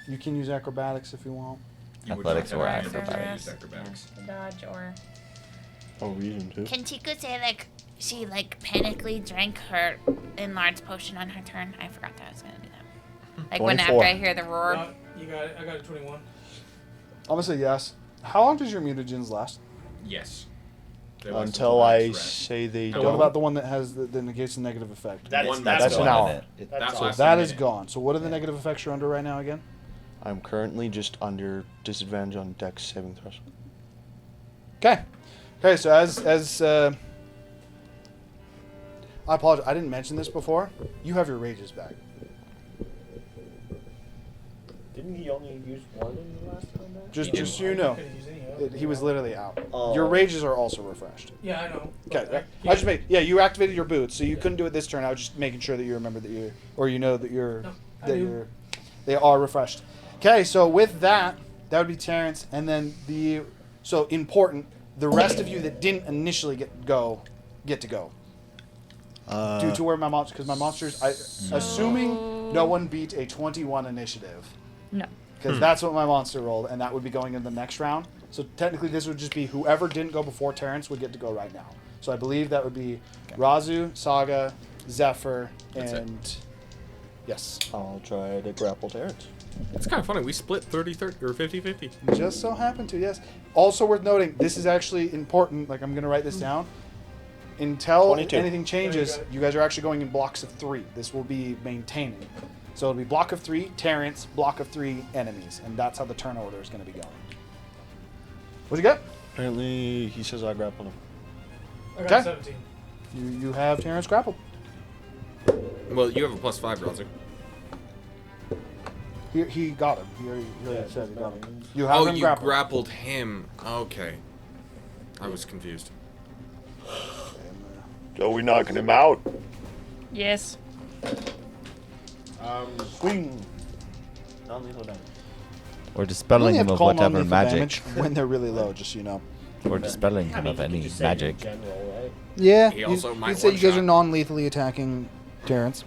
You can use acrobatics if you want. You would Athletics not or have to acrobatics. use acrobatics. Dodge or. Oh, reason too. Can Tiku say like she like panically drank her enlarged potion on her turn? I forgot that I was gonna do that. Like when 24. after I hear the roar. You got it. I got a 21. I'm gonna say yes. How long does your mutagens last? Yes. They last Until the I next rest. say they Now, So don't. what about the one that has the negates the negative effect? That One is, that's That's an gone. hour. That's That lasts That a is minute. gone. So what are the negative effects you're under right now again? I'm currently just under disadvantage on Dex saving throws. Okay. Okay. So as I apologize. I didn't mention this before. You have your rages back. Didn't he only use one in the last combat? Just so you know, Couldn't use any of it. he was literally out. Oh. Your rages are also refreshed. Yeah, I know. Okay. But I just made. Yeah, you activated your boots, so you couldn't do it this turn. I was just making sure that you remember that you, or you know that you're, No, I that do. you're, they are refreshed. Okay, so with that, that would be Terrence, and then so important, the rest of you that didn't initially get to go. Due to where my monsters, because my monsters, assuming no one beat a 21 initiative, No. because that's what my monster rolled, and that would be going in the next round. So technically, this would just be whoever didn't go before Terrence would get to go right now. So I believe that would be Razu, Saga, Zephyr, That's it. and yes. I'll try to grapple Terrence. It's kind of funny. We split 30-30 or 50-50. Just so happened to, yes. Also worth noting, this is actually important. Like, I'm going to write this down. Until 22. anything changes, Yeah, you got it. you guys are actually going in blocks of 3. This will be maintaining. So it'll be block of 3, Terrence, block of 3, enemies. And that's how the turn order is going to be going. What'd you get? Apparently, he says I grappled him. I got Okay. 17. You have Terrence grappled. Well, you have a +5, Razu. He got him. He already said he got him. You have Oh, him you grappled. grappled him. Okay. I was confused. So we knocking him out? Yes. Swing. Non-lethal damage. Or You dispelling only have him to of call whatever non-lethal magic. damage when they're really low, just so you know. Or dispelling him of you any could just say magic. in general, right? Yeah, He also might you'd say you guys one-shot. are non-lethally attacking Terrence.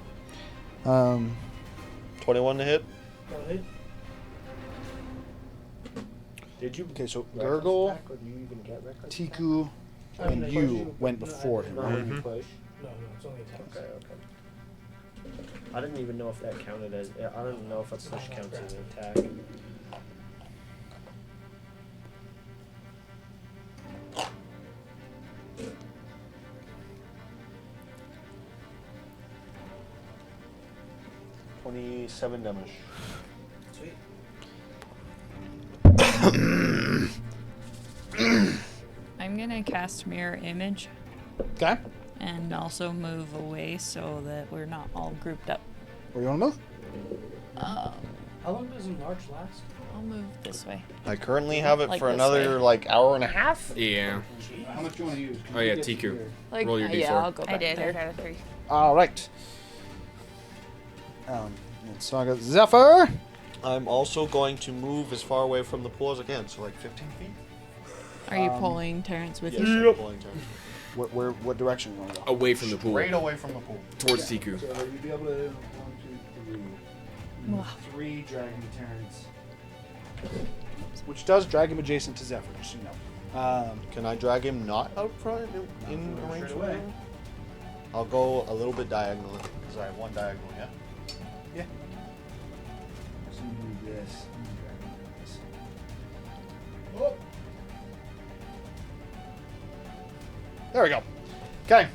21 to hit. Got a hit. Did you? Okay, so reckless Gurgle, attack, or do you even get reckless Tiku, I mean, and I you push went No, before I- him, attack? right? Not when you push. No, it's only attacks. Okay, okay. I didn't even know if that counted as. I don't know if a push counts as an attack. $27 damage. Sweet. I'm gonna cast Mirror Image Okay. and also move away so that we're not all grouped up. Where you want to move? How long does enlarge last? I'll move this way. I currently have it Like for this another way. like hour and a half. Yeah. How much do you want to use? Oh, yeah, Tiku. Like, Roll your yeah, D4. I'll go back I did. I there. got a 3. All right. And Saga Zephyr. I'm also going to move as far away from the pool as I can, so like 15 feet. Are you pulling Terrence with Yes, you? I'm pulling Terrence. What direction you want to go? Away from the pool. Straight away from the pool. Towards Tiku. So you'd be able to 1, 2, 3. 3 drag him to Terrence, which does drag him adjacent to Zephyr, just so you know. Can I drag him not out front in range? Straight away. I'll go a little bit diagonally because I have one diagonal. Yeah. Yeah. So you do this. And you drag him like this. Oh. There we go. Okay.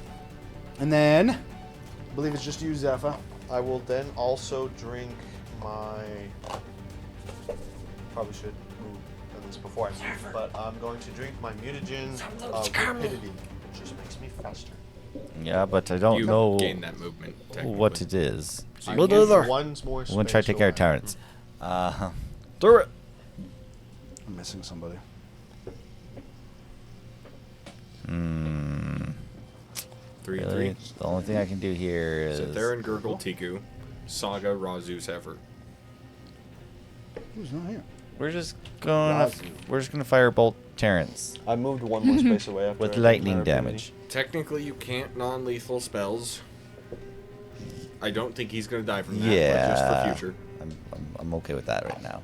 And then, I believe it's just you, Zephyr. I will then also drink my. Probably should move at least before I move, but I'm going to drink my mutagen of rapidity, which just makes me faster. Yeah, but I don't You know gain that movement, what technically. it is. I We'll give do it. one's more I'm gonna try to take care of space away. Terrence. Do it. I'm missing somebody. Hmm. 3 Really? 3. The only thing I can do here is. So Theron, Gurgle, Tiku, Saga, Razu, Zephyr. Who's not here? We're just gonna firebolt Terrence I moved one more space away after with I did lightning my damage. Technically, you can't non-lethal spells. I don't think he's gonna die from that. Yeah. But just for future. I'm okay with that right now.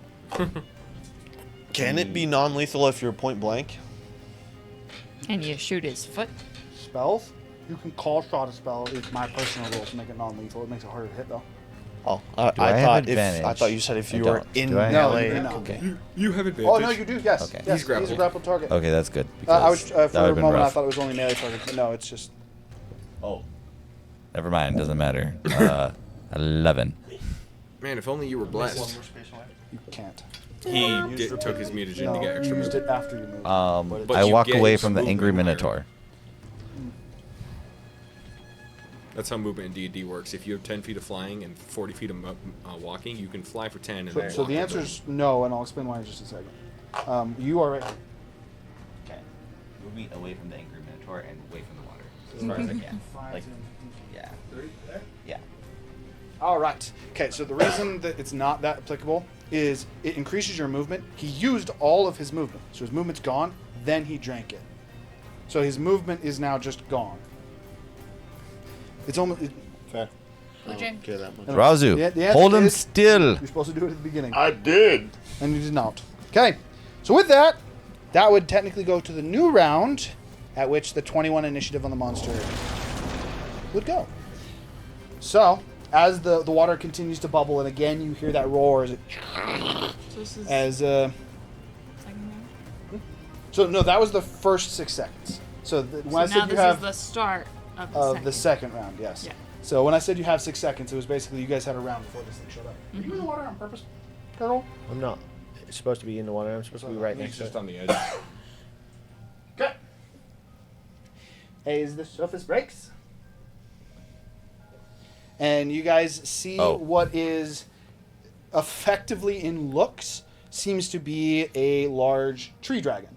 Can it be non-lethal if you're point blank? And you shoot his foot. Spells? You can call shot a spell. It's my personal rule to make it non-lethal. It makes it harder to hit, though. Oh, Do I have advantage? I thought you said if I you were don't. in Do I? No, melee. you do not. Okay. You have advantage. Oh, no, you do, yes. Okay. Yes, He's grappled. He's a grappled target. Okay, that's good. I was, because for that a would've been moment, I rough. thought it was only melee target, but no, it's just... Oh. Never mind. Doesn't matter. 11. Man, if only you were blessed. You can't. He took his mutagen No, to get you extra used movement. it after you moved. But I you walk get away his from the angry movement minotaur. That's how movement in D&D works. If you have 10 feet of flying and 40 feet of walking, you can fly for 10 and then So walk the for answer is no, and I'll explain why in just a second. You are right. Okay. Move me away from the angry minotaur and away from the water. As far as I can. Like, yeah. Yeah. All right. Okay, so the reason that it's not that applicable is it increases your movement. He used all of his movement. So his movement's gone, then he drank it. So his movement is now just gone. It's almost... Fair. Who drank? Okay, that much. Razu, the answer hold him is still. You're supposed to do it at the beginning. I did. And you did not. Okay. So with that, that would technically go to the new round, at which the 21 initiative on the monster would go. So, as the water continues to bubble, and again you hear that roar as it... So this is As, second round? So, no, that was the first 6 seconds. So, when I So said now you this have... is the start of the second. round, yes. Yeah. So when I said you have 6 seconds, it was basically you guys had a round before this thing showed up. Are you in the water on purpose, Turtle? I'm not supposed to be in the water. I'm supposed to be right He's next to just it. on the edge. Okay. As the surface breaks, and you guys see what is effectively in looks seems to be a large tree dragon.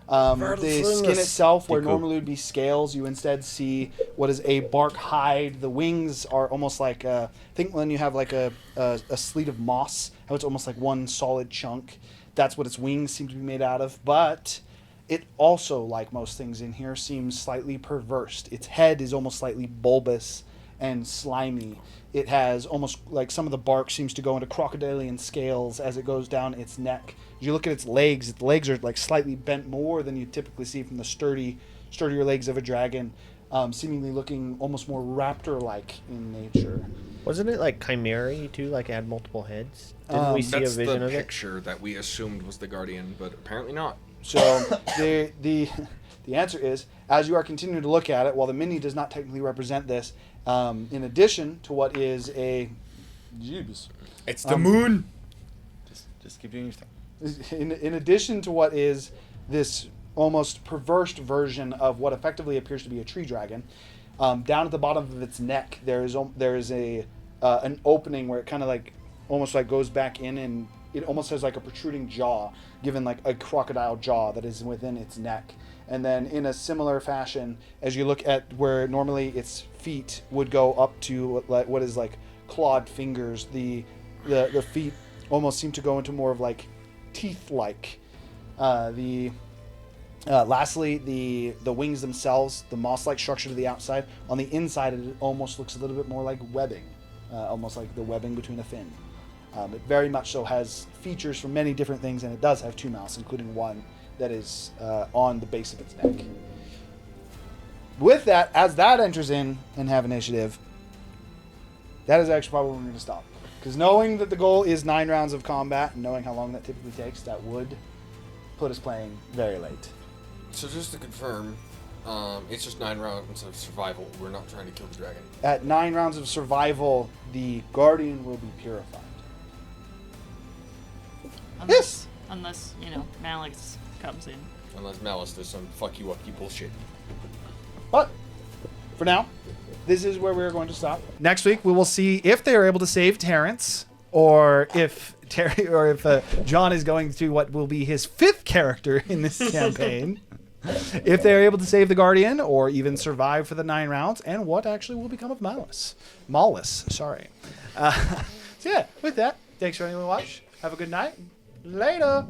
The skin itself, where normally would be scales, you instead see what is a bark hide. The wings are almost like think when you have like a sleeve of moss, how it's almost like one solid chunk. That's what its wings seem to be made out of. But it also, like most things in here, seems slightly perverse. Its head is almost slightly bulbous and slimy. It has almost like some of the bark seems to go into crocodilian scales as it goes down its neck. As you look at its legs are like slightly bent more than you typically see from the sturdier legs of a dragon, seemingly looking almost more raptor-like in nature. Wasn't it like chimera too? Like it had multiple heads? Didn't we see a That's vision the of it? picture that we assumed was the Guardian, but apparently not. So the answer is, as you are continuing to look at it, while the mini does not technically represent this, in addition to what is a... Jeebus. It's the moon! Just keep doing your thing. In addition to what is this almost perverse version of what effectively appears to be a tree dragon, down at the bottom of its neck there is a an opening where it kind of like almost like goes back in, and it almost has like a protruding jaw, given like a crocodile jaw that is within its neck. And then in a similar fashion, as you look at where normally its feet would go up to what is like clawed fingers, the feet almost seem to go into more of like teeth-like. Lastly, the wings themselves, the moss-like structure to the outside, on the inside it almost looks a little bit more like webbing, almost like the webbing between a fin. It very much so has features from many different things, and it does have 2 mouths, including one that is on the base of its neck. With that, as that enters in and have initiative, that is actually probably where we're going to stop. Because knowing that the goal is 9 rounds of combat, and knowing how long that typically takes, that would put us playing very late. So just to confirm, it's just 9 rounds of survival. We're not trying to kill the dragon. At 9 rounds of survival, the Guardian will be purified. Unless, Malix comes in. Unless Malice does some fuck you up you bullshit. But for now, this is where we're going to stop. Next week, we will see if they are able to save Terrence, or if John is going to what will be his 5th character in this campaign. If they are able to save the Guardian, or even survive for the 9 rounds, and what actually will become of Malice. So yeah, with that, thanks for anyone who watched. Have a good night. Later.